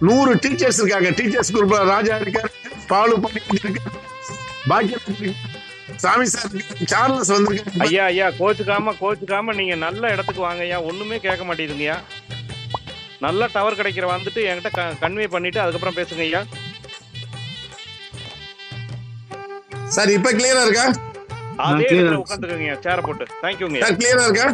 100 டீச்சர்ஸ் இருக்காங்க. டீச்சர்ஸ் குரூப்ல ராஜா இருக்காரு, பாலு பண்ணி இருக்காரு, பாக்கிய சாமி சார், சார்லஸ் வந்திருக்காங்க. ஐயா கோச்சுக்காம நீங்க நல்ல இடத்துக்கு வாங்க ஐயா. ஒண்ணுமே கேட்க மாட்டேங்குதுங்கய்யா. நல்ல டவர் கிடைக்கிற வந்துட்டு என்கிட்ட கன்வே பண்ணிட்டு அதுக்கப்புறம் பேசுங்க ஐயா. சார் இப்ப கிளியரா இருக்கா? அதே இடத்துல உட்காந்துக்கங்க, சேர போட்டு. தேங்க்யூங்க. சார் கிளியரா இருக்கா?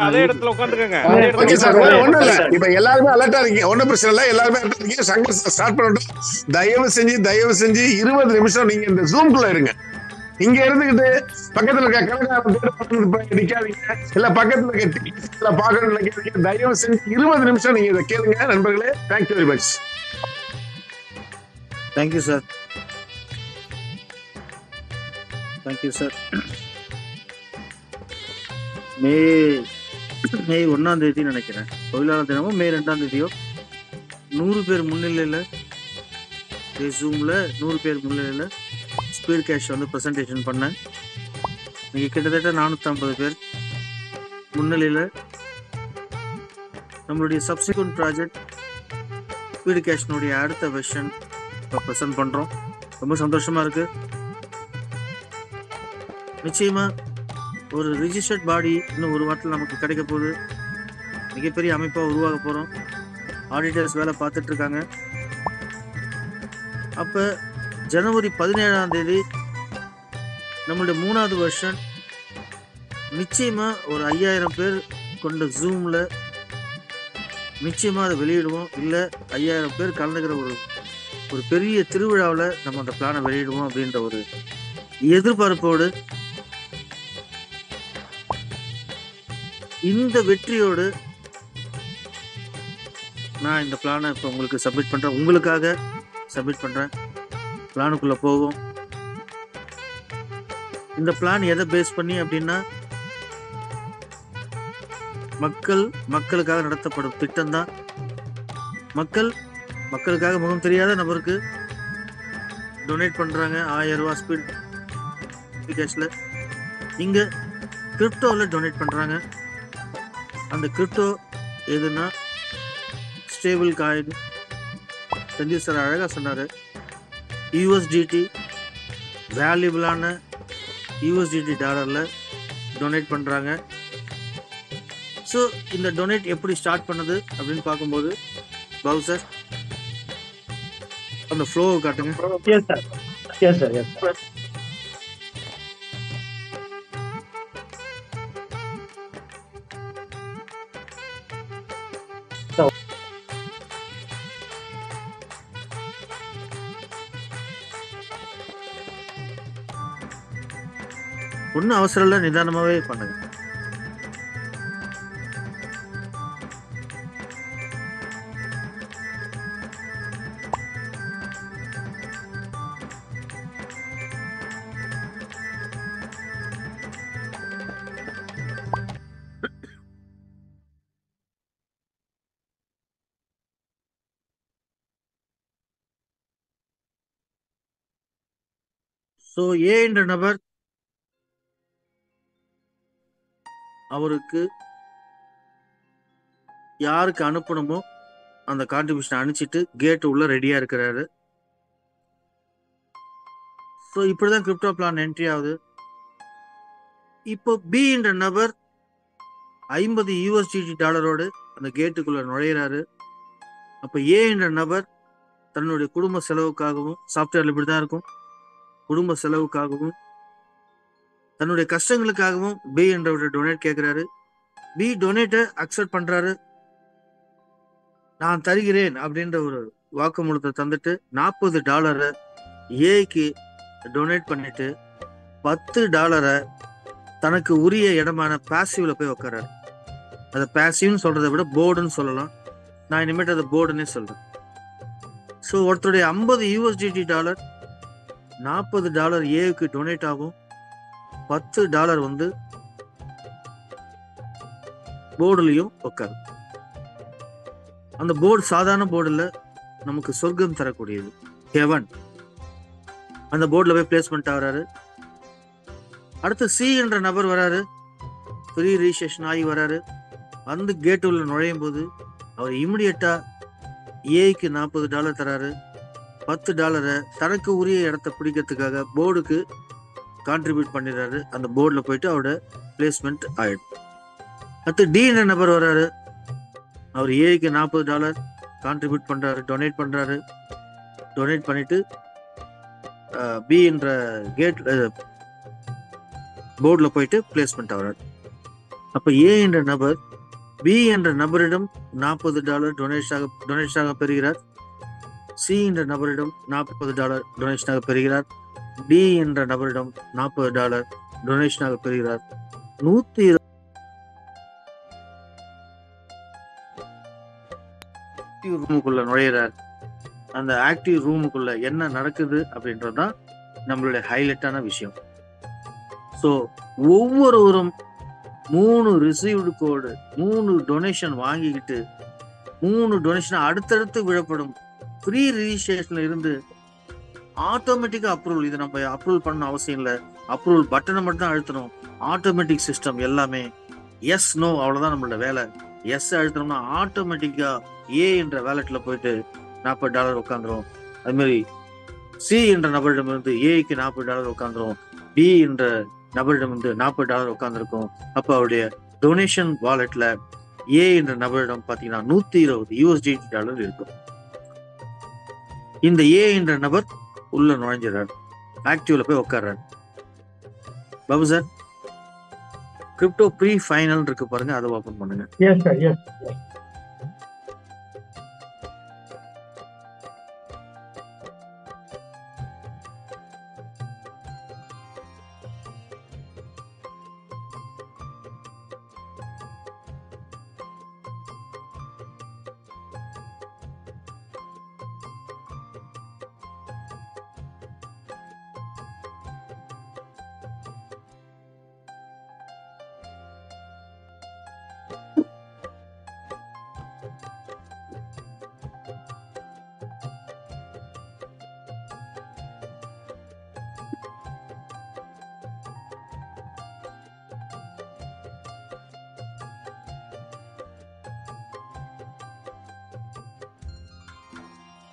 அதே இடத்துல உட்காந்துக்கங்க. ஓகே சார், ஒண்ணும் இல்ல. இப்ப எல்லாருமே அலர்ட்டா இருக்கீங்க, ஒன்னும் பிரச்சனை இல்ல. எல்லாருமே அலர்ட்டா இருக்கீங்க. சங்கர் ஸ்டார்ட் பண்ணட்டும். தயவு செஞ்சு 20 நிமிஷம் நீங்க இந்த ஜூம்குள்ள இருங்க. இங்க இருந்துகிட்டு பக்கத்துல இருக்க கணக்காரன் நிக்காதீங்க, இல்ல பக்கத்துல இருக்க பாக்கணும் நினைக்காதீங்க. தயவு செஞ்சு 20 நிமிஷம் நீங்க இதை கேளுங்க நண்பர்களே. Thank you very much. Thank you sir. Thank you sir. May 1ஆம் தேதி நினைக்கிறேன், தொழிலாளர் தினமோ மே 2ஆம் தேதியோ 100 பேர் முன்னிலையில் ஜூமில் 100 பேர் முன்னிலையில் ஸ்பீட் கேஷ் வந்து ப்ரெசன்டேஷன் பண்ணேன். இன்னைக்கு கிட்டத்தட்ட 450 பேர் முன்னிலையில் நம்மளுடைய சப்சிக்வெண்ட் ப்ராஜெக்ட் ஸ்பீட் கேஷ்னுடைய அடுத்த வெர்ஷன் இப்போ ப்ரெசென்ட் பண்ணுறோம். ரொம்ப சந்தோஷமாக இருக்குது. நிச்சயமாக ஒரு ரிஜிஸ்டர்ட் பாடி இன்னும் ஒரு வாரத்தில் நமக்கு கிடைக்க போகுது. மிகப்பெரிய அமைப்பா உருவாக போறோம். ஆடிட்டர்ஸ் வேலை பார்த்துட்டு இருக்காங்க. அப்ப ஜனவரி 17ஆம் தேதி நம்மளுடைய 3வது வருஷம் நிச்சயமா ஒரு 5000 பேர் கொண்ட ஜூம்ல நிச்சயமா அதை வெளியிடுவோம். இல்ல 5000 பேர் கலந்துக்கிற ஒரு பெரிய திருவிழாவில் நம்ம அந்த பிளானை வெளியிடுவோம் அப்படின்ற ஒரு எதிர்பார்ப்போடு இந்த வெற்றியோடு நான் இந்த பிளானை இப்போ உங்களுக்கு சப்மிட் பண்றேன். உங்களுக்காக சப்மிட் பண்றேன். பிளானுக்குள்ள போவோம். இந்த பிளான் எதை பேஸ் பண்ணி அப்படின்னா மக்களுக்காக நடத்தப்படும் திட்டம் தான். மக்களுக்காக முகம் தெரியாத நபருக்கு டொனேட் பண்றாங்க 1000 ரூபாய் ஸ்பீட் கேஷ்ல. இங்க கிரிப்டோவில் டொனேட் பண்றாங்க. அந்த கிரிப்டோ எதுனா ஸ்டேபிள் காயின். செந்தில் சார் அழகா சொன்னாரு. யூஎஸ்டிடி வேல்யூபிளான யூஎஸ்டிடி டாலர்ல டொனேட் பண்றாங்க. ஸோ இந்த டொனேட் எப்படி ஸ்டார்ட் பண்ணுது அப்படின்னு பார்க்கும்போது பாபு சார் அந்த ஃப்ளோவை காட்டுங்க. Yes sir. ஒன்றும் அவசரம் இல்லை, நிதானமாகவே பண்ணுங்க. ஸோ ஏ என்ற நபர் அவருக்கு யாருக்கு அனுப்பணுமோ அந்த கான்ட்ரிபியூஷன் அனுப்பிச்சிட்டு கேட் உள்ள ரெடியா இருக்கிறாரு. ஸோ இப்படிதான் கிரிப்டோ பிளான் என்ட்ரி ஆகுது. இப்போ பி என்ற நபர் 50 யூஎஸ்டிடி டாலரோடு அந்த கேட்டுக்குள்ள நுழையிறாரு. அப்ப ஏ என்ற நபர் தன்னுடைய குடும்ப செலவுக்காகவும், சாஃப்ட்வேர்ல இப்படிதான் இருக்கும், குடும்ப செலவுக்காகவும் தன்னுடைய கஷ்டங்களுக்காகவும் பி என்றவருடைய டொனேட் கேட்கிறாரு. பி டொனேட்டை அக்செப்ட் பண்றாரு. நான் தருகிறேன் அப்படின்ற ஒரு வாக்குமூலத்தை தந்துட்டு $40 ஏக்கு டொனேட் பண்ணிட்டு $10 தனக்கு உரிய இடமான பாசிவ்ல போய் உட்காராரு. அதை பாசிவ்னு சொல்றதை விட போர்டுன்னு சொல்லலாம். நான் இனிமேட்டு அதை போர்டுன்னே சொல்றேன். ஸோ ஒருத்தருடைய 50 யூஎஸ்டிடி டாலர் $40 ஏவுக்கு டொனேட் ஆகும். $10 வந்து போர்டுலையும் உட்காரும். அந்த போர்டு சாதாரண போர்டு இல்ல, நமக்கு சொர்க்கம் தரக்கூடியது, ஹெவன். அந்த போர்டுல போய் பிளேஸ்மெண்ட் ஆகிறாரு. அடுத்து சி என்ற நபர் வராரு. ஃப்ரீ ரிஜிஸ்ட்ரேஷன் ஆகி வராரு. வந்து கேட் உள்ள நுழையும் போது அவர் இமிடியட்டா ஏக்கு $40 தராரு. $10 தனக்கு உரிய இடத்த பிடிக்கிறதுக்காக போர்டுக்கு கான்ட்ரிபியூட் பண்ணிடுறாரு. அந்த போர்டில் போயிட்டு அவரோட பிளேஸ்மெண்ட் ஆயிடும். அடுத்து டி என்ற நபர் வர்றாரு. அவர் ஏக்கு $40 கான்ட்ரிபியூட் பண்றாரு, டொனேட் பண்றாரு. டொனேட் பண்ணிட்டு பி என்ற கேட் போர்டில் போயிட்டு பிளேஸ்மெண்ட் ஆகிறார். அப்ப ஏ என்ற நபர் பி என்ற நபரிடம் $40 டொனேஷனாக பெறுகிறார். சி என்ற நபரிடம் $40 டொனேஷனாக பெறுகிறார். டி என்ற நபரிடம் $40 டொனேஷனாக பெறுகிறார். 120 ரூமுக்குள்ள நுழையிறார். அந்த ஆக்டிவ் ரூமுக்குள்ள என்ன நடக்குது அப்படின்றதுதான் நம்மளுடைய ஹைலைட்டான விஷயம். ஸோ ஒவ்வொருவரும் 3 ரிசீவ்டு கோடு, 3 டொனேஷன் வாங்கிக்கிட்டு 3 டொனேஷன் அடுத்தடுத்து விழப்படும் ஃப்ரீ ரிஜிஸ்ட்ரேஷன்ல இருந்து ஆட்டோமேட்டிக்கா அப்ரூவல். இது நம்ம அப்ரூவல் பண்ண அவசியம் இல்லை. அப்ரூவல் பட்டனை மட்டும் தான் அழுத்தணும். ஆட்டோமேட்டிக் சிஸ்டம் எல்லாமே எஸ் நோ, அவ்வளவுதான் நம்மளோட வேலை. எஸ் அழுத்தணும்னா ஆட்டோமேட்டிக்கா ஏ என்ற வேலெட்ல போயிட்டு $40 உட்காந்துரும். அது மாதிரி சி என்ற நபரிடம் இருந்து ஏக்கு $40 உட்காந்துரும். பி என்ற நபரிடம் இருந்து $40 உட்காந்துருக்கும். அப்ப அவருடைய டொனேஷன் வாலெட்ல ஏ என்ற நபரிடம் பாத்தீங்கன்னா 120 USD இருக்கும். இந்த ஏ என்ற நபர் உள்ள நுழைஞ்சிடறாரு, ஆக்டிவ்ல போய் உட்கார்றாரு. Babu sir, crypto pre final இருக்கு பாருங்க, அதை ஓபன் பண்ணுங்க. Yes sir, yes.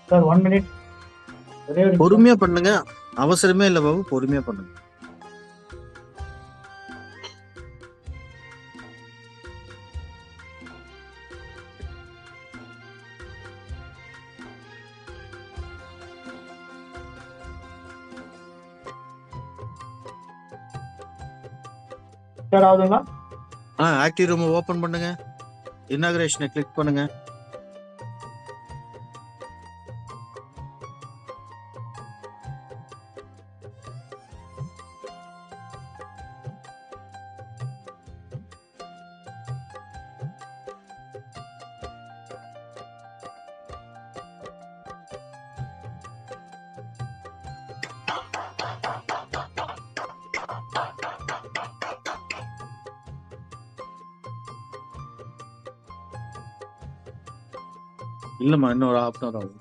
Sir 1 minute. பொறுமையா பண்ணுங்க, அவசரமே இல்ல பாபு, பொறுமையா பண்ணுங்க. சார் ஆகுதுங்களா? ஆக்டிவ் ரூம் ஓபன் பண்ணுங்க, இனாகிரேஷனை கிளிக் பண்ணுங்க. இல்லம்மா, இன்னும் ஒரு half an hour ஆகும்.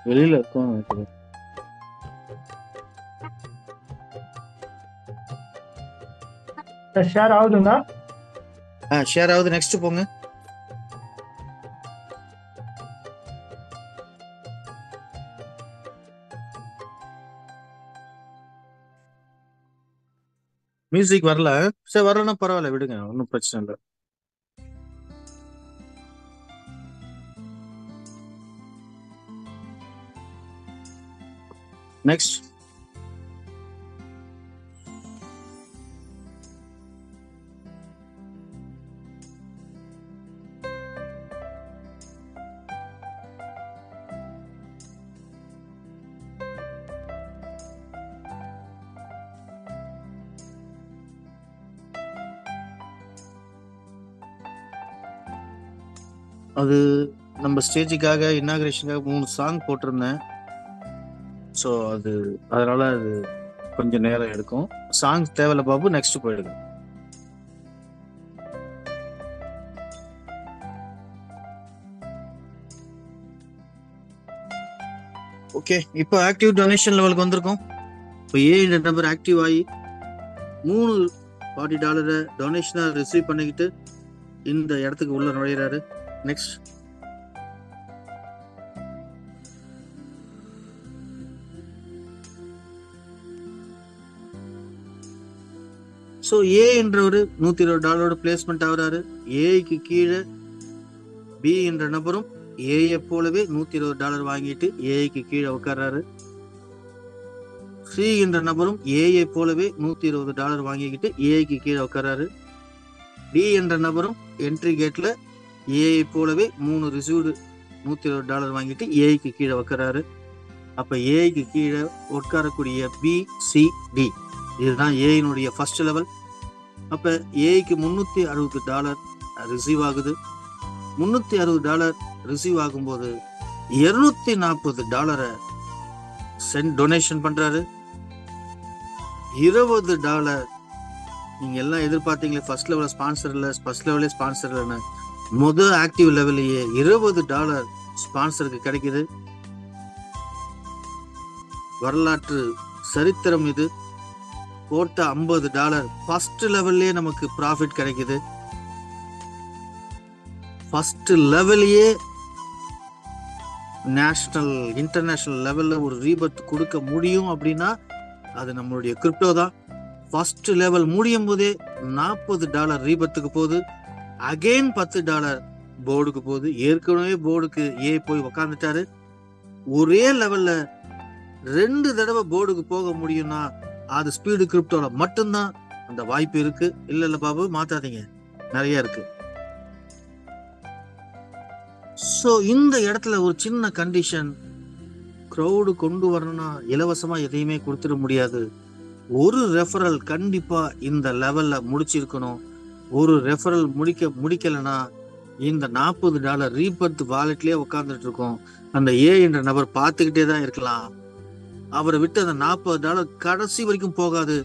வெளியில இருக்கோம் நினைக்கிறேன். ஷேர் ஆகுதுங்களா? ஷேர் ஆகுது. நெக்ஸ்ட் போங்க. மியூசிக் வரல. சரி, வரலன்னா பரவாயில்ல, விடுங்க, ஒன்றும் பிரச்சனை இல்லை. நெக்ஸ்ட். அது நம்ம ஸ்டேஜுக்காக இனாகிரேஷனுக்காக 3 சாங் போட்டிருந்தேன். ஸோ அதனால அது கொஞ்சம் நேரம் எடுக்கும். சாங்ஸ் தேவையில்ல பாபு, நெக்ஸ்ட் போயிடுங்க. ஓகே, இப்போ ஆக்டிவ் டொனேஷன் லெவலுக்கு வந்திருக்கோம். இப்போ இந்த நம்பர் ஆக்டிவ் ஆகி $40 டொனேஷனா ரிசீவ் பண்ணிக்கிட்டு இந்த இடத்துக்கு உள்ள நுழையிறாரு. நெக்ஸ்ட். ஸோ ஏ என்றவர் $120 பிளேஸ்மெண்ட் ஆகுறாரு. ஏக்கு கீழே பி என்ற நபரும் ஏஐ போலவே $120 வாங்கிட்டு ஏஐக்கு கீழே உட்கார்றாரு. சி என்ற நபரும் ஏஐ போலவே $120 வாங்கிக்கிட்டு ஏஐக்கு கீழே உட்கார்றாரு. டி என்ற நபரும் என்ட்ரி கேட்ல ஏஐ போலவே 3 ரிசீவ்டு $120 வாங்கிட்டு ஏஐக்கு கீழே உட்காராரு. அப்ப ஏஐக்கு கீழே உட்காரக்கூடிய பி, சி, டி இதுதான் ஏஐனுடைய ஃபர்ஸ்ட் லெவல். அப்ப ஏஐக்கு $360 ரிசீவ் ஆகுது. $360 ரிசீவ் ஆகும்போது $240 சென்ட் டொனேஷன் பண்றாரு. $20 நீங்க எல்லாம் எதிர்பார்த்தீங்களே ஃபர்ஸ்ட் லெவல் ஸ்பான்சர் இல்ல, ஃபர்ஸ்ட் லெவலே ஸ்பான்சர் இல்லைன்னு, முதல் ஆக்டிவ் லெவல்லையே $20 ஸ்பான்சருக்கு கிடைக்குது. வரலாற்று சரித்திரம் இது. போட்ட $50 ஃபர்ஸ்ட் லெவல்லே நமக்கு ப்ராஃபிட் கிடைக்குது. ஃபர்ஸ்ட் லெவல்லையே நேஷனல் இன்டர்நேஷனல் லெவல்ல ஒரு ரீபர்த் கொடுக்க முடியும் அப்படின்னா அது நம்மளுடைய கிரிப்டோ தான். ஃபர்ஸ்ட் லெவல் முடியும் போதே $40 ரீபர்த்துக்கு போகுது. அகைன் $10 போர்டுக்கு போகுது. ஏற்கனவே போர்டுக்கு போய் உக்காந்துட்டாரு. ஒரே லெவல்ல 2 தடவை போர்டுக்கு போக முடியும்னா அது ஸ்பீடு கிரிப்டோல மட்டும்தான் அந்த வாய்ப்பு இருக்கு. இல்ல பாபு மாத்தாதீங்க, நிறைய இருக்கு. சோ இந்த இடத்துல ஒரு சின்ன கண்டிஷன், க்ரௌடு கொண்டு வரணும்னா இலவசமா எதையுமே கொடுத்துட முடியாது. ஒரு ரெஃபரல் கண்டிப்பா இந்த லெவல்ல முடிச்சிருக்கணும். ஒரு ரெஃபரல் முடிக்கலைன்னா இந்த $40 ரீபர்த் வாலெட்லயே உட்கார்ந்துட்டு இருக்கோம். அந்த என்ற நபர் பார்த்துக்கிட்டே தான் இருக்கலாம். அவரை விட்டு அந்த $40 கடைசி வரைக்கும் போகாது,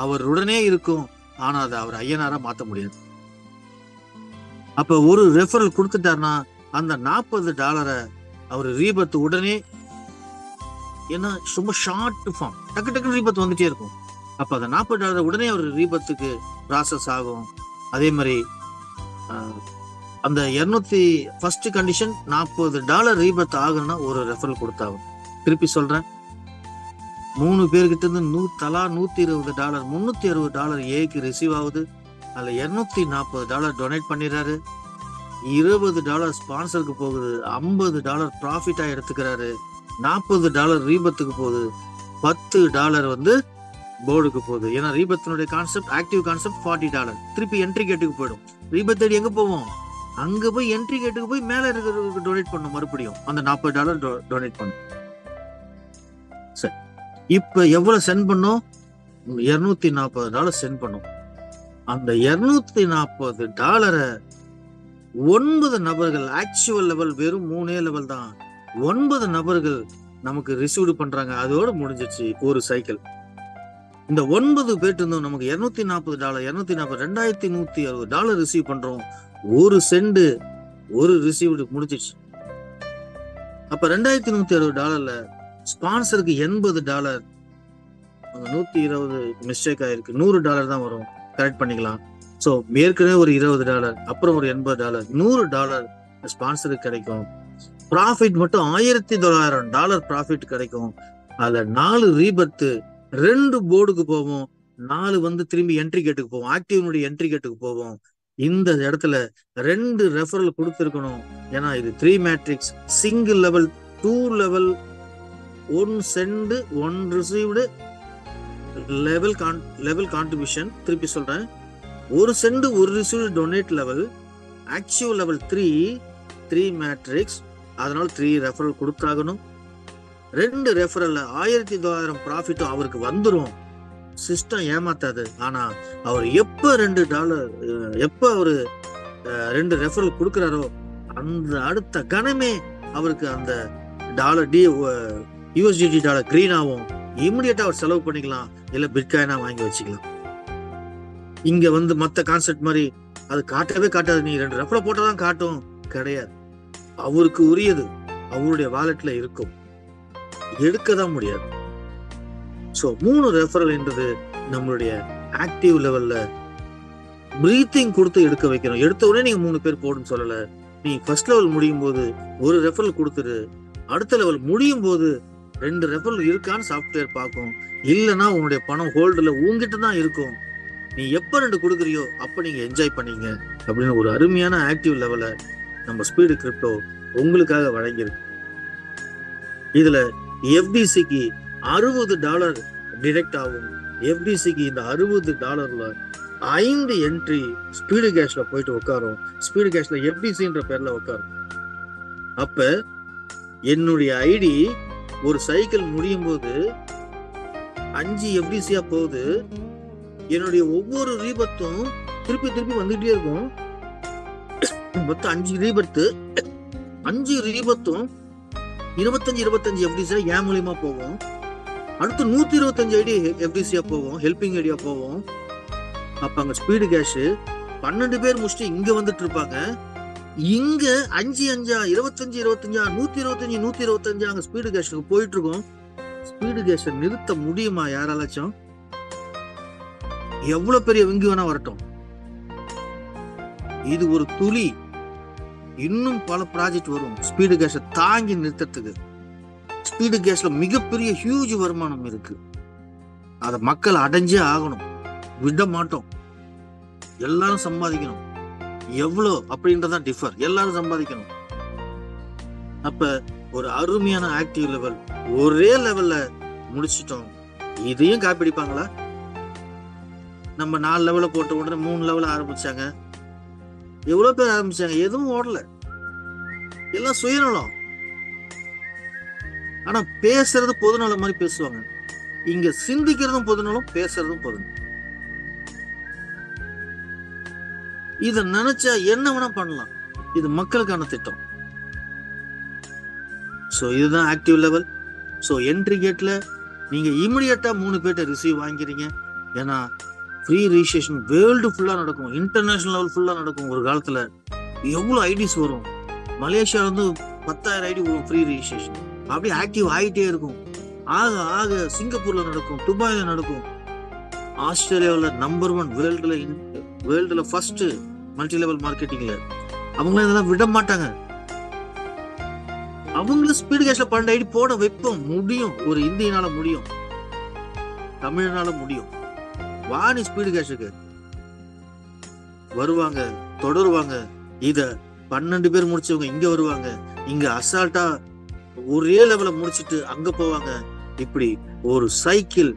அவருடனே இருக்கும். ஆனா அதை அவர் ஐயனாரா மாத்த முடியாது. அப்ப ஒரு ரெஃபரல் கொடுத்துட்டாருன்னா அந்த $40 அவர் ரீபர்த் உடனே, ஏன்னா ரொம்ப ஷார்ட் ஃபார்ம், டக்கு டக்கு ரீபர்த் வந்துட்டே இருக்கும். அப்ப அந்த $40 உடனே அவர் ரீபர்த்துக்கு ப்ராசஸ் ஆகும். அதே மாதிரி அந்த 200 ஃபர்ஸ்ட் கண்டிஷன் $40 ரீபர்த் ஆகுன்னா ஒரு ரெஃபரல் கொடுத்தாகும். திருப்பி சொல்றேன், 3 பேர்கிட்ட இருந்து தலா $120 $360 ஏக்கு ரிசீவ் ஆகுது. அதுல $240 டொனேட் பண்ணிடுறாரு. $20 ஸ்பான்சருக்கு போகுது. $50 ப்ராஃபிட்டா எடுத்துக்கிறாரு. $40 ரீபத்துக்கு போகுது. $10 வந்து போர்டுக்கு போகுது. ஏன்னா ரீபத்தினுடைய கான்செப்ட், ஆக்டிவ் கான்செப்ட் $40. திருப்பி என்ட்ரி கேட்டுக்கு போயிடும். ரீபத் தேடி எங்க போவோம்? அங்க போய் என்ட்ரி கேட்டுக்கு போய் மேல இருக்கிறவங்களுக்கு டொனேட் பண்ணும். மறுபடியும் அந்த $40 டொனேட் பண்ணும். சரி, இப்ப எவ்வளவு சென்ட் பண்ணோம்? $240 சென்ட் பண்ணும். அந்த $240 9 நபர்கள், ஆக்சுவல் லெவல் வெறும் 3 லெவல் தான், 9 நபர்கள் நமக்கு ரிசீவ் பண்றாங்க. அதோட முடிஞ்சிச்சு ஒரு சைக்கிள். இந்த 9 பேர் இருந்தோம், நமக்கு $240 $2160 ரிசீவ் பண்றோம். ஒரு சென்ட் ஒரு ரிசீவ்டு முடிஞ்சிச்சு. அப்ப $2160 ஸ்பான்சருக்கு $80, 120 மிஸ்டேக் ஆயிருக்கு, $100 தான் வரும், கரெக்ட் பண்ணிக்கலாம். ஸோ ஏற்கனவே ஒரு $20, அப்புறம் ஒரு $80, $100 ஸ்பான்சருக்கு கிடைக்கும். ப்ராஃபிட் மட்டும் $1900 ப்ராஃபிட் கிடைக்கும். அதுல 4 ரீபர்த்து, 2 போர்டுக்கு போவோம், 4 வந்து திரும்பி என்ட்ரி கேட்டுக்கு போவோம், ஆக்டிவ்னுடைய என்ட்ரி கேட்டுக்கு போவோம். இந்த இடத்துல 2 ரெஃபரல் கொடுத்துருக்கணும். ஏன்னா இது 3 matrix, single level, 2 level, 1 cent 1 received, level contribution. திருப்பி சொல்றேன், 1 cent 1 received donate level, actual level 3 matrix. அதனால 3 ரெஃபரல் கொடுத்தாகணும். 2 ரெஃபரல்ல $1900 ப்ராஃபிட்டும் அவருக்கு வந்துடும். சிஸ்டம் ஏமாத்தாது. ஆனா அவர் எப்ப அவரு 2 ரெஃபரல் கொடுக்கிறாரோ அந்த அடுத்த கணமே அவருக்கு அந்த USDT கிரீன் ஆகும். இமிடியேட்டா அவர் செலவு பண்ணிக்கலாம், இல்ல பிட்காயினா வாங்கி வச்சுக்கலாம். இங்க வந்து மத்த கான்செப்ட் மாதிரி அது காட்டவே காட்டாது. நீ 2 ரெஃபரல் போட்டாதான் காட்டும், கிடையாது. அவருக்கு உரியது அவருடைய வாலெட்ல இருக்கும், எடுக்கதான் முடியாது. சோ 3 ரெஃபரல் என்றது நம்மளுடைய ஆக்டிவ் லெவல்ல பிரீத்திங் கொடுத்து எடுக்க வைக்கணும். எடுத்த உடனே நீங்க 3 பேர் போடுன்னு சொல்லல. நீ ஃபர்ஸ்ட் லெவல் முடியும் போது ஒரு ரெஃபரல் கொடுத்துரு. அடுத்த லெவல் முடியும் போது 2 ரெஃபரல் இருக்கான்னு சாஃப்ட்வேர் பார்க்கும். இல்லைன்னா உன்னுடைய பணம் ஹோல்டுல உங்ககிட்ட தான் இருக்கும். நீ எப்ப 2 கொடுக்குறியோ அப்ப நீங்க என்ஜாய் பண்ணீங்க அப்படின்னு ஒரு அருமையான ஆக்டிவ் லெவலை நம்ம ஸ்பீடு கிரிப்டோ உங்களுக்காக வழங்கியிருக்கு. இதுல FDCக்கு $60 டிரெக்ட் ஆகும். FDCக்கு இந்த $60 5 என்ட்ரி ஸ்பீடு கேஷ்ல போயிட்டு உட்காரும். ஸ்பீடு கேஷ்ல FDCன்ற பேர்ல உட்காரும். அப்ப என்னுடைய ஐடி ஒரு சைக்கிள் முடியும் போது 5 FDCயா போகுது. என்னுடைய ஒவ்வொரு ரீபத்தும் திருப்பி திருப்பி வந்துட்டே இருக்கும். மொத்தம் 5 ரீபத்து, 5 ரீபத்தும் 25 FDCயா என் மூலியமா போகும். அடுத்து 125 ஐடி FDCயா போகும், ஹெல்பிங் ஐடியா போகும். அப்ப அங்க ஸ்பீடு கேஷ் 12 பேர் முடிச்சுட்டு இங்க வந்துட்டு இருப்பாங்க. இங்க 5 5 25 125 125 அங்க ஸ்பீடு கேஷுக்கு போயிட்டு இருக்கும். ஸ்பீடு கேஷ நிறுத்த முடியுமா யாராச்சும்? எவ்வளவு பெரிய விங்கு வேணா வரட்டும், இது ஒரு துளி. இன்னும் பல ப்ராஜெக்ட் வரும் ஸ்பீடு கேஸை தாங்கி நிறுத்தத்துக்கு. ஸ்பீடு கேஸ்ல மிகப்பெரிய ஹியூஜ் வருமானம் இருக்கு. அத மக்கள் அடைஞ்சே ஆகணும், விட மாட்டோம். எல்லாரும் சம்பாதிக்கணும். எவ்வளோ அப்படின்றதான் டிஃபர், எல்லாரும் சம்பாதிக்கணும். அப்ப ஒரு அருமையான ஆக்டிவ் லெவல் ஒரே லெவல்ல முடிச்சிட்டோம். இதையும் காப்பிடிப்பாங்களா? நம்ம 4 லெவல போட்ட உடனே 3 லெவல ஆரம்பிச்சாங்க. எவ்வளவு பேர் ஆரம்பிச்சாங்க, எதுவும் ஓடல, எல்லாம் சுயநலம். ஆனா பேசுறது பொதுநலம் மாதிரி பேசுவாங்க. இங்க சிந்திக்கிறதும் பொதுநலம், பேசுறதும் பொதுநலம். இத நினைச்சா என்ன வேணா பண்ணலாம். இது மக்களுக்கான திட்டம். சோ இதுதான் ஆக்டிவ் லெவல். சோ என்ட்ரி கேட்ல நீங்க இமிடியட்டா 3 பேர்ட்ட ரிசீவ் வாங்கிக்கிறீங்க. ஏன்னா ஃப்ரீ ரிஜிஸ்ட்ரேஷன் வேர்ல்டு ஃபுல்லா நடக்கும், இன்டர்நேஷனல் லெவல் ஃபுல்லா நடக்கும். ஒரு காலத்துல எவ்வளவு ஐடிஸ் வரும், மலேசியால இருந்து 10,000 ஐடி வரும் ஃப்ரீ ரிஜிஸ்ட்ரேஷன். அப்படியே ஆக்டிவ் ஆகிட்டே இருக்கும். ஆக ஆக சிங்கப்பூர்ல நடக்கும், துபாயில நடக்கும், ஆஸ்திரேலியாவில் நம்பர் 1 வேர்ல்டுல ஃபர்ஸ்ட் மல்டி லெவல் மார்க்கெட்டிங்ல. அவங்களாம் இதெல்லாம் விட மாட்டாங்க. அவங்களும் ஸ்பீடு கேஸ்ல 12 ஐடி போட வைப்போம். முடியும், ஒரு இந்தியனால முடியும், தமிழனால முடியும். வாணி ஸ்பீடு கேஸுக்கு வருவாங்க, தொடருவாங்க. இத 12 பேர் முடிச்சவங்க இங்க வருவாங்க, இங்க அசால்ட்டா ஒரே லெவல முடிச்சிட்டு அங்க போவாங்க. இப்படி ஒரு சைக்கிள்,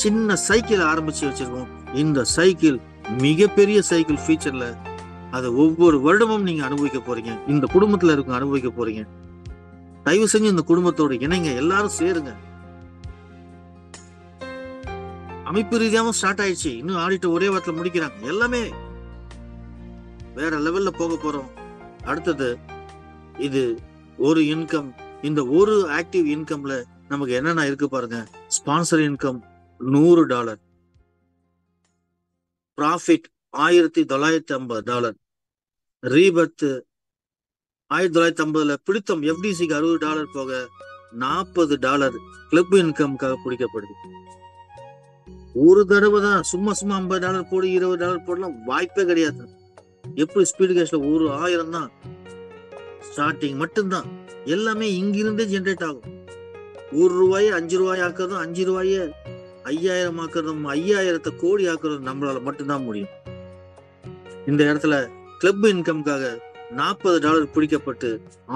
சின்ன சைக்கிள் ஆரம்பிச்சு வச்சிருக்கோம். இந்த சைக்கிள் மிகப்பெரிய சைக்கிள் ஃபீச்சர்ல அதை ஒவ்வொரு வருடமும் நீங்க அனுபவிக்க போறீங்க. இந்த குடும்பத்துல இருக்கும் அனுபவிக்க போறீங்க. தயவு செஞ்சு இந்த குடும்பத்தோட இணைங்க, எல்லாரும் சேருங்க. அமைப்பு ரீதியாவும் ஸ்டார்ட் ஆயிடுச்சு. இன்னும் ஆடிட்டு ஒரே வாரத்துல முடிக்கிறாங்க. எல்லாமே வேற லெவல்ல போக போறோம். அடுத்தது இது ஒரு இன்கம். இந்த ஒரு ஆக்டிவ் இன்கம்ல நமக்கு என்னென்ன இருக்கு பாருங்க. ஸ்பான்சர் இன்கம் $100, ப்ராஃபிட் $1950, ரீபர்த் 1950ல பிடித்தம் எஃப்டிசிக்கு $60 போக $40 கிளப் இன்கம்காக பிடிக்கப்படுது. ஒரு தடவை தான் சும்மா $50 போடு, $20 போடலாம் வாய்ப்பே கிடையாது. எப்படி ஸ்பீடு கேஸ்ல ஒரு 1000 தான் ஸ்டார்டிங் மட்டும்தான். எல்லாமே இங்கிருந்தே ஜென்ரேட் ஆகும். ₹1 ₹5 ஆக்குறதும், ₹5 5000 ஆக்குறதும், 5000 கோடி ஆக்குறதும் நம்மளால மட்டும்தான் முடியும். இந்த இடத்துல கிளப் இன்கம்காக $40 பிடிக்கப்பட்டு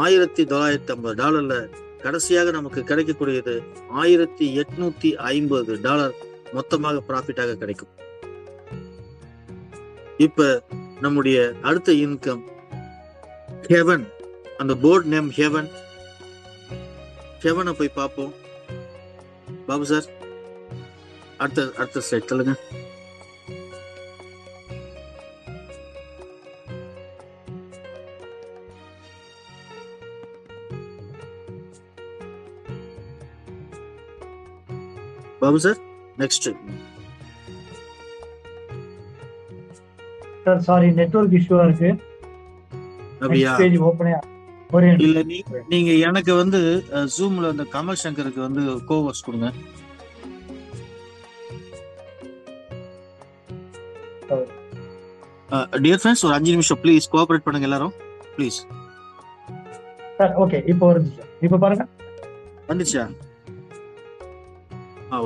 $1950 கடைசியாக நமக்கு கிடைக்கக்கூடியது $1850 மொத்தமாக ப்ராஃபிட்டாக கிடைக்கும். இப்ப நம்முடைய அடுத்த இன்கம் ஹெவன். அந்த போர்ட் நேம் ஹெவன். ஹெவனை போய் பார்ப்போம். பாபு சார் அடுத்த ஸ்லைட் சொல்லுங்க. Babu sir next. Sir sorry, network இஷ்யூவா இருக்கு. அப்படியா? பேஜ் ஓபனே இல்ல, நீங்க எனக்கு வந்து ஜூம்ல அந்த கமல் சங்கருக்கு வந்து கோவர்ஸ் கொடுங்க. டியர் ஃப்ரெண்ட்ஸ், ஒரு 5 நிமிஷம் ப்ளீஸ் கோஆபரேட் பண்ணுங்க எல்லாரும் ப்ளீஸ். சார் ஓகே, இப்போ வருது சார். இப்போ பாருங்க, வந்துச்சா?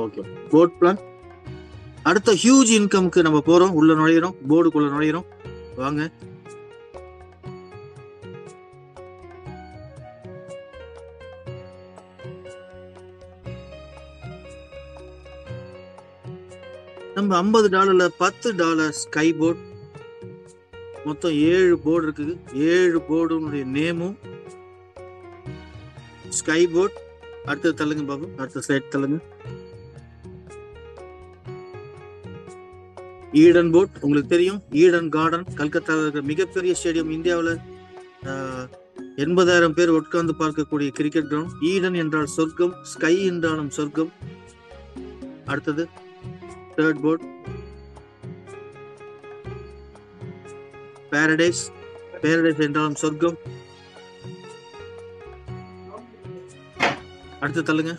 ஓகே. Board plan. அடுத்த ஹியூஜ் இன்கம்க்கு நம்ம போறோம், உள்ள நுழையிறோம், போர்டுக்குள்ள நுழையிறோம். வாங்க. நம்ம $50 $10 ஸ்கை போர்ட். மொத்தம் 7 போர்டு இருக்குது. 7 போர்டுனுடைய நேமும் ஸ்கை போர்ட். அடுத்தது தள்ளுங்க பாபு, அடுத்த ஸ்லைட் தள்ளுங்க. ஈடன் போர்ட் உங்களுக்கு தெரியும். ஈடன் கார்டன் கல்கத்தாவில் இருக்கிற மிகப்பெரிய ஸ்டேடியம். இந்தியாவில் 80,000 பேர் உட்கார்ந்து பார்க்கக்கூடிய கிரிக்கெட் கிரவுண்ட். ஈடன் என்றால் சொர்க்கம், ஸ்கை என்றாலும் சொர்க்கம். அடுத்தது தேர்ட் போர்ட் பாரடைஸ். பாரடைஸ் என்றாலும் சொர்க்கம். அடுத்து தள்ளுங்க.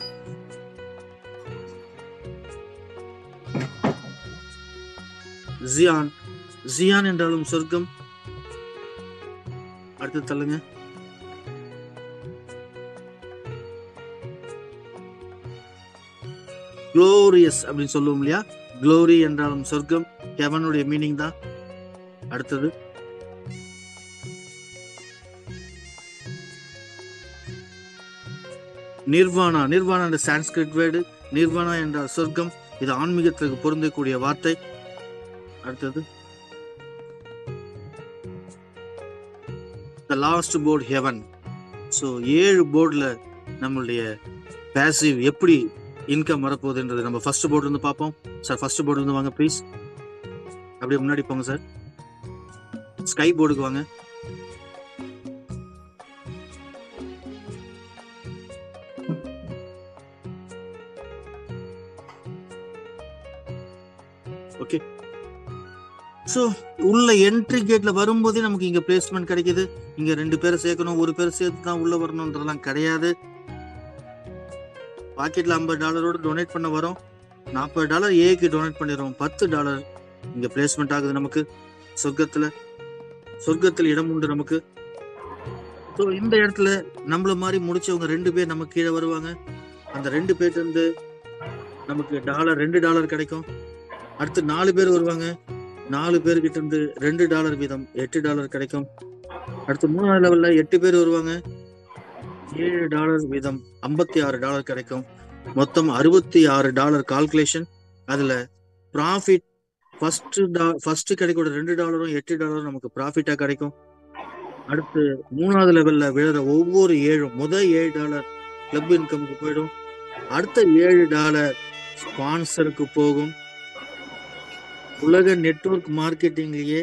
ஜியான். ஜியான் என்றாலும் சொர்க்கம். அடுத்து அடுத்து தள்ளுங்க. குளோரியஸ் அப்படின்னு சொல்லுவோம் இல்லையா? குளோரி என்றாலும் சொர்க்கம், ஹெவனுடைய மீனிங் தான். அடுத்தது நிர்வாணா. நிர்வாணா என்ற சான்ஸ்கிரிட் வேர்டு. நிர்வாணா என்றால் சொர்க்கம். இது ஆன்மீகத்திற்கு பொருந்தக்கூடிய வார்த்தை. அடுத்தது the last board heaven. So 7 போர்டில் நம்மளுடைய பேசிவ் எப்படி இன்கம் வரப்போகுதுன்றது நம்ம ஃபர்ஸ்ட் போர்ட்ல இருந்து பார்ப்போம். சார் ஃபர்ஸ்ட் போர்ட்ல இருந்து வாங்க ப்ளீஸ். அப்படியே முன்னாடி போங்க சார். ஸ்கை போர்டுக்கு வாங்க. ஓகே. ஸோ உள்ள என்ட்ரி கேட்ல வரும்போதே நமக்கு இங்க பிளேஸ்மெண்ட் கிடைக்குது. இங்க 2 பேரை சேர்க்கணும், 1 பேரை சேர்த்து தான் உள்ள வரணும்ன்றதெல்லாம் கிடையாது. பாக்கெட்ல $50 டொனேட் பண்ண வரோம். $40 ஏக்கு டொனேட் பண்ணிடுறோம். $10 இங்க பிளேஸ்மெண்ட் ஆகுது நமக்கு. சொர்க்கத்துல இடம் உண்டு நமக்கு. ஸோ இந்த இடத்துல நம்மள மாதிரி முடிச்சவங்க 2 பேர் நமக்கு கீழே வருவாங்க. அந்த 2 பேர்ல இருந்து நமக்கு $2 கிடைக்கும். அடுத்து 4 பேர் வருவாங்க. 4 பேர்கிட்ட இருந்து $2 வீதம் $8 கிடைக்கும். அடுத்து 3ஆவது லெவல்ல 8 பேர் வருவாங்க. $7 வீதம் $56 கிடைக்கும். மொத்தம் $66 கால்குலேஷன். அதுல ப்ராஃபிட் ஃபர்ஸ்ட் கிடைக்கூட $2 $8 நமக்கு ப்ராஃபிட்டா கிடைக்கும். அடுத்து 3ஆவது லெவல்ல விழுற ஒவ்வொரு 7 முதல் $7 கிளப் இன்கமுக்கு போயிடும். அடுத்த $7 ஸ்பான்சருக்கு போகும். உலக நெட்வொர்க் மார்க்கெட்டிங்லயே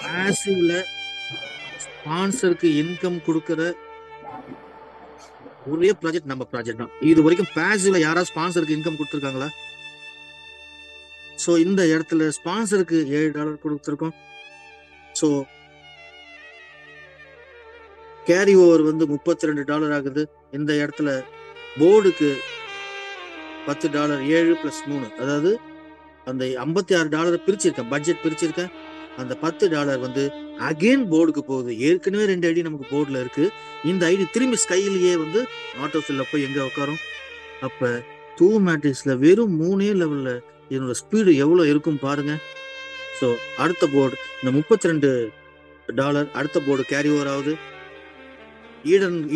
பாசிவ்ல ஸ்பான்சருக்கு இன்கம் கொடுக்கிற ஒரே ப்ராஜெக்ட் நம்ம ப்ராஜெக்ட் தான். இது வரைக்கும் பாசிவ்ல யாராவது ஸ்பான்சருக்கு இன்கம் கொடுத்துருக்காங்களா? ஸோ இந்த இடத்துல ஸ்பான்சருக்கு $7 கொடுத்துருக்கோம். ஸோ கேரி ஓவர் வந்து $32 ஆகுது. இந்த இடத்துல போர்டுக்கு $10 7 + 3 அதாவது அந்த $56 பிரிச்சிருக்கேன், பட்ஜெட் பிரிச்சிருக்கேன். அந்த $10 வந்து அகைன் போர்டுக்கு போகுது. ஏற்கனவே 2 ஐடி நமக்கு போர்டுல இருக்கு. இந்த ஐடி திரும்பி ஸ்கையிலேயே வந்து ஆட்டோ ஃபில்ல போய் எங்க உட்காரும். அப்ப 2 மேட்ரிக்ஸ்ல வெறும் 3 லெவல்ல இதனோட ஸ்பீடு எவ்வளவு இருக்கும் பாருங்க. ஸோ அடுத்த போர்டு இந்த $32 அடுத்த போர்டு கேரி ஓவர் ஆகுது.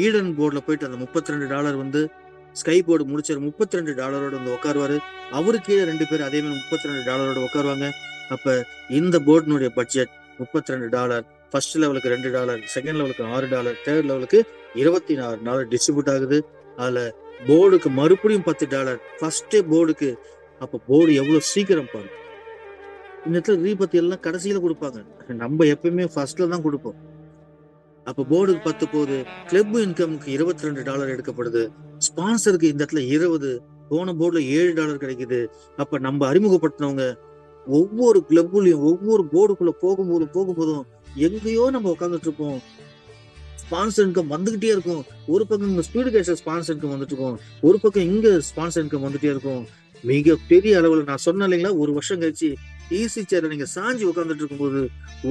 ஈடன் போர்டுல போயிட்டு அந்த $32 வந்து ஸ்கை போர்டு முடிச்சாரு. $32 வந்து உட்காருவாரு. அவரு கீழே 2 பேர் அதே மாதிரி $32 உட்காருவாங்க. அப்ப இந்த போர்டினுடைய பட்ஜெட் $32. ஃபர்ஸ்ட் லெவலுக்கு $2, செகண்ட் லெவலுக்கு $6, தேர்ட் லெவலுக்கு $24 டிஸ்ட்ரிபியூட் ஆகுது. அதுல போர்டுக்கு மறுபடியும் $10 ஃபர்ஸ்ட் போர்டுக்கு. அப்ப போர்டு எவ்வளவு சீக்கிரம் பாருங்க. இந்த இடத்துல ரீபத்தி எல்லாம் கடைசியில கொடுப்பாங்க. நம்ம எப்பயுமே ஃபர்ஸ்ட்ல தான் கொடுப்போம். அப்ப போர்டுக்கு 10 போகுது. கிளப் இன்கமுக்கு $22 எடுக்கப்படுது. ஸ்பான்சருக்கு இந்த இடத்துல 20, போன போர்டுல $7 கிடைக்குது. அப்ப நம்ம அறிமுகப்படுத்தினவங்க ஒவ்வொரு கிளப்லயும் ஒவ்வொரு போர்டுக்குள்ள போகும்போதும் எங்கேயோ நம்ம உட்காந்துட்டு இருப்போம். ஸ்பான்சர் இன்கம் வந்துகிட்டே இருக்கும். ஒரு பக்கம் இங்க ஸ்பீடு கேஷர் ஸ்பான்சர் இன்கம் வந்துட்டு இருக்கும், ஒரு பக்கம் இங்க ஸ்பான்சர் இன்கம் வந்துட்டே இருக்கும். மிக பெரிய அளவுல நான் சொன்னேன் இல்லைங்களா, 1 வருஷம் கழிச்சு ஈஸி சேர்ல நீங்க சாஞ்சி உட்காந்துட்டு இருக்கும்போது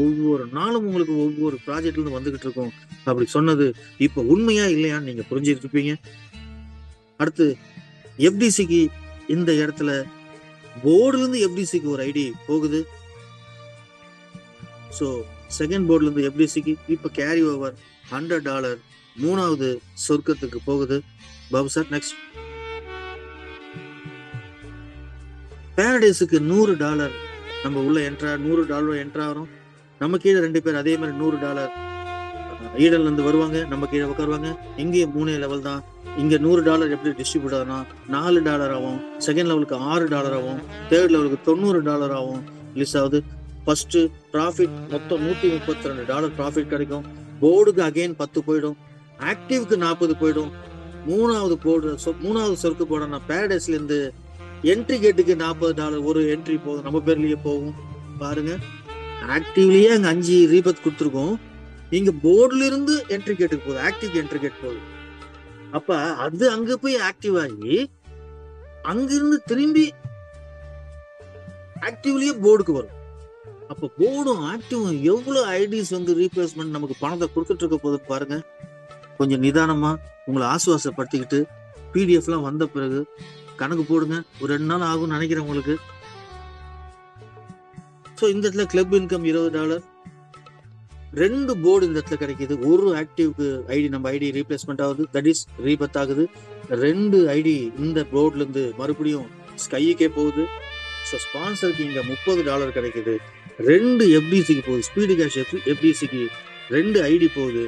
ஒவ்வொரு நாளும் உங்களுக்கு ஒவ்வொரு ப்ராஜெக்ட்ல இருந்து வந்துகிட்டு இருக்கும். அப்படி சொன்னது இப்ப உண்மையா இல்லையான்னு நீங்க புரிஞ்சுட்டு இருப்பீங்க. அடுத்து எஃப்டிசிக்கு இந்த இடத்துல போர்டுல இருந்து எஃப்டிசிக்கு ஒரு ஐடி போகுது. ஸோ செகண்ட் போர்டுல இருந்து எஃப்டிசிக்கு இப்ப கேரி ஓவர் $100 3வது சொர்க்கத்துக்கு போகுது. Babu sir next. பேரடைஸுக்கு $100 நம்ம உள்ள $100 என்ட்ரா ஆகிறோம். நம்ம கீழே 2 பேர் அதே மாதிரி $100 ஈடன்ல இருந்து வருவாங்க, நம்ம கீழே உட்காருவாங்க. இங்கேயும் 3 லெவல் தான். இங்க $100 எப்படி டிஸ்ட்ரிபியூட் ஆகும்னா $4 ஆகும், செகண்ட் லெவலுக்கு $6 ஆகும், தேர்ட் லெவலுக்கு $90 ஆகும் ரிலீஸ் ஆகுது. ஃபர்ஸ்ட் ப்ராஃபிட் மொத்தம் $132 ப்ராஃபிட் கிடைக்கும். போர்டுக்கு அகைன் 10 போயிடும், ஆக்டிவ்க்கு 40 போயிடும். மூணாவது சொர்க்கு போடனா பேரடைஸ்ல இருந்து என்ட்ரி கேட்டுக்கு $40 ஒரு என்ட்ரி போகும், நம்ம பேர்லயே போகும். பாருங்க, ஆக்டிவ்லயே அங்க 5 ரீபத் கொடுத்துருக்கோம். இங்க போர்டுல இருந்து என்ட்ரி கேட்டுக்கு போகுது, ஆக்டிவ் என்ட்ரி கேட் போகுது. அப்ப அது அங்க போய் ஆக்டிவ் ஆகி அங்கிருந்து திரும்பி ஆக்டிவ்லயே போர்டுக்கு வரும். அப்போ போர்டும் ஆக்டிவும் எவ்வளவு ஐடிஸ் வந்து ரீப்ளேஸ்மெண்ட் நமக்கு பணத்தை கொடுத்துட்டு இருக்க போது பாருங்க. கொஞ்சம் நிதானமா உங்களை ஆசுவாசப்படுத்திக்கிட்டு பிடிஎஃப்லாம் வந்த பிறகு கணக்கு போடுங்க. ஒரு 2 நாள் ஆகும்னு நினைக்கிறேன் உங்களுக்கு. ஸோ இந்த இடத்துல கிளப் இன்கம் $20, 2 போர்டு இந்த இடத்துல கிடைக்குது. ஒரு ஆக்டிவ்க்கு ஐடி நம்ம ஐடி ரீப்ளேஸ்மெண்ட் ஆகுது, தட் இஸ் ரீபத் ஆகுது. 2 ஐடி இந்த போர்ட்ல இருந்து மறுபடியும் ஸ்கைக்கே போகுது. ஸோ ஸ்பான்சருக்கு இங்க $30 கிடைக்குது. 2 எஃப்டிசிக்கு போகுது, ஸ்பீடு கேஷ் எஃப்டிசிக்கு 2 ஐடி போகுது.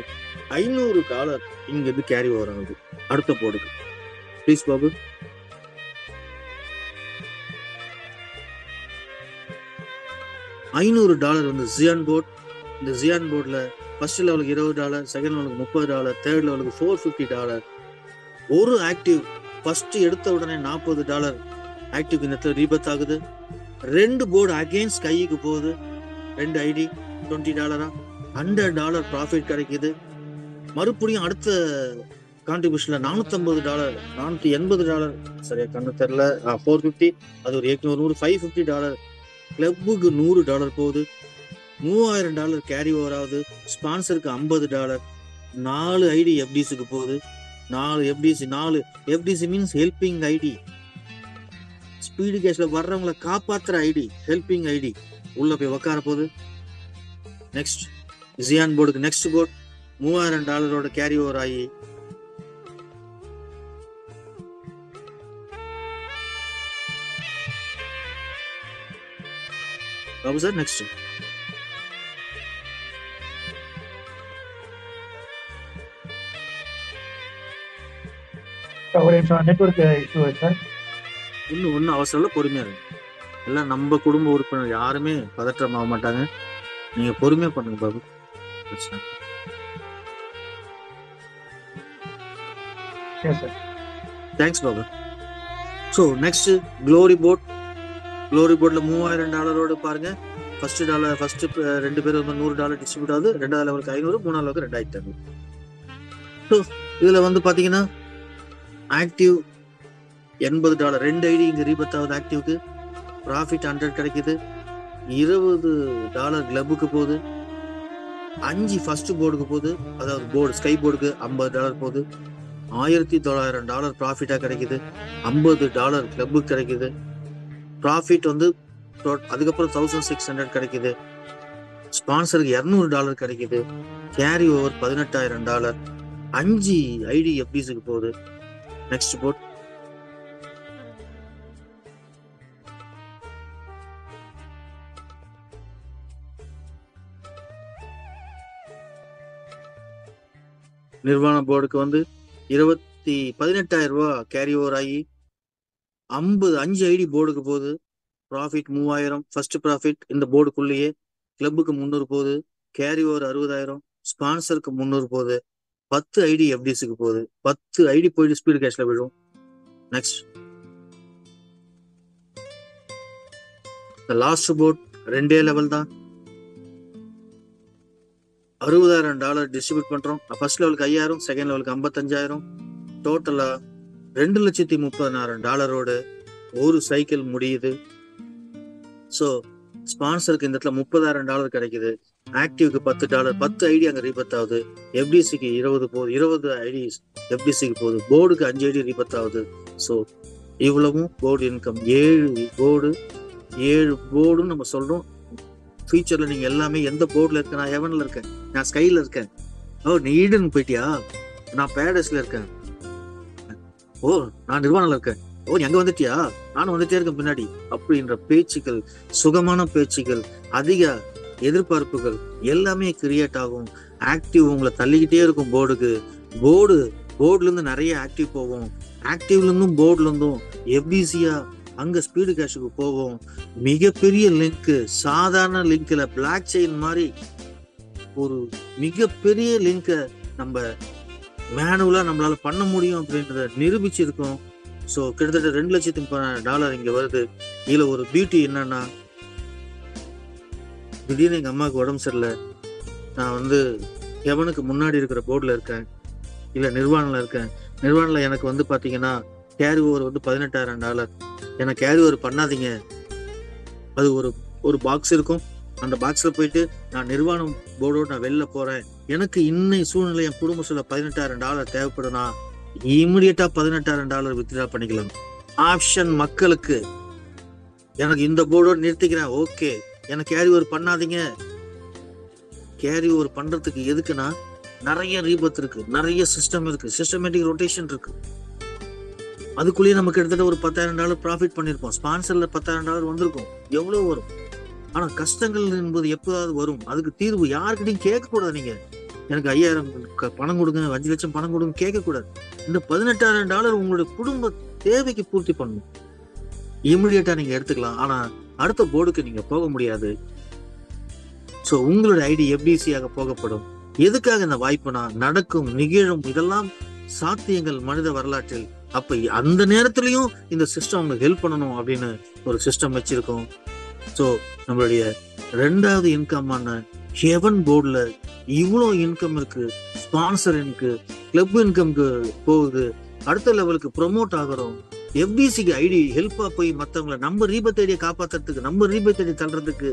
$500 இங்க இருந்து கேரி ஓவர் ஆகுது அடுத்த போர்டுக்கு. ப்ளீஸ் பாபு. $500 வந்து ஜியான் போர்ட். இந்த ஜியான் போர்ட்ல ஃபர்ஸ்ட் லெவலுக்கு $20, செகண்ட் லெவலுக்கு $30, தேர்ட் லெவலுக்கு $450. ஒரு ஆக்டிவ் ஃபர்ஸ்ட் எடுத்த உடனே $40 ஆக்டிவ் இந்த இடத்துல ரீபத் ஆகுது. 2 போர்டு அகைன்ஸ்ட் கைக்கு போகுது. 2 ஐடி $20, $100 ப்ராஃபிட் கிடைக்குது. மறுபடியும் அடுத்த கான்ட்ரிபியூஷன்ல $450, $480 சரியா கண்ணு தெரியல, 450, அது ஒரு 800, $550. கிளப்புக்கு $100 போகுது. $3000 கேரி ஓவர் ஆகுது. ஸ்பான்சருக்கு $50. 4 ஐடி எஃப்டிசிக்கு போகுது. 4 FTC means helping ID. Speed கேஷ்ல வர்றவங்களை காப்பாத்துற ஐடி, ஹெல்பிங் ஐடி உள்ள போய் உக்கார போகுது. நெக்ஸ்ட் ஜியான் போர்டுக்கு நெக்ஸ்ட் போர்டு $3000 கேரி ஓவர் ஆகி Babu sir next network issue sir. இன்னும் ஒன்றும் அவசரம் இல்லை, பொறுமையா இருக்கு. எல்லாம் நம்ம குடும்ப உறுப்பினர் யாருமே பதற்றம் ஆக மாட்டாங்க. நீங்க பொறுமையா பண்ணுங்க Babu. Thanks Babu. So next glory board. Glory போர்ட்ல $3000 பாருங்க. ஃபர்ஸ்ட் 2 பேர் வந்து $100 டிஸ்ட்ரிபியூட் ஆகுது. 2வது லெவலுக்கு $500, 3வது லெவலுக்கு $2500. ஸோ இதுல வந்து பாத்தீங்கன்னா ஆக்டிவ் $80, 2 ஐடி இங்க ரீபத் ஆகுது. ஆக்டிவ்க்கு ப்ராஃபிட் 100 கிடைக்குது. $20 கிளப்புக்கு போகுது. 5 ஃபர்ஸ்ட் போர்டுக்கு போகுது, அதாவது போர்டு ஸ்கை போர்டுக்கு $50 போகுது. $1900 ப்ராஃபிட்டா கிடைக்குது. $50 கிளப்புக்கு கிடைக்குது. ப்ராஃபிட் வந்து அதுக்கப்புறம் 1600 கிடைக்குது. ஸ்பான்சருக்கு $200 கிடைக்குது. Carry over $18000. 5 ஐடி எஃப்டிஸுக்கு போகுது. நெக்ஸ்ட் போர்ட் நிர்வாண போர்டுக்கு வந்து $18,000 கேரி ஓவர் ஆகி 5 ஐடி போர்டுக்கு போகுது. ப்ராஃபிட் 3000 ஃபர்ஸ்ட் ப்ராஃபிட் இந்த போர்டுக்குள்ளேயே. கிளப்புக்கு 300 போகுது. Carry over 60000. ஸ்பான்சருக்கு 300 போகுது. 10 ஐடி எஃப்டிஸுக்கு போகுது. 10 ஐடி போயிட்டு ஸ்பீடு கேஷ்ல விடும். நெக்ஸ்ட் லாஸ்ட் போர்ட் 2 லெவல் தான். $60000 டிஸ்ட்ரிபியூட் பண்றோம். ஃபர்ஸ்ட் லெவலுக்கு 5000, செகண்ட் லெவலுக்கு 55000. டோட்டலா $2,30,000 ஒரு சைக்கிள் முடியுது. ஸோ ஸ்பான்சருக்கு இந்த இடத்துல $30,000 கிடைக்குது. ஆக்டிவ்க்கு $10, 10 ஐடி அங்க ரீபத் ஆகுது. எஃப்டிசிக்கு 20 போகுது. 20 ஐடி எஃப்டிசிக்கு போகுது. போர்டுக்கு 5 ஐடி ரீபத் ஆகுது. ஸோ இவ்வளவும் போர்டு இன்கம். 7 போர்டுன்னு நம்ம சொல்றோம். ஃபியூச்சர்ல நீங்க எல்லாமே எந்த போர்டுல இருக்க? நான் ஹெவன்ல இருக்கேன், நான் ஸ்கைல இருக்கேன். ஓ நீ ஈடன் போயிட்டியா? நான் பேரடைஸ்ல இருக்கேன். ஓ நான் நிர்வாணம்ல இருக்கேன். ஓ நீ அங்க வந்துட்டியா? நானும் வந்துட்டே இருக்கேன் பின்னாடி. அப்படின்ற பேச்சுக்கள், சுகமான பேச்சுக்கள், அதிக எதிர்பார்ப்புகள் எல்லாமே கிரியேட் ஆகும். ஆக்டிவ் உங்களை தள்ளிக்கிட்டே இருக்கும் போர்டுக்கு. போர்டுல இருந்து நிறைய ஆக்டிவ் போவோம். ஆக்டிவ்ல இருந்தும் போர்டுல இருந்தும் எஃப்டிசியா அங்க ஸ்பீடு கேஷுக்கு போவோம். மிகப்பெரிய லிங்க், சாதாரண லிங்க்ல பிளாக் செயின் மாதிரி ஒரு மிகப்பெரிய லிங்க நம்ம மேனுவலா நம்மளால பண்ண முடியும் அப்படின்றத நிரூபிச்சிருக்கோம். ஸோ கிட்டத்தட்ட $2,00,000 இங்க வருது. இதுல ஒரு பியூட்டி என்னன்னா, திடீர்னு எங்க அம்மாவுக்கு உடம்பு சரியில்லை, நான் வந்து எவனுக்கு முன்னாடி இருக்கிற போர்டுல இருக்கேன், இல்ல நிர்வாணம்ல இருக்கேன். நிர்வாணம்ல எனக்கு வந்து பாத்தீங்கன்னா கேரி ஓவர் வந்து $18,000. எனக்கு கேரி ஓவர் பண்ணாதீங்க. அது ஒரு பாக்ஸ் இருக்கும். அந்த பாக்ஸ்ல போயிட்டு நான் நிர்வாணம் போர்டோடு நான் வெளில போறேன், எனக்கு இன்னைக்கு சூழ்நிலை என் குடும்ப சொல்ல $18,000 தேவைப்படுனா இமிடியட்டா $18,000 வித்ட்ரா பண்ணிக்கலாம். ஆப்ஷன் மக்களுக்கு. எனக்கு இந்த போர்டோடு நிறுத்திக்கிறேன், ஓகே, எனக்கு கேரி ஓவர் பண்ணாதீங்க. கேரி ஓவர் பண்றதுக்கு எதுக்குன்னா நிறைய ரீபத் இருக்கு, நிறைய சிஸ்டம் இருக்கு, சிஸ்டமேட்டிக் ரொட்டேஷன் இருக்கு. அதுக்குள்ளேயே நமக்கு கிட்டத்தட்ட ஒரு $10,000 ப்ராஃபிட் பண்ணிருப்போம். ஸ்பான்சர்ல $10,000 வந்திருக்கும். எவ்வளவு வரும்? ஆனா கஷ்டங்கள் என்பது எப்போதாவது வரும். அதுக்கு தீர்வு யாருக்கிட்டையும் கேட்க கூடாது. நீங்க எனக்கு 5,000 பணம் கொடுங்க, 5 லட்சம் பணம் கொடுங்க கேட்க கூடாது. இந்த $18,000 உங்களுடைய குடும்ப தேவைக்கு பூர்த்தி பண்ணணும். இமிடியேட்டா நீங்க எடுத்துக்கலாம். ஆனா அடுத்த போர்டுக்கு நீங்க போக முடியாது. சோ உங்களுடைய ஐடி எஃப்டிசியாக போகப்படும். எதுக்காக இந்த வாய்ப்புனா நடக்கும், நிகழும், இதெல்லாம் சாத்தியங்கள் மனித வரலாற்றில். அப்ப அந்த நேரத்திலையும் இந்த சிஸ்டம் உங்களுக்கு ஹெல்ப் பண்ணணும் அப்படின்னு ஒரு சிஸ்டம் வச்சிருக்கோம். ஸோ நம்மளுடைய 2வது இன்கமான ஹெவன் போர்டில் இவ்வளோ இன்கம் இருக்கு, ஸ்பான்சர் இருக்கு, கிளப் இன்கம்க்கு போகுது, அடுத்த லெவலுக்கு ப்ரொமோட் ஆகிறோம். எஃப்டிசிக்கு ஐடி ஹெல்ப்பா போய் மற்றவங்களை நம்ம ரீபத் ஐடியை காப்பாத்துறதுக்கு, நம்ம ரீபத் ஐடி தள்ளுறதுக்கு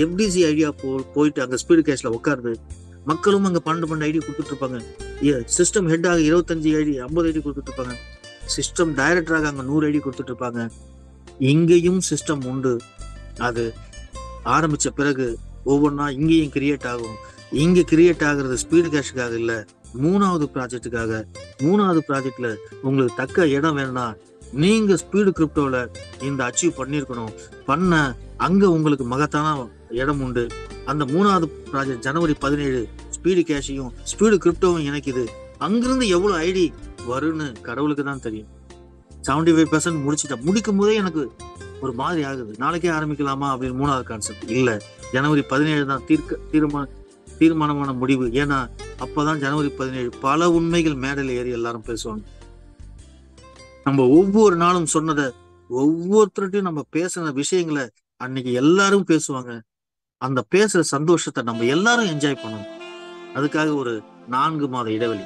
எஃப்டிசி ஐடியா போயிட்டு அங்கே ஸ்பீடு கேஷ்ல உட்காருது. மக்களும் அங்கே 12 ஐடி கொடுத்துட்டு இருப்பாங்க. சிஸ்டம் ஹெட்டாக 25 ஐடி 50 ஐடி கொடுத்துட்டு இருப்பாங்க. சிஸ்டம் டைரக்டராக அங்கே 100 ஐடி கொடுத்துட்டு இருப்பாங்க. இங்கேயும் சிஸ்டம் உண்டு. அது ஆரம்பிச்ச பிறகு ஒவ்வொன்றா இங்கேயும் கிரியேட் ஆகும். இங்க கிரியேட் ஆகுறது ஸ்பீடு கேஷுக்காக இல்ல, 3வது ப்ராஜெக்டுக்காக. 3வது ப்ராஜெக்ட்ல உங்களுக்கு தக்க இடம் வேணும்னா நீங்க ஸ்பீடு கிரிப்டோல இந்த அச்சீவ் பண்ணிருக்கணும். பண்ண அங்க உங்களுக்கு மகத்தான இடம் உண்டு. அந்த 3வது ப்ராஜெக்ட் ஜனவரி 17 ஸ்பீடு கேஷையும் ஸ்பீடு கிரிப்டோவும் இணைக்குது. அங்கிருந்து எவ்வளவு ஐடி வரும்னு கடவுளுக்கு தான் தெரியும். 75% முடிச்சுட்டேன். முடிக்கும் போதே எனக்கு ஒரு மாதிரி ஆகுது, நாளைக்கே ஆரம்பிக்கலாமா அப்படின்னு. 3வது கான்செப்ட் இல்ல, ஜனவரி 17 தான் தீர்மானமான முடிவு. ஏன்னா அப்பதான் ஜனவரி 17 பல உண்மைகள் மேடையில் ஏறி எல்லாரும் பேசுவாங்க. நம்ம ஒவ்வொரு நாளும் சொன்னதை, ஒவ்வொருத்தருட்டையும் நம்ம பேசுன விஷயங்களை அன்னைக்கு எல்லாரும் பேசுவாங்க. அந்த பேசுற சந்தோஷத்தை நம்ம எல்லாரும் என்ஜாய் பண்ணணும். அதுக்காக ஒரு 4 மாத இடைவெளி,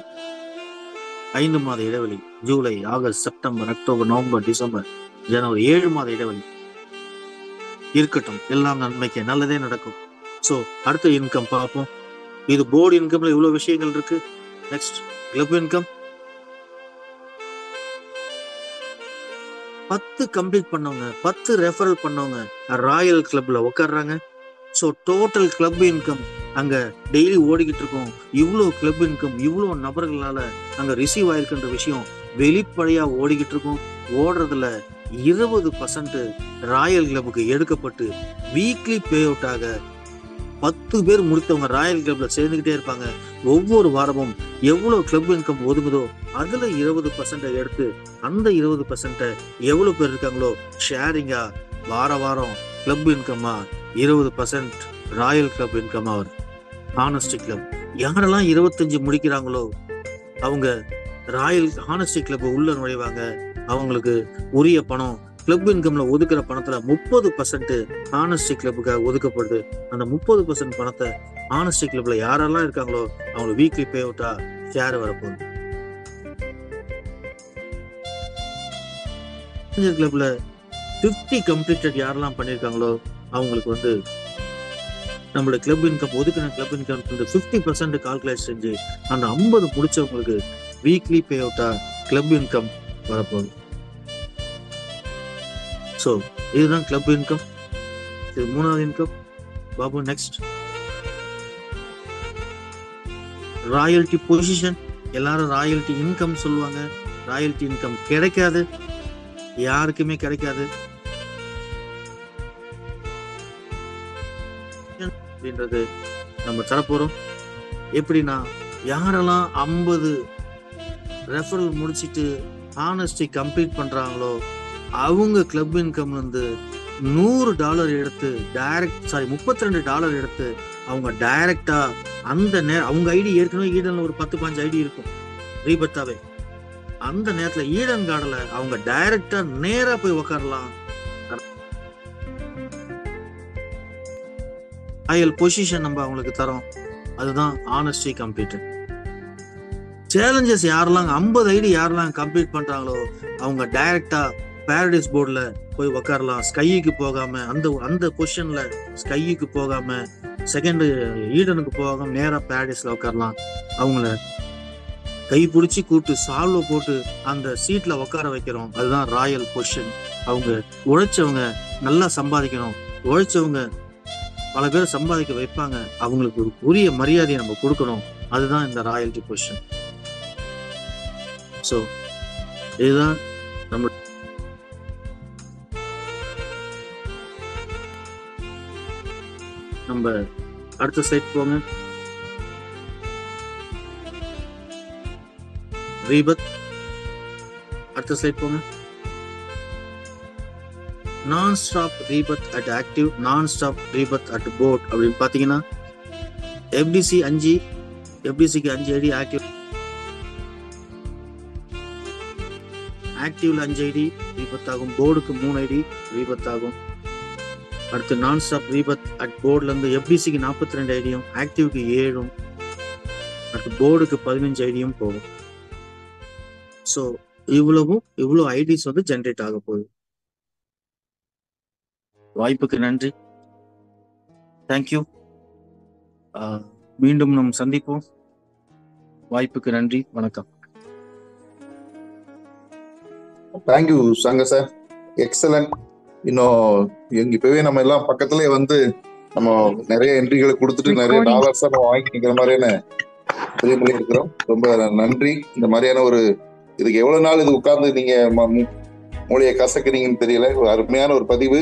5 மாத இடைவெளி, July, August, September, October, November, December, ஜனவரி 7 மாத இடைவெளி இருக்கட்டும். எல்லாம் நன்மைக்கு, நல்லதே நடக்கும். ஸோ அடுத்த இன்கம் பார்ப்போம். இது போர்டு இன்கம்ல இவ்வளவு விஷயங்கள் இருக்கு. Next club income. 10 கம்ப்ளீட் பண்ணவங்க, 10 ரெஃபரல் பண்ணவங்க ராயல் கிளப்ல உட்காடுறாங்க. ஸோ டோட்டல் கிளப் இன்கம் அங்க டெய்லி ஓடிக்கிட்டு இருக்கும். இவ்வளோ கிளப் இன்கம் இவ்வளோ நபர்களால அங்க ரிசீவ் ஆயிருக்குன்ற விஷயம் வெளிப்படையா ஓடிக்கிட்டு இருக்கும். ஓடுறதுல 20% ராயல் கிளப்புக்கு எடுக்கப்பட்டு வீக்லி பே அவுட் ஆக 10 பேர் முடித்தவங்க ராயல் கிளப்ல சேர்ந்துகிட்டே இருப்பாங்க. ஒவ்வொரு வாரமும் எவ்வளவு கிளப் இன்கம் ஒதுங்குதோ அதுல 20% எடுத்து அந்த 20% எவ்வளவு பேர் இருக்காங்களோ ஷேரிங்கா வாரம் கிளப் இன்கம்மா 20% ராயல் கிளப் இன்கம்மா வரும். ஹானஸ்டி கிளப் யாரெல்லாம் 25 முடிக்கிறாங்களோ அவங்க ராயல் ஹானஸ்டி கிளப் உள்ள நுழைவாங்க. அவங்களுக்கு உரிய பணம் கிளப் இன்கம்ல ஒதுக்குற பணத்துல 30% ஹானஸ்டி கிளப்புக்காக ஒதுக்கப்படுது. அந்த 30% பணத்தை ஹானஸ்டி கிளப்ல யாரெல்லாம் இருக்காங்களோ அவங்க வீக்லி பே அவுட்டா ஷேர் வரப்போகுது. கிளப்ல 50 கம்ப்ளீட்டட் யாரெல்லாம் பண்ணிருக்காங்களோ அவங்களுக்கு நம்மளோட கிளப் இன்கம் ஒதுக்கின கிளப் இன்கம் 50% கால்குலேட் செஞ்சு அந்த 50 முடிச்சவங்களுக்கு வீக்லி பே அவுட்டா கிளப் இன்கம் வரப்போகுது. ஸோ இதுதான் கிளப் இன்கம். இது 3வது income. Babu next royalty position. எல்லாரும் ராயல்டி இன்கம் சொல்லுவாங்க. ராயல்டி இன்கம் கிடைக்காது, யாருக்குமே கிடைக்காது அப்படின்றது நம்ம தரப்போறோம். எப்படின்னா யாரெல்லாம் 50 ரெஃபரல் முடிச்சிட்டு ஹானஸ்டி கம்ப்ளீட் பண்றாங்களோ அவங்க கிளப் இன்கம் $100 எடுத்து $32 எடுத்து அவங்க டைரக்டா அந்த அவங்க ஐடி ஏற்கனவே ஈடன்ல ஒரு 10-15 ஐடி இருக்கும் ரீபத்தாவே. அந்த நேரத்துல ஈடன் கார்டுல அவங்க டைரக்டா நேரா போய் உக்காரலாம். ராயல் பொசிஷன் நம்ம அவங்களுக்கு தரோம். அதுதான் ஹானஸ்டி கம்ப்ளீட்டட். சேலஞ்சஸ் யாரெல்லாம் 50 ஐடி யாரெல்லாம் கம்ப்ளீட் பண்றாங்களோ அவங்க டைரக்டா பாரடைஸ் போர்டில் போய் உக்காரலாம், ஸ்கைக்கு போகாம அந்த பொசிஷன்ல ஸ்கைக்கு போகாம செகண்ட் ஈடனுக்கு போகாம நேரா பாரடைஸ்ல உட்காரலாம். அவங்கள கை பிடிச்சி கூட்டு சால்வ போட்டு அந்த சீட்ல உட்கார வைக்கிறோம். அதுதான் ராயல் பொசிஷன். அவங்க உழைச்சவங்க நல்லா சம்பாதிக்கணும், உழைச்சவங்க பல பேர் சம்பாதிக்க வைப்பாங்க, அவங்களுக்கு ஒரு உரிய மரியாதையை நம்ம கொடுக்கணும். அதுதான் இந்த ராயல்டி பொசிஷன். ஸோ இதுதான் நம்ம அடுத்த ஸ்லைட் போங்க. ரீபத். அடுத்த ஸ்லைட் போங்க. நான் ஸ்டாப் ரீபத் அட் ஆக்டிவ், நான் ஸ்டாப் ரீபத் அட் போர்ட் அப்படின்னு பார்த்தீங்கன்னா எஃப்டிசி 5, எஃப்டிசிக்கு 5 ஐடி ஆக்டிவ், ஆக்டிவ்ல 5 ஐடி ரீபத் ஆகும், போர்டுக்கு 3 ஐடி ரீபத் ஆகும். அடுத்து நான் ஸ்டாப் ரீபத் அட் போர்ட்ல இருந்து எஃப்டிசிக்கு 42 ஐடியும் ஆக்டிவ்க்கு 7, அடுத்து போர்டுக்கு 15 ஐடியும் போகும். ஸோ இவ்வளோ ஐடிஸ் வந்து ஜென்ரேட் ஆக போகுது. வாய்ப்புக்கு நன்றி. தேங்க்யூ. மீண்டும் நாம் சந்திப்போம். வாய்ப்புக்கு நன்றி. வணக்கம். Thank you Shankar sir, excellent. இன்னும் இப்பவே நம்ம எல்லாம் பக்கத்திலே வந்து நம்ம நிறைய என்ட்ரிகளை கொடுத்துட்டு நிறைய டாலர்ஸ் நம்ம வாங்கி நிக்கிற மாதிரியான பிரிவுகளே இருக்கிறோம். ரொம்ப நன்றி. இந்த மாதிரியான ஒரு இதுக்கு எவ்வளவு நாள் இது உட்கார்ந்து நீங்க மூளையை கசக்குனீங்கன்னு தெரியல. ஒரு அருமையான ஒரு பதிவு.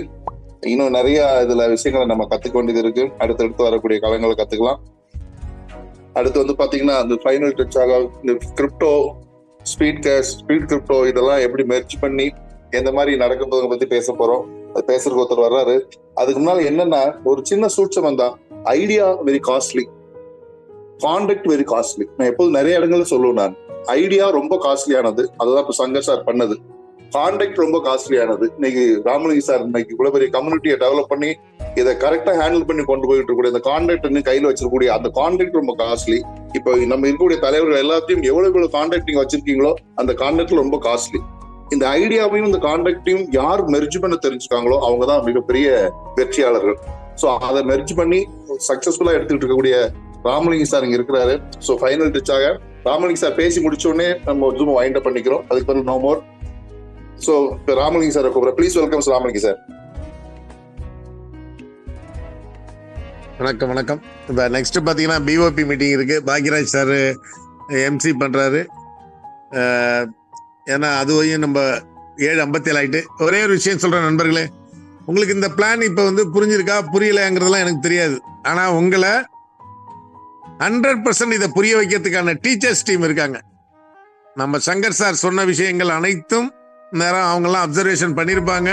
இன்னும் நிறைய இதுல விஷயங்களை நம்ம கத்துக்க வேண்டியது இருக்கு. அடுத்தடுத்து வரக்கூடிய காலங்களை கத்துக்கலாம். அடுத்து வந்து பாத்தீங்கன்னா அந்த ஃபைனல் டச்சாக இந்த crypto, speed cash, speed crypto இதெல்லாம் எப்படி மெர்ஜ் பண்ணி எந்த மாதிரி நடக்கும்போது பத்தி பேச போறோம். அது பேசுறதுக்கு ஒருத்தர் வர்றாரு. அதுக்கு முன்னால என்னன்னா ஒரு சின்ன சூட்சம் தான். Idea very costly, contact very costly. நான் எப்போதும் நிறைய இடங்கள்ல சொல்லுவேன். நான் ஐடியா ரொம்ப காஸ்ட்லியானது, அதுதான் இப்ப சங்கர் சார் பண்ணது. கான்டக்ட் ரொம்ப காஸ்ட்லியானது. இன்னைக்கு ராமலிங்க சார் இன்னைக்கு இவ்வளவு பெரிய கம்யூனிட்டியை டெவலப் பண்ணி இதை கரெக்டா ஹேண்டில் பண்ணி கொண்டு போயிட்டு இருக்கக்கூடிய இந்த கான்டாக்ட் கையில வச்சிருக்கக்கூடிய அந்த கான்டாக்ட் ரொம்ப காஸ்ட்லி. இப்போ நம்ம இருக்கக்கூடிய தலைவர்கள் எல்லாத்தையும் எவ்வளவு கான்டாக்ட் நீங்க வச்சிருக்கீங்களோ அந்த கான்டாக்ட் ரொம்ப காஸ்ட்லி. இந்த ஐடியாவையும் இந்த கான்டாக்டையும் யார் மெர்ஜ் பண்ண தெரிஞ்சுக்காங்களோ அவங்கதான் மிகப்பெரிய வெற்றியாளர்கள். ஸோ அதை மெர்ஜ் பண்ணி சக்சஸ்ஃபுல்லா எடுத்துக்கிட்டு இருக்கக்கூடிய ராமலிங்க சார் இங்க இருக்கிறாரு. ஸோ ஃபைனல் டச்சாக ராமலிங்க சார் பேசி முடிச்ச உடனே நம்ம ஜூம் வைண்ட் அப் பண்ணிக்கிறோம். அதுக்கு பிறகு நோ மோர். ஸோ இப்போ ராமலிங்க சார் கூப்பிடுறேன். Please welcome Ramalinga sir. வணக்கம் வணக்கம். இப்போ நெக்ஸ்ட் பார்த்தீங்கன்னா பிஓபி மீட்டிங் இருக்கு. பாக்யராஜ் சார் எம்சி பண்றாரு. ஏன்னா அதுவையும் நம்ம 7:57 ஆயிட்டு. ஒரே ஒரு விஷயம் சொல்றேன் நண்பர்களே, உங்களுக்கு இந்த பிளான் இப்போ வந்து புரிஞ்சிருக்கா புரியலைங்கிறதுலாம் எனக்கு தெரியாது. ஆனா உங்களை 100% இதை புரிய வைக்கிறதுக்கான டீச்சர்ஸ் டீம் இருக்காங்க. நம்ம சங்கர் சார் சொன்ன விஷயங்கள் அனைத்தும் நேரம் அவங்கெல்லாம் அப்சர்வேஷன் பண்ணியிருப்பாங்க.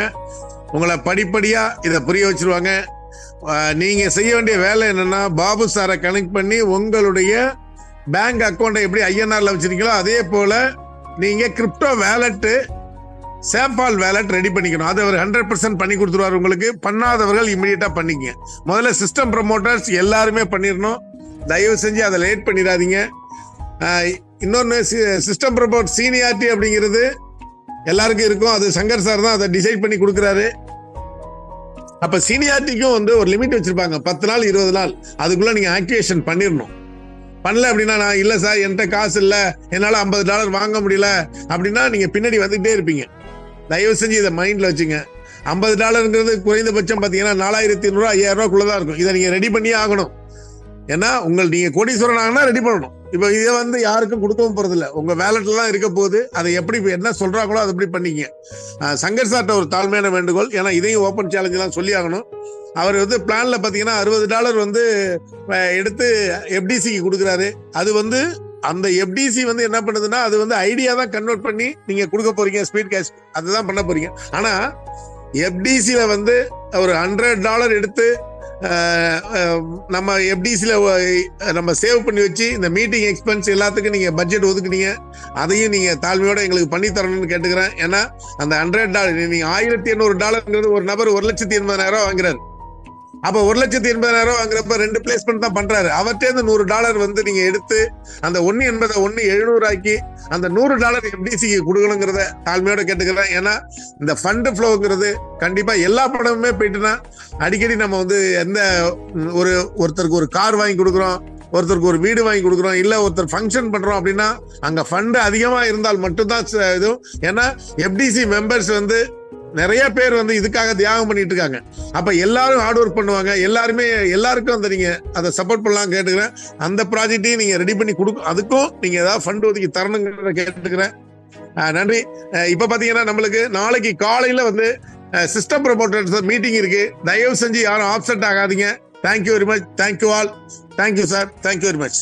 உங்களை படிப்படியா இதை புரிய வச்சிருவாங்க. நீங்க செய்ய வேண்டிய வேலை என்னன்னா, பாபு சாரை கனெக்ட் பண்ணி உங்களுடைய பேங்க் அக்கௌண்ட்டை எப்படி ஐஎன்ஆர்ல வச்சிருக்கீங்களோ அதே போல நீங்க crypto wallet, Safal wallet ready பண்ணிக்கணும். அதை அவர் 100% பண்ணி கொடுத்துருவார் உங்களுக்கு. பண்ணாதவர்கள் இமீடியட்டா பண்ணிக்கங்க. முதல்ல சிஸ்டம் ப்ரமோட்டர்ஸ் எல்லாருமே பண்ணிடணும். தயவு செஞ்சு அதை லேட் பண்ணிடாதீங்க. இன்னொன்று, சிஸ்டம் ப்ரமோட் சீனியாரிட்டி அப்படிங்கிறது எல்லாருக்கும் இருக்கும். அது சங்கர் சார் தான் அதை டிசைட் பண்ணி கொடுக்குறாரு. அப்ப சீனியாரிட்டிக்கும் வந்து ஒரு லிமிட் வச்சிருப்பாங்க. 10 நாள் 20 நாள் அதுக்குள்ள நீங்க ஆக்டிவேஷன் பண்ணிடணும். பண்ணல அப்படின்னா, நான் இல்லை சார் என்கிட்ட காசு இல்லை, என்னால் $50 வாங்க முடியல அப்படின்னா நீங்க பின்னாடி வந்துகிட்டே இருப்பீங்க. தயவு செஞ்சு இதை மைண்ட்ல வச்சுங்க. $50ங்கிறது குறைந்தபட்சம் பார்த்தீங்கன்னா 4500 5000 இருக்கும். இதை நீங்க ரெடி பண்ணியே ஆகணும். ஏன்னா நீங்க கோடீஸ்வரன் ஆகனா ரெடி பண்ணணும். இப்போ இதை வந்து யாருக்கும் கொடுக்கவும் போறதில்லை. உங்க வேலட்லாம் இருக்க போது அதை எப்படி என்ன சொல்றாங்களோ அதை எப்படி பண்ணிக்க. சங்கர் சார்ட்ட ஒரு தாழ்மையான வேண்டுகோள். ஏன்னா இதையும் ஓப்பன் சேலஞ்செலாம் சொல்லி ஆகணும். அவர் வந்து பிளான்ல பார்த்தீங்கன்னா $60 வந்து எடுத்து எஃப்டிசிக்கு கொடுக்குறாரு. அது வந்து அந்த எஃப்டிசி வந்து என்ன பண்ணுதுன்னா, அது வந்து ஐடியா தான் கன்வெர்ட் பண்ணி நீங்க கொடுக்க போறீங்க. ஸ்பீட் கேஷ் அதுதான் பண்ண போறீங்க. ஆனா எஃப்டிசியில வந்து ஒரு $100 எடுத்து நம்ம எஃப்டிசியில் நம்ம சேவ் பண்ணி வச்சு இந்த மீட்டிங் எக்ஸ்பென்ஸ் எல்லாத்துக்கும் நீங்கள் பட்ஜெட் ஒதுக்குனீங்க. அதையும் நீங்கள் தாழ்மையோட எங்களுக்கு பண்ணி தரணும்னு கேட்டுக்கிறேன். ஏன்னா அந்த $100 நீங்கள் $1800 ஒரு நபர் 1,80,000 வாங்குறாரு. அப்ப 1,80,000 வாங்குறப்ப 2 பிளேஸ்மெண்ட் தான் பண்றாரு. அவர்கிட்ட இருந்து $100 வந்து நீங்க எடுத்து அந்த 1.80 1,700 ஆக்கி அந்த $100 எஃப்டிசிக்கு கொடுக்கணுங்கிறத தாழ்மையோட கேட்டுக்கிறேன். ஏன்னா இந்த ஃபண்ட் ஃப்ளோங்கிறது கண்டிப்பா எல்லா படமுமே போயிட்டுனா அடிக்கடி நம்ம வந்து எந்த ஒருத்தருக்கு ஒரு கார் வாங்கி கொடுக்குறோம், ஒருத்தருக்கு ஒரு வீடு வாங்கி கொடுக்குறோம், இல்ல ஒருத்தர் ஃபங்க்ஷன் பண்றோம் அப்படின்னா அங்க ஃபண்ட் அதிகமா இருந்தால் மட்டும்தான் இதுவும். ஏன்னா எஃப்டிசி மெம்பர்ஸ் வந்து நிறைய பேர் வந்து இதுக்காக தியாகம் பண்ணிட்டு இருக்காங்க. அப்ப எல்லாரும் ஹார்ட் ஒர்க் பண்ணுவாங்க. எல்லாருக்கும் அந்த நீங்க அதை சப்போர்ட் பண்ணலாம் கேட்டுக்கிறேன். அந்த ப்ராஜெக்டையும் நீங்க ரெடி பண்ணி கொடுக்கும், அதுக்கும் நீங்க ஏதாவது ஃபண்ட் ஒதுக்கி தரணுங்கிறத கேட்டுக்கிறேன். நன்றி. இப்ப பாத்தீங்கன்னா நம்மளுக்கு நாளைக்கு காலையில வந்து சிஸ்டம் ப்ரொமோட்டர்ஸ் மீட்டிங் இருக்கு. தயவு செஞ்சு யாரும் ஆப்சென்ட் ஆகாதீங்க. Thank you very much. Thank you all. Thank you sir. Thank you very much.